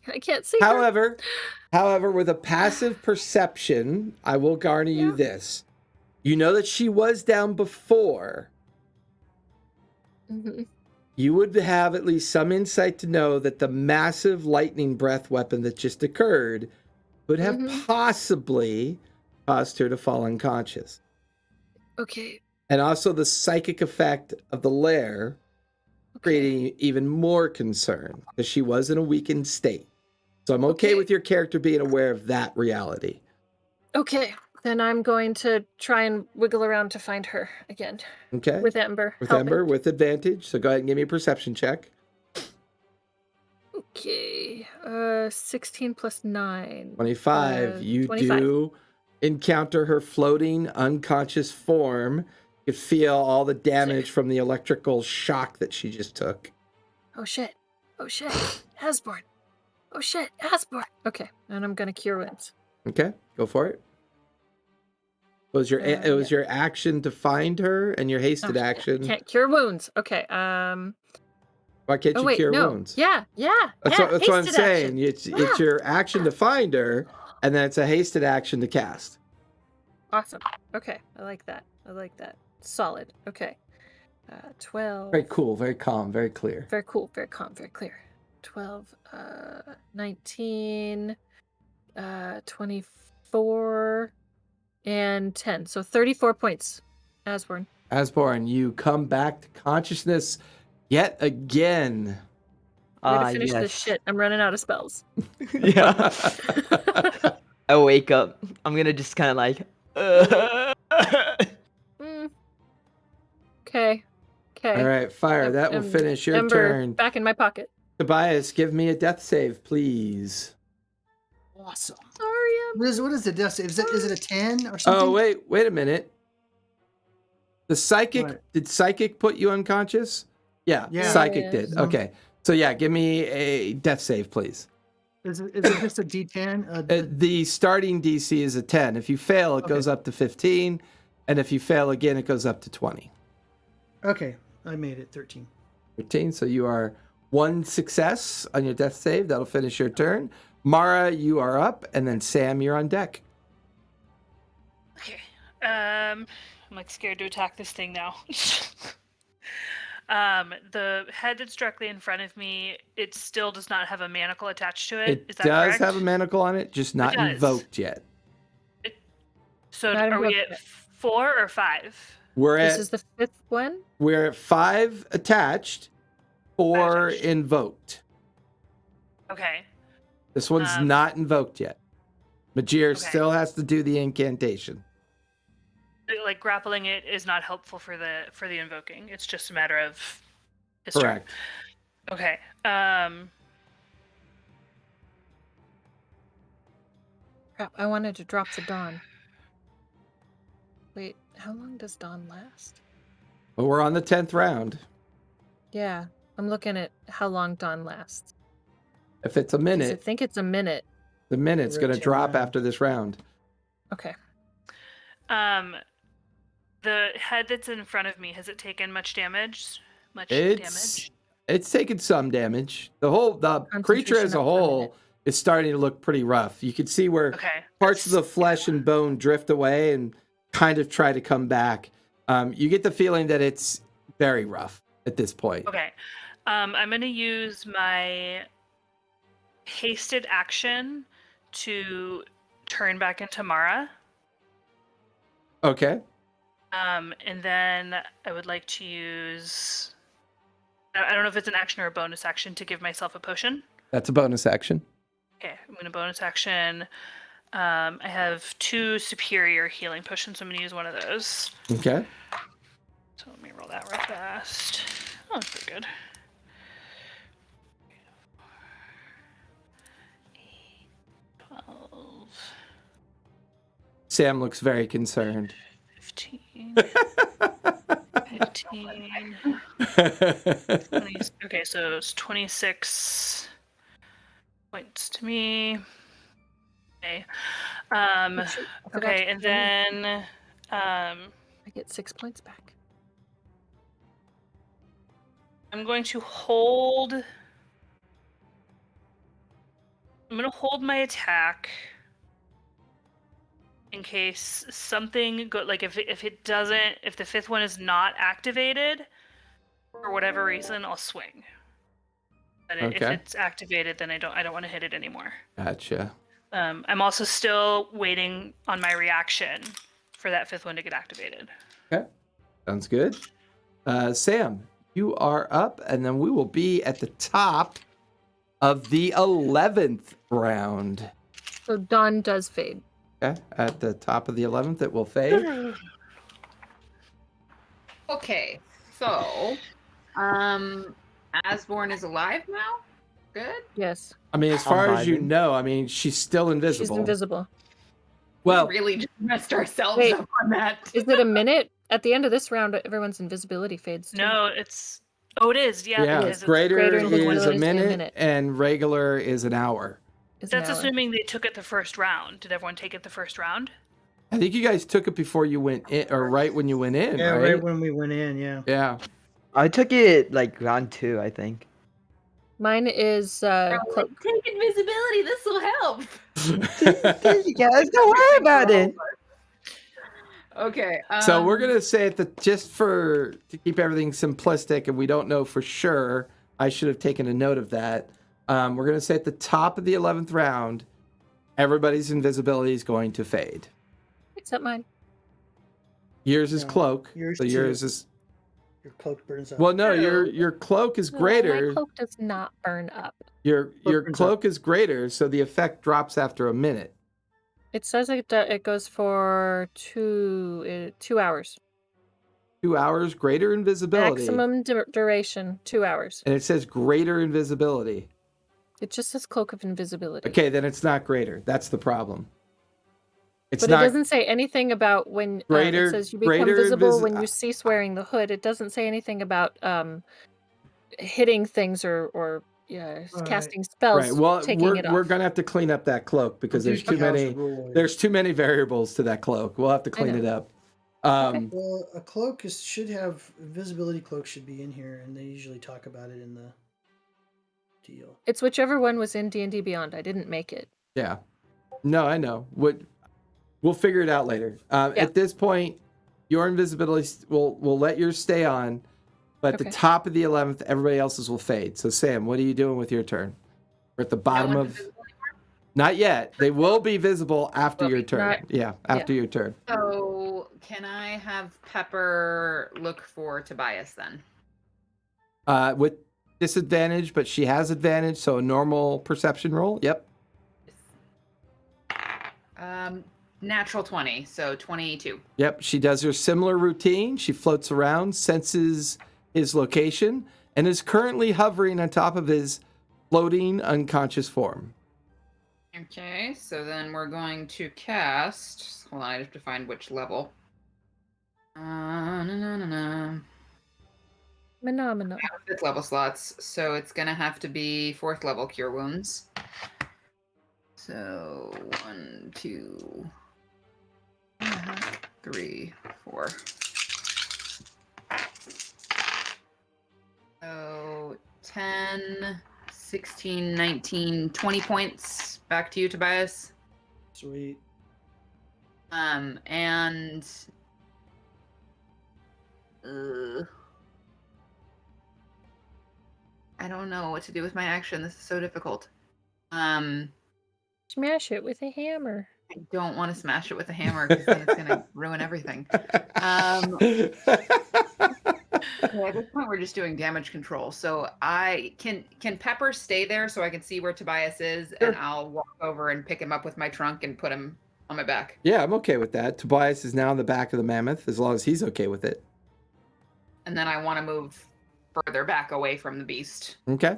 I can't see her.
However, with a passive perception, I will garner you this. You know that she was down before.
Mhm.
You would have at least some insight to know that the massive lightning breath weapon that just occurred could have possibly caused her to fall unconscious.
Okay.
And also the psychic effect of the lair creating even more concern because she was in a weakened state. So I'm okay with your character being aware of that reality.
Okay. Then I'm going to try and wiggle around to find her again.
Okay.
With Ember.
With
helping.
Ember, with advantage. So go ahead and give me a perception check.
Okay. 16 plus 9.
25. You
25.
do encounter her floating unconscious form. You feel all the damage from the electrical shock that she just took.
Oh shit. Oh shit. Asborn. Oh shit. Asborn. Okay. And I'm going to cure wounds.
Okay, go for it. It was your action to find her and your hasted action.
Can't cure wounds. Okay.
Why can't you cure wounds?
Yeah.
That's what I'm
hasted
saying.
action.
It's your action to find her, and then it's a hasted action to cast.
Awesome. Okay. I like that. Solid. Okay. 12.
Very cool, very calm, very clear.
Very cool, very calm, very clear. 12, 19, 24, and 10. So 34 points. Asborn.
Asborn, you come back to consciousness yet again.
I'm gonna finish this shit. I'm running out of spells.
Yeah. I wake up. I'm gonna just kind of like.
Okay.
All right, Fire. That will finish your
Ember
turn.
back in my pocket.
Tobias, give me a death save, please.
Awesome.
Sorry,
What is the death save? Is it a 10 or something?
Oh, wait a minute. The psychic,
What?
did psychic put you unconscious? Yeah,
Yeah.
psychic did.
Yes.
Okay. So yeah, give me a death save, please.
Is it just a D10?
The starting DC is a 10. If you fail, it goes up to 15. And if you fail again, it goes up to 20.
Okay, I made it 13.
13. So you are 1 success on your death save. That'll finish your turn. Mara, you are up. And then Sam, you're on deck.
Okay. I'm like scared to attack this thing now. The head that's directly in front of me, it still does not have a manacle attached to it.
It
Is that
does
correct?
have a manacle on it, just not
does.
invoked yet.
So
Not
are we
invoked
at
yet.
4 or 5?
We're
This
at
is the 5th one.
we're at 5 attached, 4
attached.
invoked.
Okay.
This one's
Um,
not invoked yet. Majir
okay.
still has to do the incantation.
Like grappling it is not helpful for the invoking. It's just a matter of his turn.
Correct.
Okay.
Crap, I wanted to drop the dawn. Wait, how long does dawn last?
But we're on the 10th round.
Yeah, I'm looking at how long dawn lasts.
If it's a
'Cause I
minute,
think it's a minute.
the minute's
We're
going
at
to
10
drop
rounds.
after this round.
Okay.
The head that's in front of me, has it taken much damage?
It's taken some damage. The creature as
Concentration
a
of
whole
permanent.
is starting to look pretty rough. You can see where
Okay.
parts of the flesh and bone drift away and kind of try to come back. You get the feeling that it's very rough at this point.
Okay. I'm going to use my hasted action to turn back into Mara.
Okay.
And then I would like to use... I don't know if it's an action or a bonus action to give myself a potion.
That's a bonus action.
Okay, I'm going to bonus action. I have 2 superior healing potions, so I'm going to use one of those.
Okay.
So let me roll that real fast. Oh, that's pretty good. 8, 12,
Sam looks very concerned.
15, 15, 20. Okay, so it's 26 points to me. Okay.
I forgot
Okay,
to
and
tell you,
then
I get 6 points back.
I'm going to hold. I'm going to hold my attack in case something like if it doesn't, if the 5th one is not activated for whatever reason, I'll swing. But if
Okay.
it's activated, then I don't want to hit it anymore.
Gotcha.
I'm also still waiting on my reaction for that 5th one to get activated.
Okay. Sounds good. Sam, you are up, and then we will be at the top of the 11th round.
So dawn does fade.
Okay. At the top of the 11th, it will fade.
Okay, so, Asborn is alive now? Good?
Yes,
I mean, as far as you
vibing.
know, I mean, she's still invisible.
she's invisible.
Well,
We really just messed ourselves
Wait.
up on that.
Is it a minute? At the end of this round, everyone's invisibility fades. Too.
No, it's. Oh, it is. Yeah.
yeah,
because it's
greater
greater
is
invisibility
a
is a
minute,
minute.
and regular is an hour.
Is an
That's
hour.
assuming they took it the first round. Did everyone take it the first round?
I think you guys took it before you went in, or right when you went in,
Yeah,
right?
right when we went in, yeah.
Yeah.
I took it like round 2, I think.
Mine is cloak.
Take invisibility, this will help.
You guys don't worry about it.
Okay.
So we're gonna say just to keep everything simplistic, and we don't know for sure. I should have taken a note of that. We're gonna say at the top of the 11th round, everybody's invisibility is going to fade.
Except mine.
Yours is
No,
cloak.
yours
So
too.
yours is
Your cloak burns up.
well, no,
No.
your cloak is
No,
greater.
my cloak does not burn up.
Your
burns up.
cloak is greater, so the effect drops after a minute.
It says it goes for 2 hours.
2 hours greater invisibility.
Maximum duration 2 hours.
And it says greater invisibility.
It just says cloak of invisibility.
Okay, then it's not greater. That's the problem. It's
But
not
it doesn't say anything about when
greater-
it says you become
greater
visible
invis-
when you cease wearing the hood. It doesn't say anything about hitting things or
Right.
casting spells.
right. Well,
taking it off.
we're gonna have to clean up that cloak because there's too
House
many.
rules.
There's too many variables to that cloak. We'll have to clean
know.
it up.
Well, a cloak should have invisibility cloak should be in here, and they usually talk about it in the deal.
It's whichever one was in D&D Beyond. I didn't make it.
Yeah. No, I know. We'll figure it out later. At this point, your invisibility we'll let yours stay on, but at the
Okay.
top of the 11th, everybody else's will fade. So Sam, what are you doing with your turn? We're at the bottom
No
of.
one's visible anymore?
Not yet. They will be visible after
Will
your
be.
turn. After your turn.
So can I have Pepper look for Tobias then?
With disadvantage, but she has advantage, so a normal perception roll. Yep.
Natural 20, so 22.
Yep. She does her similar routine. She floats around, senses his location, and is currently hovering on top of his floating unconscious form.
Okay, so then we're going to cast. Hold on, I have to find which level.
Phenomenal.
5th level slots, so it's gonna have to be 4th level Cure Wounds. So 1, 2, 3, 4. So 10, 16, 19, 20 points back to you, Tobias.
Sweet.
And I don't know what to do with my action. This is so difficult.
Smash it with a hammer.
I don't want to smash it with a hammer because then it's gonna ruin everything. At this point, we're just doing damage control. So I can Pepper stay there so I can see where Tobias is, and I'll walk over and pick him up with my trunk and put him on my back.
Yeah, I'm okay with that. Tobias is now in the back of the mammoth, as long as he's okay with it.
And then I want to move further back away from the beast.
Okay.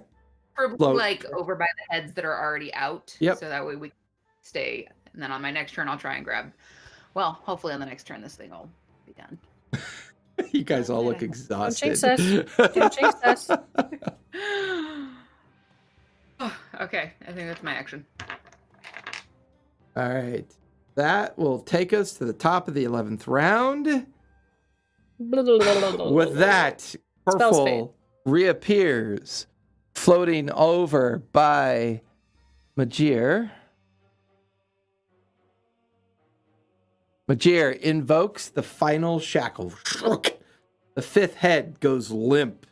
Probably
Float.
like over by the heads that are already out.
Yep.
So that way we can stay. And then on my next turn, I'll try and grab. Well, hopefully on the next turn, this thing will be done.
You guys all look
Don't
exhausted.
jinx us. Don't jinx us.
Okay, I think that's my action.
All right. That will take us to the top of the 11th round. With that,
Spells
Purple reappears, floating over by Majir. Majir invokes the final shackle. The 5th head goes limp.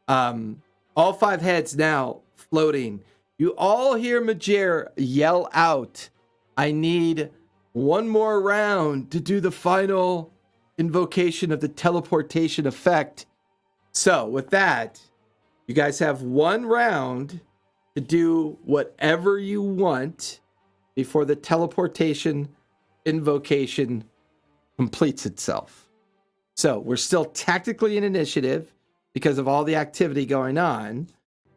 All 5 heads now floating. You all hear Majir yell out, I need one more round to do the final invocation of the teleportation effect. So with that, you guys have 1 round to do whatever you want before the teleportation invocation completes itself. So we're still tactically in initiative because of all the activity going on.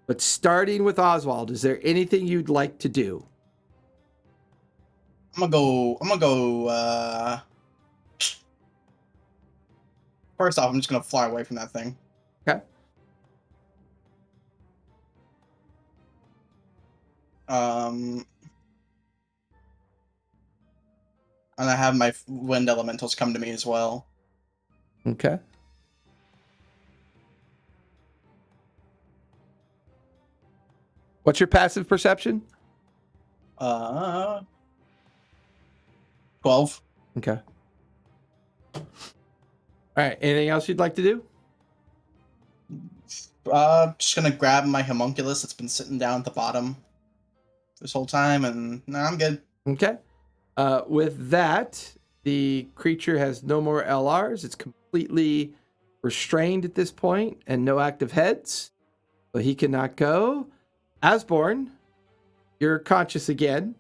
But starting with Oswald, is there anything you'd like to do?
I'm gonna go. First off, I'm just gonna fly away from that thing.
Okay.
And I have my wind elementals come to me as well.
Okay. What's your passive perception?
12.
Okay. All right. Anything else you'd like to do?
Just gonna grab my homunculus that's been sitting down at the bottom this whole time, and no, I'm good.
Okay. With that, the creature has no more LRs. It's completely restrained at this point and no active heads. So he cannot go. Asborn, you're conscious again.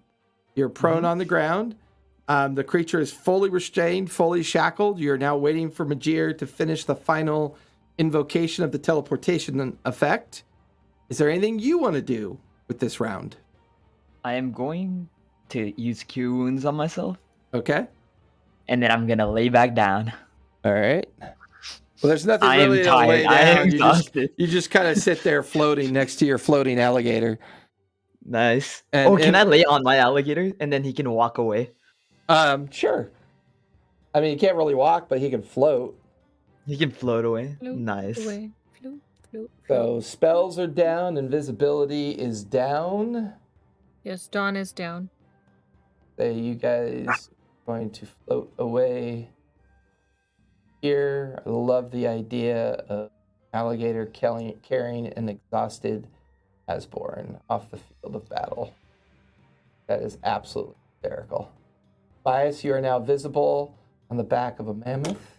You're prone on the ground. The creature is fully restrained, fully shackled. You're now waiting for Majir to finish the final invocation of the teleportation effect. Is there anything you want to do with this round?
I am going to use Cure Wounds on myself.
Okay.
And then I'm gonna lay back down.
All right. Well, there's nothing
I am
really to
tired.
lay
I am
down.
exhausted.
You just kind of sit there floating next to your floating alligator.
Nice.
And-
Can
and-
I lay on my alligator and then he can walk away?
Sure. I mean, he can't really walk, but he can float.
He can float away.
Float
Nice.
away. Float, float,
So
float.
spells are down, invisibility is down.
Yes, Dawn is down.
So you guys are going to float away here. I love the idea of alligator carrying an exhausted Asborn off the field of battle. That is absolutely hysterical. Bias, you are now visible on the back of a mammoth.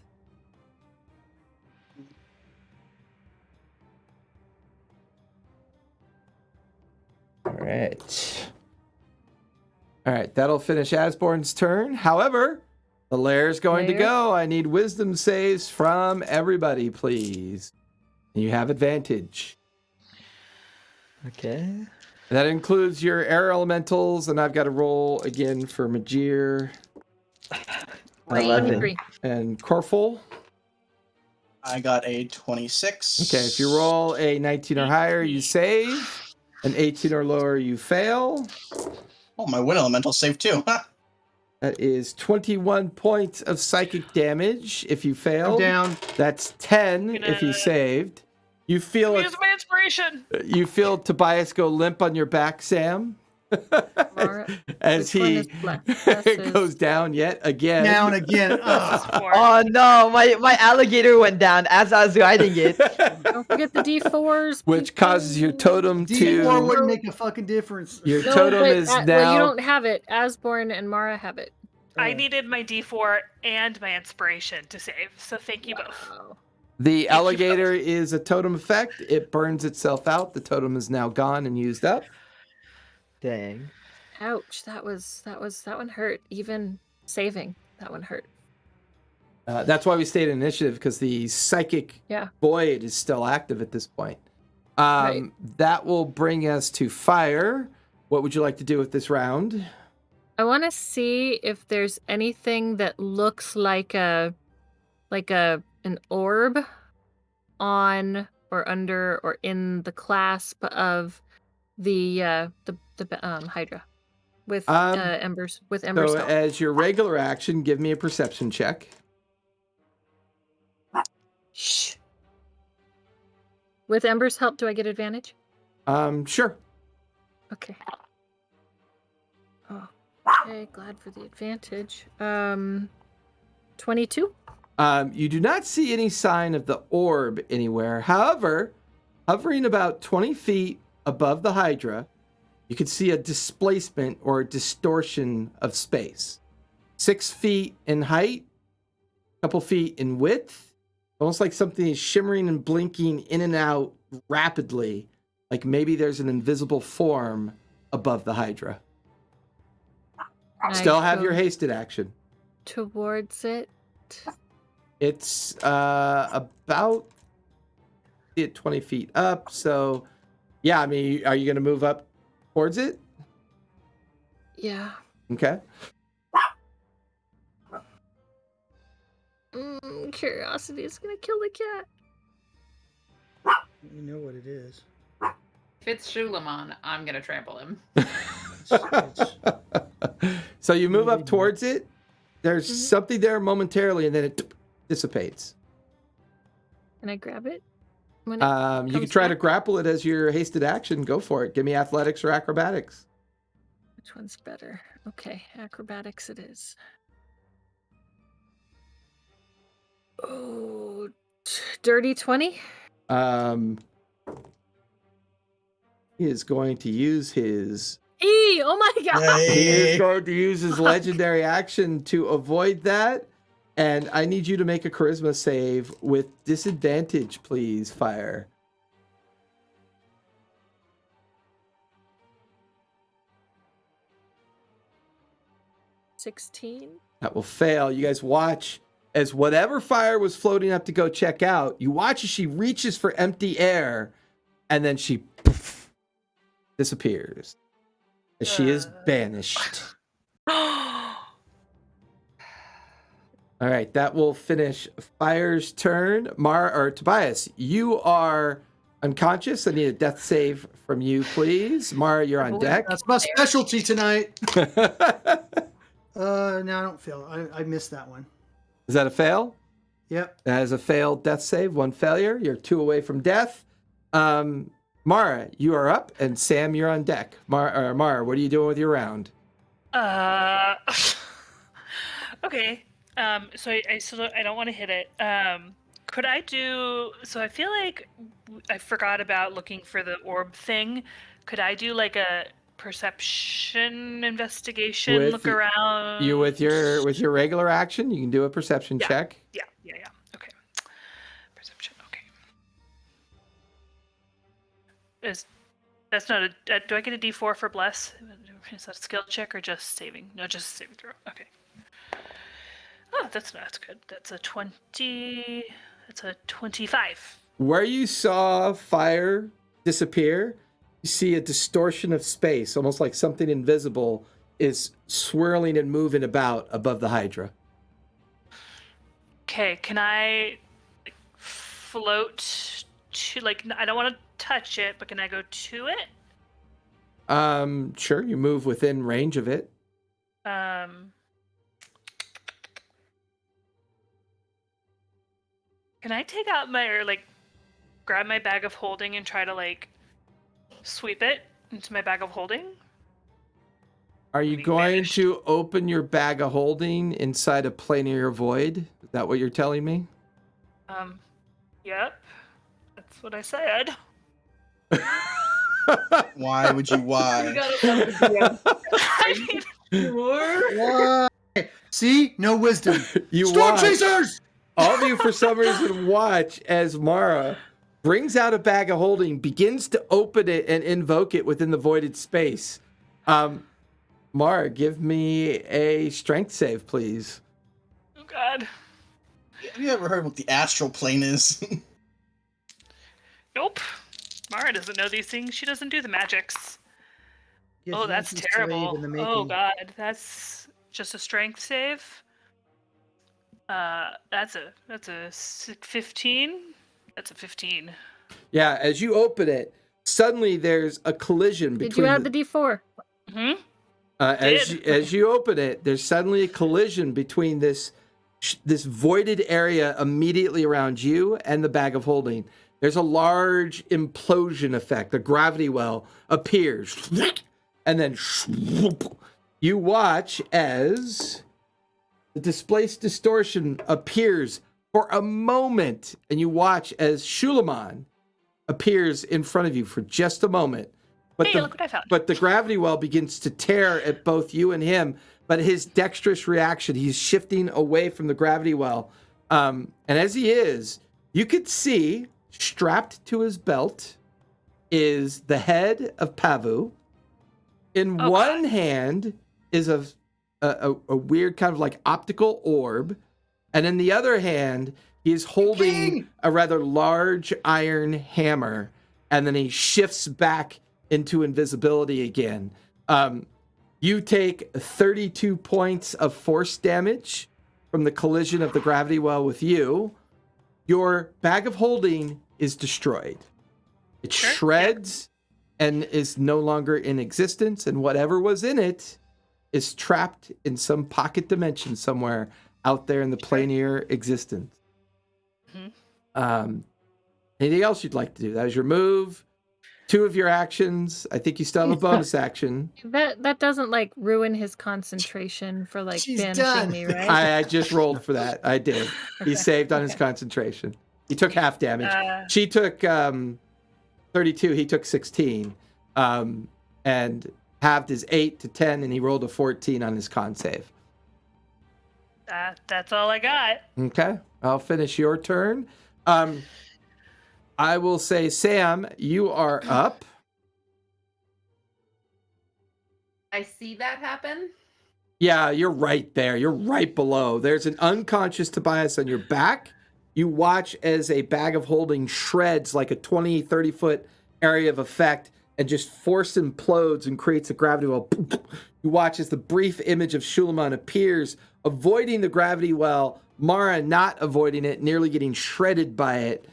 All right. All right, that'll finish Asborn's turn. However, the lair's going to
Lair?
go. I need wisdom saves from everybody, please. You have advantage.
Okay.
That includes your air elementals, and I've got to roll again for Majir
11.
23.
and Corful.
I got a 26.
Okay, if you roll a 19 or higher, you save. An 18 or lower, you fail.
Oh, my wind elemental saved too.
That is 21 points of psychic damage if you
I'm
failed.
down.
That's 10 if you saved. You feel
Use my inspiration.
Tobias go limp on your back, Sam,
Mara,
as
which one
he
is black? This
goes
is-
down yet again.
Down again.
Oh no, my alligator went down as I was riding it.
Don't forget the D4s.
Which causes your
people.
totem
D4
to.
wouldn't make a fucking difference.
Your
No,
totem
but,
is
well, you
now.
don't have it. Asborn and Mara have it.
I needed my D4 and my inspiration to save, so thank you both.
Wow.
The alligator is a totem effect. It burns itself out. The totem is now gone and used up.
Dang.
Ouch! That one hurt. Even saving, that one hurt.
That's why we stayed in initiative, because the psychic
Yeah.
void is still active at this point.
Right.
That will bring us to fire. What would you like to do with this round?
I want to see if there's anything that looks like an orb on or under or in the clasp of the Hydra with embers with ember
So
stone.
as your regular action, give me a perception check.
Shh. With embers help, do I get advantage?
Sure.
Okay. Oh, okay. Glad for the advantage. 22.
You do not see any sign of the orb anywhere. However, hovering about 20 feet above the Hydra, you can see a displacement or a distortion of space. 6 feet in height, a couple feet in width, almost like something is shimmering and blinking in and out rapidly, like maybe there's an invisible form above the Hydra. Still have your hasted action.
Towards it.
It's about 20 feet up. So, yeah, I mean, are you going to move up towards it?
Yeah.
Okay.
Curiosity is gonna kill the cat.
You know what it is.
If it's Shulamon, I'm gonna trample him.
So you move up towards it. There's something there momentarily, and then it dissipates.
Can I grab it? When
You can
comes
try to
back?
grapple it as your hasted action. Go for it. Give me athletics or acrobatics.
Which one's better? Okay, acrobatics it is. Oh, dirty 20?
He is going to use his
Oh my god!
He is going to use his legendary action to avoid that. And I need you to make a charisma save with disadvantage, please, Fire.
$16.
That will fail. You guys watch as whatever Fire was floating up to go check out, you watch as she reaches for empty air, and then she disappears. As she is banished. All right, that will finish Fire's turn. Tobias, you are unconscious. I need a death save from you, please. Mara, you're on deck.
That's my specialty tonight. No, I don't fail. I missed that one.
Is that a fail?
Yep.
That is a failed death save, 1 failure. You're 2 away from death. Mara, you are up, and Sam, you're on deck. Mara, what are you doing with your round?
Okay. So I still I don't want to hit it. Could I do? So I feel like I forgot about looking for the orb thing. Could I do like a perception investigation? Look around.
You with your regular action, you can do a perception check.
Yeah. Okay. Perception. Okay. That's not a? Do I get a D4 for bless? Is that a skill check or just saving? No, just saving throw. Okay. Oh, that's good. That's a 20. That's a 25.
Where you saw Fire disappear, you see a distortion of space, almost like something invisible is swirling and moving about above the Hydra.
Okay, can I float to, like, I don't want to touch it, but can I go to it?
Sure, you move within range of it.
Can I take out grab my bag of holding and try to, sweep it into my bag of holding?
Are you going to open your bag of holding inside a planar void? Is that what you're telling me?
Yep. That's what I said.
Why would you? Why?
I mean,
Why? See? No wisdom. Storm chasers!
All of you, for some reason, watch as Mara brings out a bag of holding, begins to open it and invoke it within the voided space. Mara, give me a strength save, please.
oh God.
Have you ever heard what the astral plane is?
Nope. Mara doesn't know these things. She doesn't do the magics.
Yes,
Oh, that's
he's a slave
terrible.
in the
Oh
making.
God, that's just a strength save. That's a 15. That's a 15.
Yeah, as you open it, suddenly there's a collision between.
Did you add the D4?
Mm-hmm.
As you open it, there's suddenly a collision between this voided area immediately around you and the bag of holding. There's a large implosion effect. The gravity well appears, and then you watch as the displaced distortion appears for a moment, and you watch as Shulamon appears in front of you for just a moment. But
Hey, look what I found.
But the gravity well begins to tear at both you and him. But his dexterous reaction, he's shifting away from the gravity well. And as he is, you could see strapped to his belt is the head of Pavu. In one hand is a weird kind of like optical orb. And in the other hand, he is holding a rather large iron hammer. And then he shifts back into invisibility again. You take 32 points of force damage from the collision of the gravity well with you. Your bag of holding is destroyed. It shreds and is no longer in existence, and whatever was in it is trapped in some pocket dimension somewhere out there in the planar existence.
Mm-hmm.
Anything else you'd like to do? That was your move. 2 of your actions. I think you still have a bonus action.
That doesn't like ruin his concentration for like
She's
banishing
done.
me, right?
I just rolled for that. I did. He saved on his concentration. He took half damage. She took 32. He took 16. And halved his 8 to 10, and he rolled a 14 on his con save.
That's all I got.
Okay. I'll finish your turn. I will say, Sam, you are up.
I see that happen.
Yeah, you're right there. You're right below. There's an unconscious Tobias on your back. You watch as a bag of holding shreds like a 20, 30-foot area of effect and just force implodes and creates a gravity well. You watch as the brief image of Shulamon appears avoiding the gravity well, Mara not avoiding it, nearly getting shredded by it.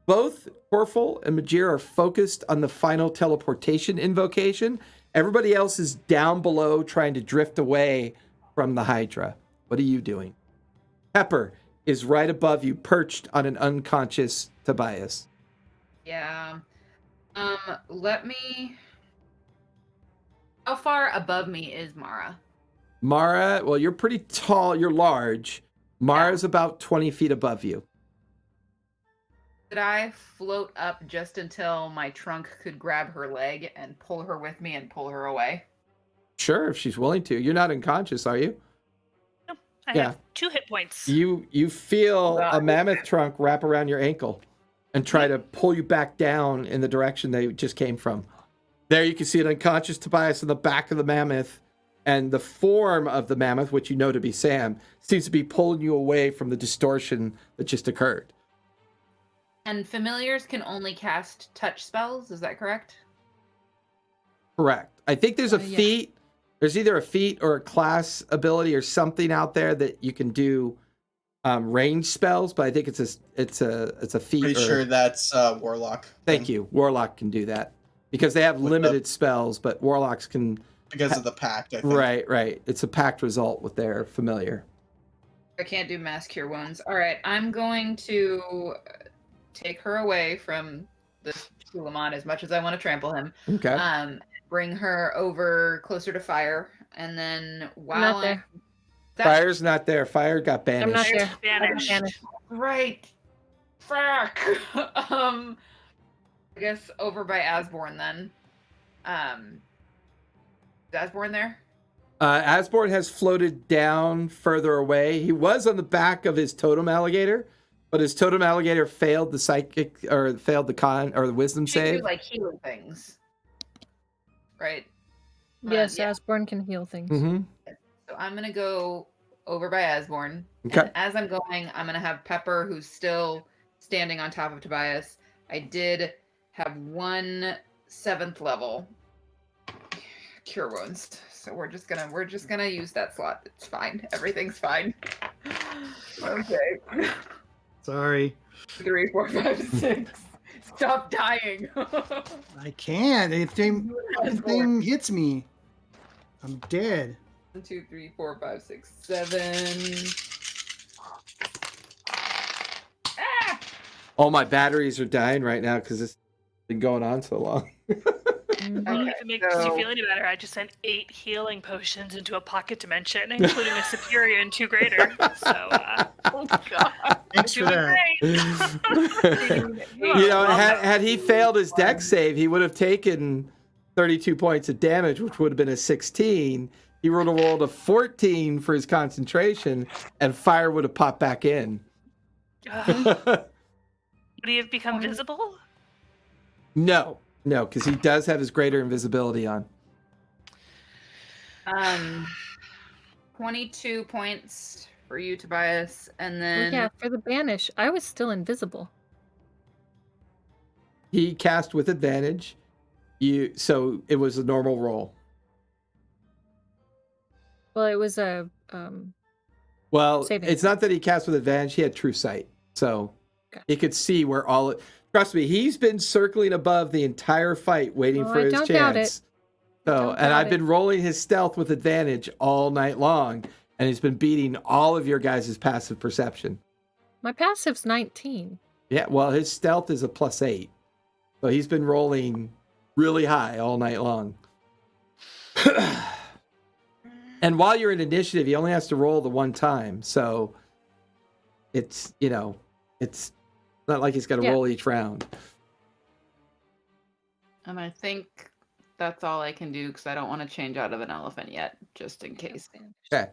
Both Corful and Majir are focused on the final teleportation invocation. Everybody else is down below trying to drift away from the Hydra. What are you doing? Pepper is right above you, perched on an unconscious Tobias.
Yeah. Let me... How far above me is Mara?
Mara, well, you're pretty tall. You're large. Mara's about 20 feet above you.
Could I float up just until my trunk could grab her leg and pull her with me and pull her away?
Sure, if she's willing to. You're not unconscious, are you?
No, I
Yeah.
have 2 hit points.
You feel a mammoth trunk wrap around your ankle and try to pull you back down in the direction they just came from. There you can see an unconscious Tobias in the back of the mammoth, and the form of the mammoth, which you know to be Sam, seems to be pulling you away from the distortion that just occurred.
And familiars can only cast touch spells, is that correct?
Correct. I think there's a
Yeah.
feat. There's either a feat or a class ability or something out there that you can do range spells, but I think it's a feat.
Pretty sure that's Warlock.
Thank you. Warlock can do that because they have
With
limited spells, but Warlocks can.
Because of the pact, I think.
Right. It's a pact result with their familiar.
I can't do mass cure wounds. All right, I'm going to take her away from this Shulamon as much as I want to trample him.
Okay.
Bring her over closer to fire, and then while
not there.
Fire's not there. Fire got
I'm not
banished.
there. I got
Vanished.
banished.
Right. Fuck. I guess over by Asborn then. Is Asborn there?
Asborn has floated down further away. He was on the back of his totem alligator, but his totem alligator failed the psychic or failed the con or the wisdom
She can
save.
do like healing things. Right.
Yes,
Yeah.
Asborn can heal things.
Mm-hmm.
So I'm gonna go over by Asborn.
Okay.
And as I'm going, I'm gonna have Pepper, who's still standing on top of Tobias. I did have 1 7th level cure wounds, so we're just gonna use that slot. It's fine. Everything's fine. Okay.
Sorry.
3, 4, 5, 6. Stop dying.
I can't. If thing hits me, I'm dead.
1, 2, 3, 4, 5, 6, 7. Ah!
All my batteries are dying right now because it's been going on so long.
Well, if it makes
so-
you feel any better, I just sent 8 healing potions into a pocket dimension, including a superior and 2 greater. So,
Oh god.
Thanks for
doing
that.
great.
You know, had he failed his deck save, he would have taken 32 points of damage, which would have been a 16. He would have rolled a 14 for his concentration, and fire would have popped back in.
Would he have become visible?
No, because he does have his greater invisibility on.
22 points for you, Tobias, and
Well,
then
yeah, for the banish, I was still invisible.
He cast with advantage. So it was a normal roll.
Well, it was a
Well,
Saving
it's not that he cast with advantage. He had true sight. So
Okay.
he could see where all... Trust me, he's been circling above the entire fight waiting
Oh,
for
I
his
don't doubt
chance.
it.
So,
Don't
and
doubt
I've
it.
been rolling his stealth with advantage all night long, and he's been beating all of your guys' passive perception.
my passive's 19.
Yeah, well, his stealth is a +8. So he's been rolling really high all night long. And while you're in initiative, he only has to roll the one time. So it's, it's not like he's got to
Yeah.
roll each round.
and I think that's all I can do because I don't want to change out of an elephant yet, just in case.
Okay.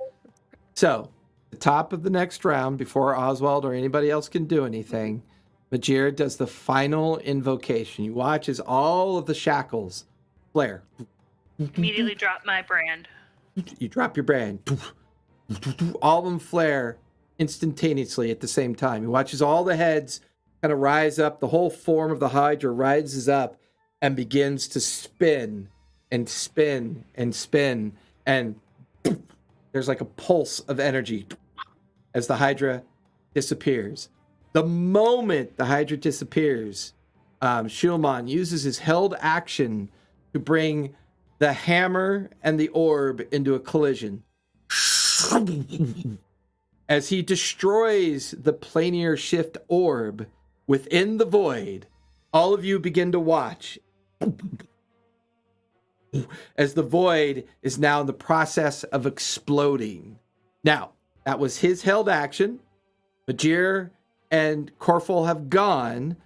So, the top of the next round, before Oswald or anybody else can do anything, Majir does the final invocation. You watch as all of the shackles flare.
Immediately drop my brand.
You drop your brand. All of them flare instantaneously at the same time. You watch as all the heads kind of rise up. The whole form of the Hydra rises up and begins to spin and spin and spin. And there's like a pulse of energy as the Hydra disappears. The moment the Hydra disappears, Shulman uses his held action to bring the hammer and the orb into a collision. As he destroys the planar shift orb within the void, all of you begin to watch as the void is now in the process of exploding. Now, that was his held action. Majir and Corful have gone.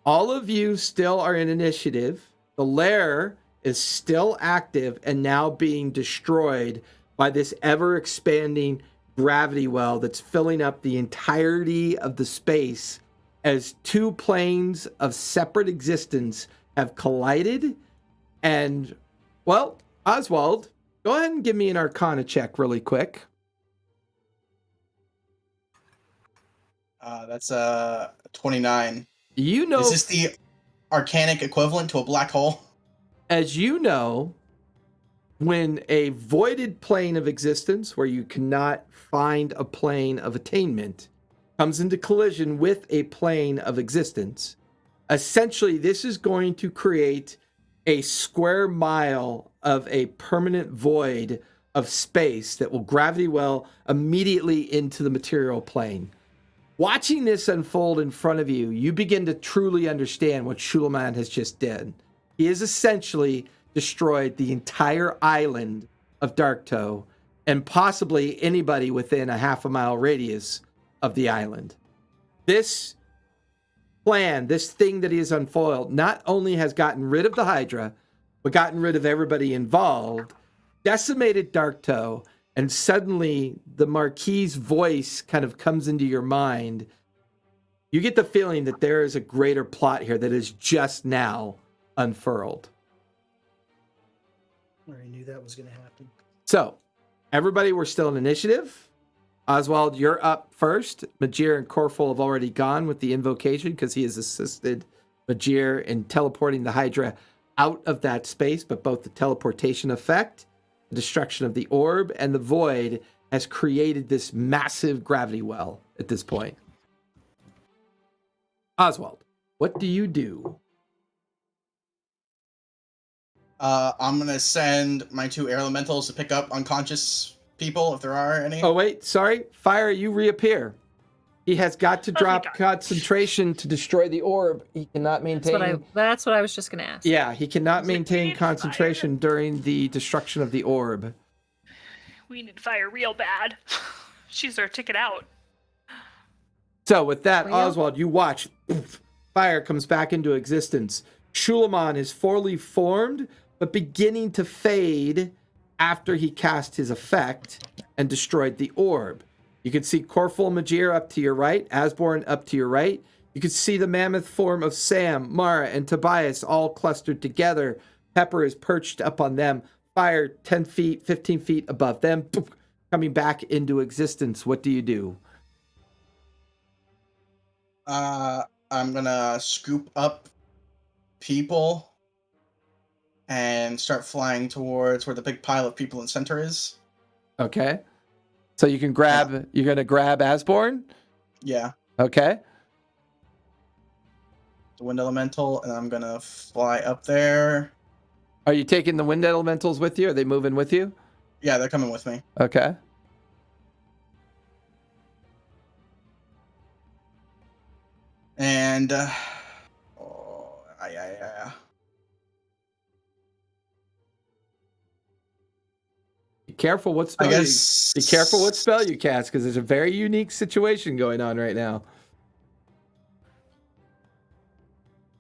All of you still are in initiative. The lair is still active and now being destroyed by this ever-expanding gravity well that's filling up the entirety of the space as two planes of separate existence have collided. And, well, Oswald, go ahead and give me an Arcana check really quick.
That's 29.
You know,
Is this the arcanic equivalent to a black hole?
as you know, when a voided plane of existence, where you cannot find a plane of attainment, comes into collision with a plane of existence, essentially this is going to create a square mile of a permanent void of space that will gravity well immediately into the material plane. Watching this unfold in front of you, you begin to truly understand what Shulaman has just did. He has essentially destroyed the entire island of Darktoe and possibly anybody within a half a mile radius of the island. This plan, this thing that he has unfoiled, not only has gotten rid of the Hydra, but gotten rid of everybody involved, decimated Darktoe, and suddenly the Marquis's voice kind of comes into your mind. You get the feeling that there is a greater plot here that is just now unfurled.
I already knew that was going to happen.
So, everybody, we're still in initiative. Oswald, you're up first. Majir and Corful have already gone with the invocation because he has assisted Majir in teleporting the Hydra out of that space, but both the teleportation effect, the destruction of the orb, and the void has created this massive gravity well at this point. Oswald, what do you do?
I'm gonna send my two air elementals to pick up unconscious people if there are any.
Oh, wait, sorry. Fire, you reappear. He has got to drop
God.
concentration to destroy the orb. He cannot maintain...
That's what I was just going to ask.
Yeah, he cannot
We
maintain
need
concentration during the destruction of the orb.
We need fire real bad. She's our ticket out.
So with that,
Real?
Oswald, you watch. Fire comes back into existence. Shulaman is fully formed, but beginning to fade after he cast his effect and destroyed the orb. You can see Corful Majir up to your right, Asborn up to your right. You can see the mammoth form of Sam, Mara, and Tobias all clustered together. Pepper is perched up on them. Fire 10 feet, 15 feet above them, coming back into existence. What do you do?
I'm gonna scoop up people and start flying towards where the big pile of people in the center is.
Okay. So you can grab, you're going to grab Asborn?
Yeah,
Okay.
the wind elemental, and I'm gonna fly up there.
Are you taking the wind elementals with you? Are they moving with you?
Yeah, they're coming with me.
Okay.
And
Be careful what spell
guess
be careful what spell you cast, because there's a very unique situation going on right now.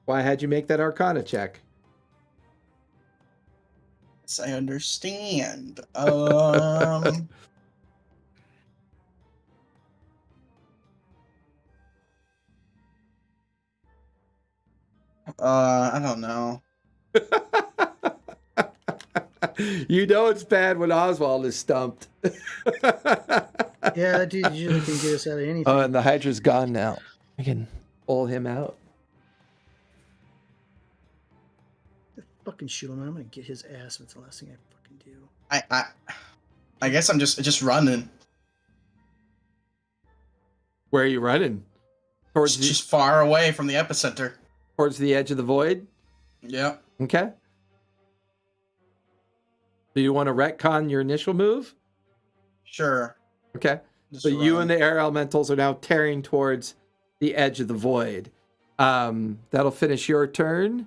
Why had you make that Arcana check?
Yes, I understand. I don't know.
You know it's bad when Oswald is stumped.
Yeah, that dude usually can get us out of anything.
Oh, and the Hydra's gone now. I can pull him out.
Fucking shoot him. I'm gonna get his ass. That's the last thing I fucking do.
I guess I'm just running.
Where are you running? Towards
Just far away from the epicenter.
towards the edge of the void?
Yeah.
Okay. Do you want to retcon your initial move?
Sure.
Okay.
Just
So you
run.
and the air elementals are now tearing towards the edge of the void. That'll finish your turn.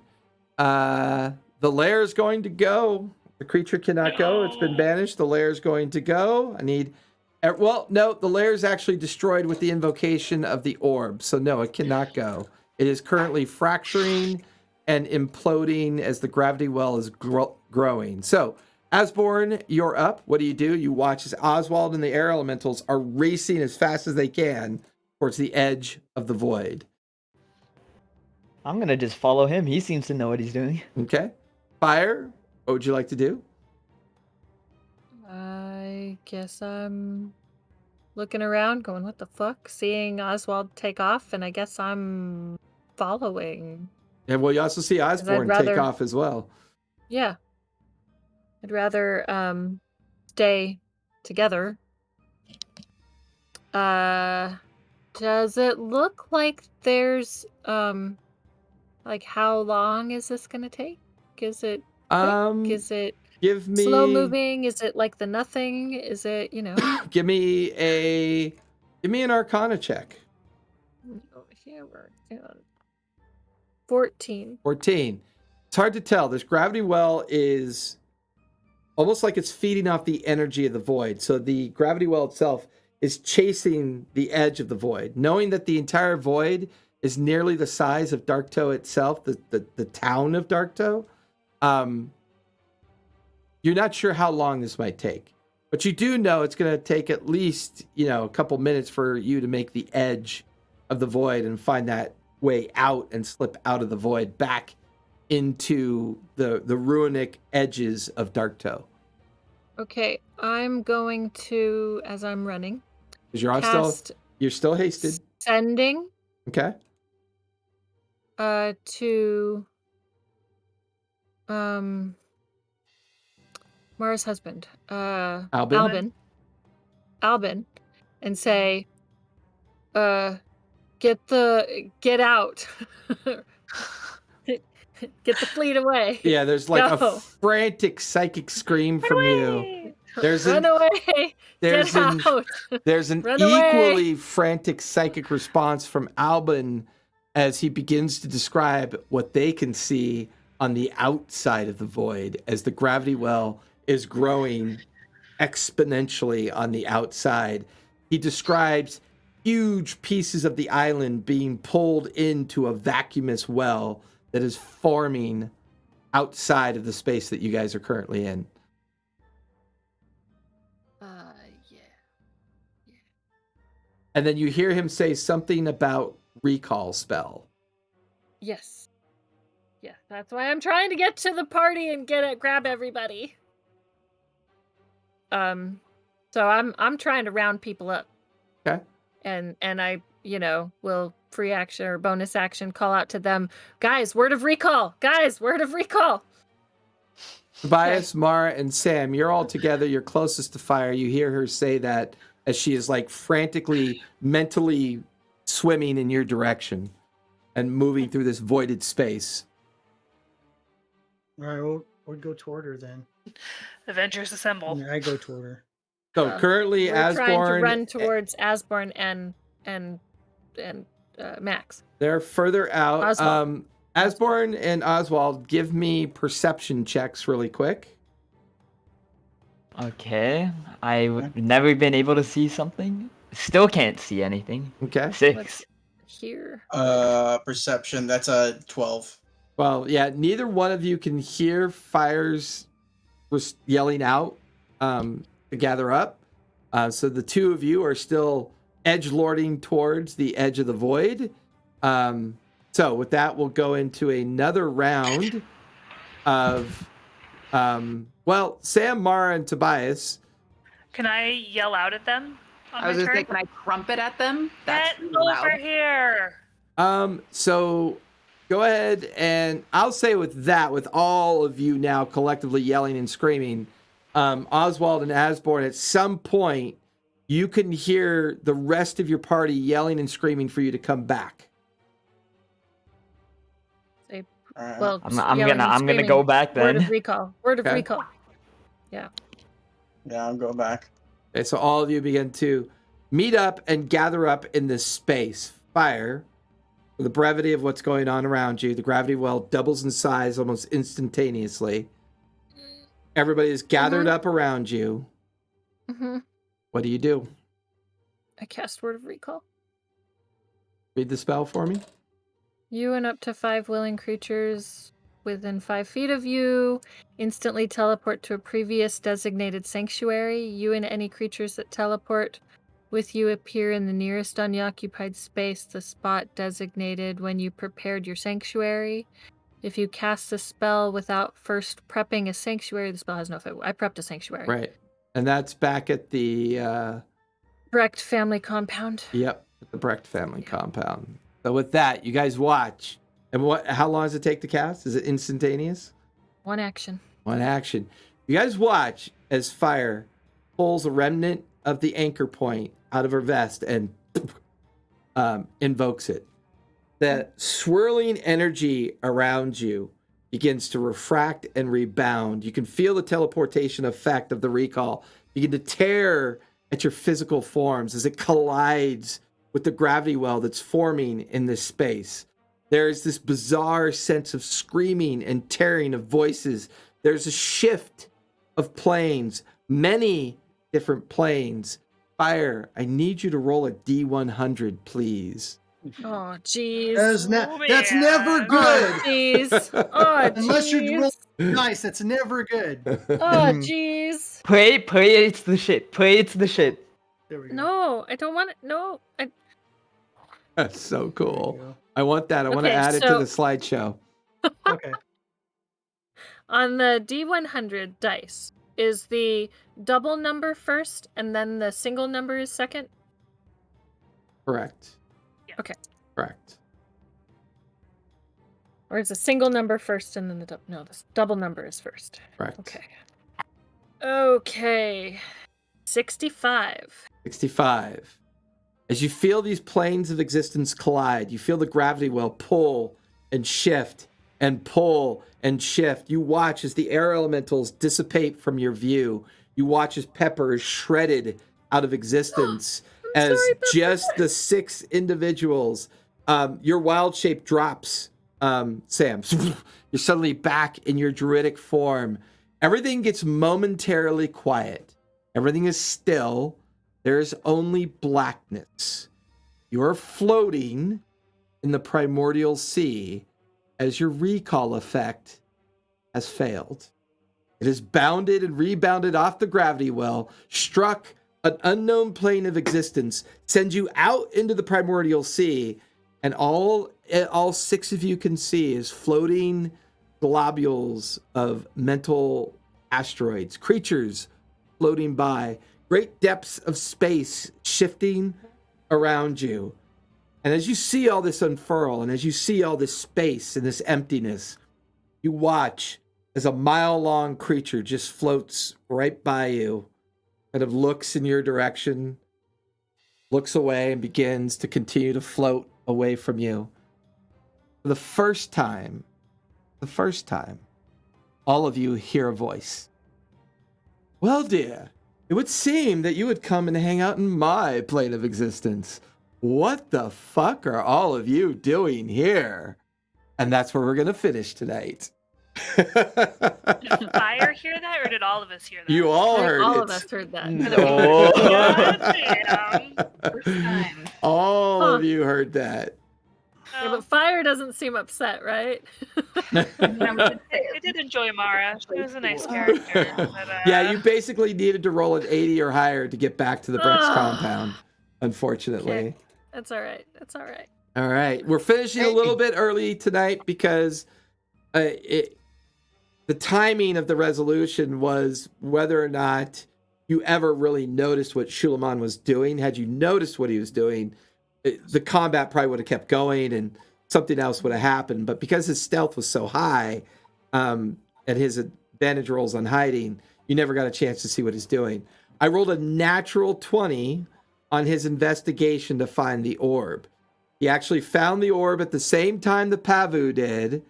The lair is going to go. The creature cannot go. It's been banished. The lair is going to go. I need... Well, no, the lair is actually destroyed with the invocation of the orb. So no, it cannot go. It is currently fracturing and imploding as the gravity well is growing. So, Asborn, you're up. What do? You watch as Oswald and the air elementals are racing as fast as they can towards the edge of the void.
I'm gonna just follow him. He seems to know what he's doing.
Okay. Fire, what would you like to do?
I guess I'm looking around, going, what the fuck? Seeing Oswald take off, and I guess I'm following.
And well, you also see Osborn take
rather-
off as well.
Yeah. I'd rather stay together. Does it look like there's like how long is this gonna take? Is it quick? Is it
Give me
slow moving? Is it like the nothing? Is it,
give me an Arcana check.
over here we're doing 14.
14. It's hard to tell. This gravity well is almost like it's feeding off the energy of the void. So the gravity well itself is chasing the edge of the void, knowing that the entire void is nearly the size of Darktoe itself, the town of Darktoe. You're not sure how long this might take, but you do know it's going to take at least, a couple minutes for you to make the edge of the void and find that way out and slip out of the void back into the runic edges of Darktoe.
Okay, I'm going to, as I'm running,
Because you're still hasted.
sending
Okay.
to Mara's husband,
Albin?
Albin, and say, get out. Get the fleet away.
Yeah, there's like a
Go.
frantic psychic scream from you. There's
Run away.
there's
Get
an
out.
there's an
Run away.
equally frantic psychic response from Albin as he begins to describe what they can see on the outside of the void as the gravity well is growing exponentially on the outside. He describes huge pieces of the island being pulled into a vacuumous well that is forming outside of the space that you guys are currently in.
Yeah.
And then you hear him say something about recall spell.
Yes. Yeah, that's why I'm trying to get to the party and grab everybody. So I'm trying to round people up.
Okay.
And I, will free action or bonus action call out to them, guys, word of recall. Guys, word of recall.
Tobias, Mara, and Sam, you're all together. You're closest to fire. You hear her say that as she is like frantically, mentally swimming in your direction and moving through this voided space.
All right, we'll go toward her then.
Avengers assemble.
Yeah, I go toward her.
So currently,
We're trying to
Asborn,
run towards Asborn and Max.
they're further out.
Oswald.
Asborn and Oswald, give me perception checks really quick.
Okay. I've never been able to see something. Still can't see anything.
Okay.
6.
Let's hear.
Perception. That's a 12.
Well, yeah, neither one of you can hear Fires was yelling out to gather up. So the two of you are still edgelording towards the edge of the void. So with that, we'll go into another round of, Sam, Mara, and Tobias.
Can I yell out at them on
I was
my
gonna say,
turn?
can I crumpet at them? That's
Get
really
over
loud.
here!
So go ahead, and I'll say with that, with all of you now collectively yelling and screaming, Oswald and Asborn, at some point, you can hear the rest of your party yelling and screaming for you to come back.
Well,
I'm
yelling and
gonna
screaming.
go back
Word
then.
of recall. Word of
Okay.
recall. Yeah.
Yeah, I'll go back.
Okay, so all of you begin to meet up and gather up in this space. Fire, for the brevity of what's going on around you, the gravity well doubles in size almost instantaneously. Everybody is gathered up around you.
Mm-hmm.
What do you do?
I cast Word of Recall.
Read the spell for me.
You and up to 5 willing creatures within 5 feet of you instantly teleport to a previous designated sanctuary. You and any creatures that teleport with you appear in the nearest unoccupied space, the spot designated when you prepared your sanctuary. If you cast a spell without first prepping a sanctuary, the spell has no effect. I prepped a sanctuary.
Right. And that's back at the
Brecht family compound.
Yep, the Brecht family compound. So with that, you guys watch. And how long does it take to cast? Is it instantaneous?
1 action.
1 action. You guys watch as Fire pulls a remnant of the anchor point out of her vest and invokes it. That swirling energy around you begins to refract and rebound. You can feel the teleportation effect of the recall begin to tear at your physical forms as it collides with the gravity well that's forming in this space. There's this bizarre sense of screaming and tearing of voices. There's a shift of planes, many different planes. Fire, I need you to roll a D100, please.
Oh, jeez.
That's never
Oh,
good.
jeez. Oh,
Unless you're
jeez.
rolling nice, that's never good.
Oh, jeez.
Play it's the shit. Play it's the shit.
There we go.
No, I don't want it. No.
That's so
There we
cool.
go.
I want that. I want to
Okay,
add it to
so-
the slideshow.
Okay.
On the D100 dice, is the double number first and then the single number is second?
Correct.
Yeah.
Okay.
Correct.
Or is a single number first and then the double number is first?
Correct.
Okay. Okay. 65.
65. As you feel these planes of existence collide, you feel the gravity well pull and shift and pull and shift. You watch as the air elementals dissipate from your view. You watch as Pepper is shredded out of existence.
I'm
as
sorry, Pepper.
just the 6 individuals, your wild shape drops, Sam. You're suddenly back in your druidic form. Everything gets momentarily quiet. Everything is still. There's only blackness. You are floating in the primordial sea as your recall effect has failed. It has bounded and rebounded off the gravity well, struck an unknown plane of existence, sends you out into the primordial sea, and all 6 of you can see is floating globules of mental asteroids, creatures floating by, great depths of space shifting around you. And as you see all this unfurl, and as you see all this space and this emptiness, you watch as a mile-long creature just floats right by you, kind of looks in your direction, looks away, and begins to continue to float away from you. For the first time, all of you hear a voice. Well, dear, it would seem that you would come and hang out in my plane of existence. What the fuck are all of you doing here? And that's where we're going to finish tonight.
Did Fire hear that, or did all of us hear that?
You all heard
All
it.
of us heard that.
No.
Goddamn.
First time.
All
Huh.
of you heard that.
Yeah, but Fire doesn't seem upset, right?
I did enjoy Mara. She was a nice character. But,
Yeah, you basically needed to roll an 80 or higher to get back to the Brex
Ugh.
compound, unfortunately.
Okay. That's all right. That's all right.
All right. We're finishing a little bit early tonight because the timing of the resolution was whether or not you ever really noticed what Shulaman was doing. Had you noticed what he was doing, the combat probably would have kept going and something else would have happened. But because his stealth was so high and his advantage rolls on hiding, You never got a chance to see what he's doing. I rolled a natural 20 on his investigation to find the orb. He actually found the orb at the same time the Pavu did,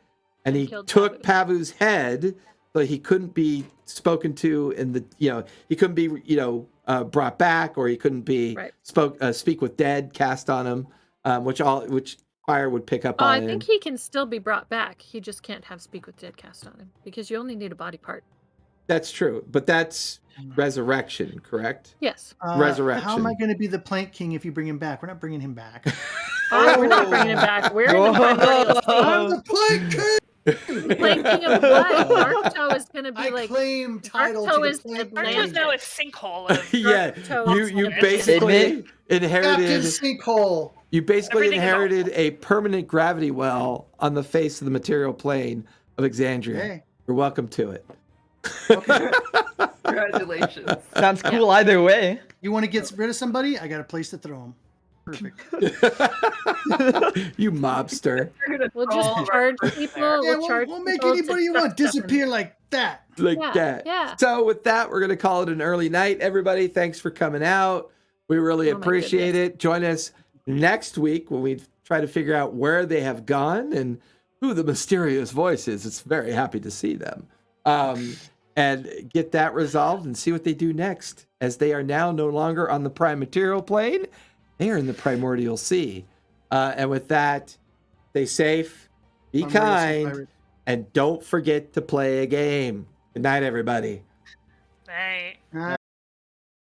and he
Killed
took Pavu's head, so he couldn't be spoken to in the, he couldn't be, brought back, or he couldn't be speak with dead cast on him, which fire would pick up on.
I think he can still be brought back. He just can't have speak with dead cast on him because you only need a body part.
That's true, but that's resurrection, correct?
Yes.
Resurrection.
How am I going to be the Plank King if you bring him back? We're not bringing him back.
We're not bringing him back. We're in the primordial
I'm
state.
the Plank King!
The Plank King of what? Darktoe is going to be
I claim title to
Darktoe
the
is
Plank
Atlantic.
There's now a sinkhole of
Yeah, you basically
Captain
inherited.
Sinkhole.
You basically
Everything is
inherited a permanent gravity well on the face of the material plane of Exandria.
Hey.
You're welcome to it.
Okay.
Congratulations.
Sounds cool either way.
You want to get rid of somebody? I got a place to throw him. Perfect.
You mobster.
We'll just charge people.
Yeah,
charge
we'll make
people to
anybody you
stuff
want
stuff in.
disappear like that.
Like
Yeah,
that.
yeah.
So with that, we're going to call it an early night, everybody. Thanks for coming out. We really
Oh my
appreciate it. Join us next week when we try to figure out where they have gone and who the mysterious voice is. It's very happy to see them. And get that resolved and see what they do next, as they are now no longer on the prime material plane. They are in the primordial sea. And with that, stay safe, be kind, and don't forget to play a game. Good night, everybody.
Right.
All right.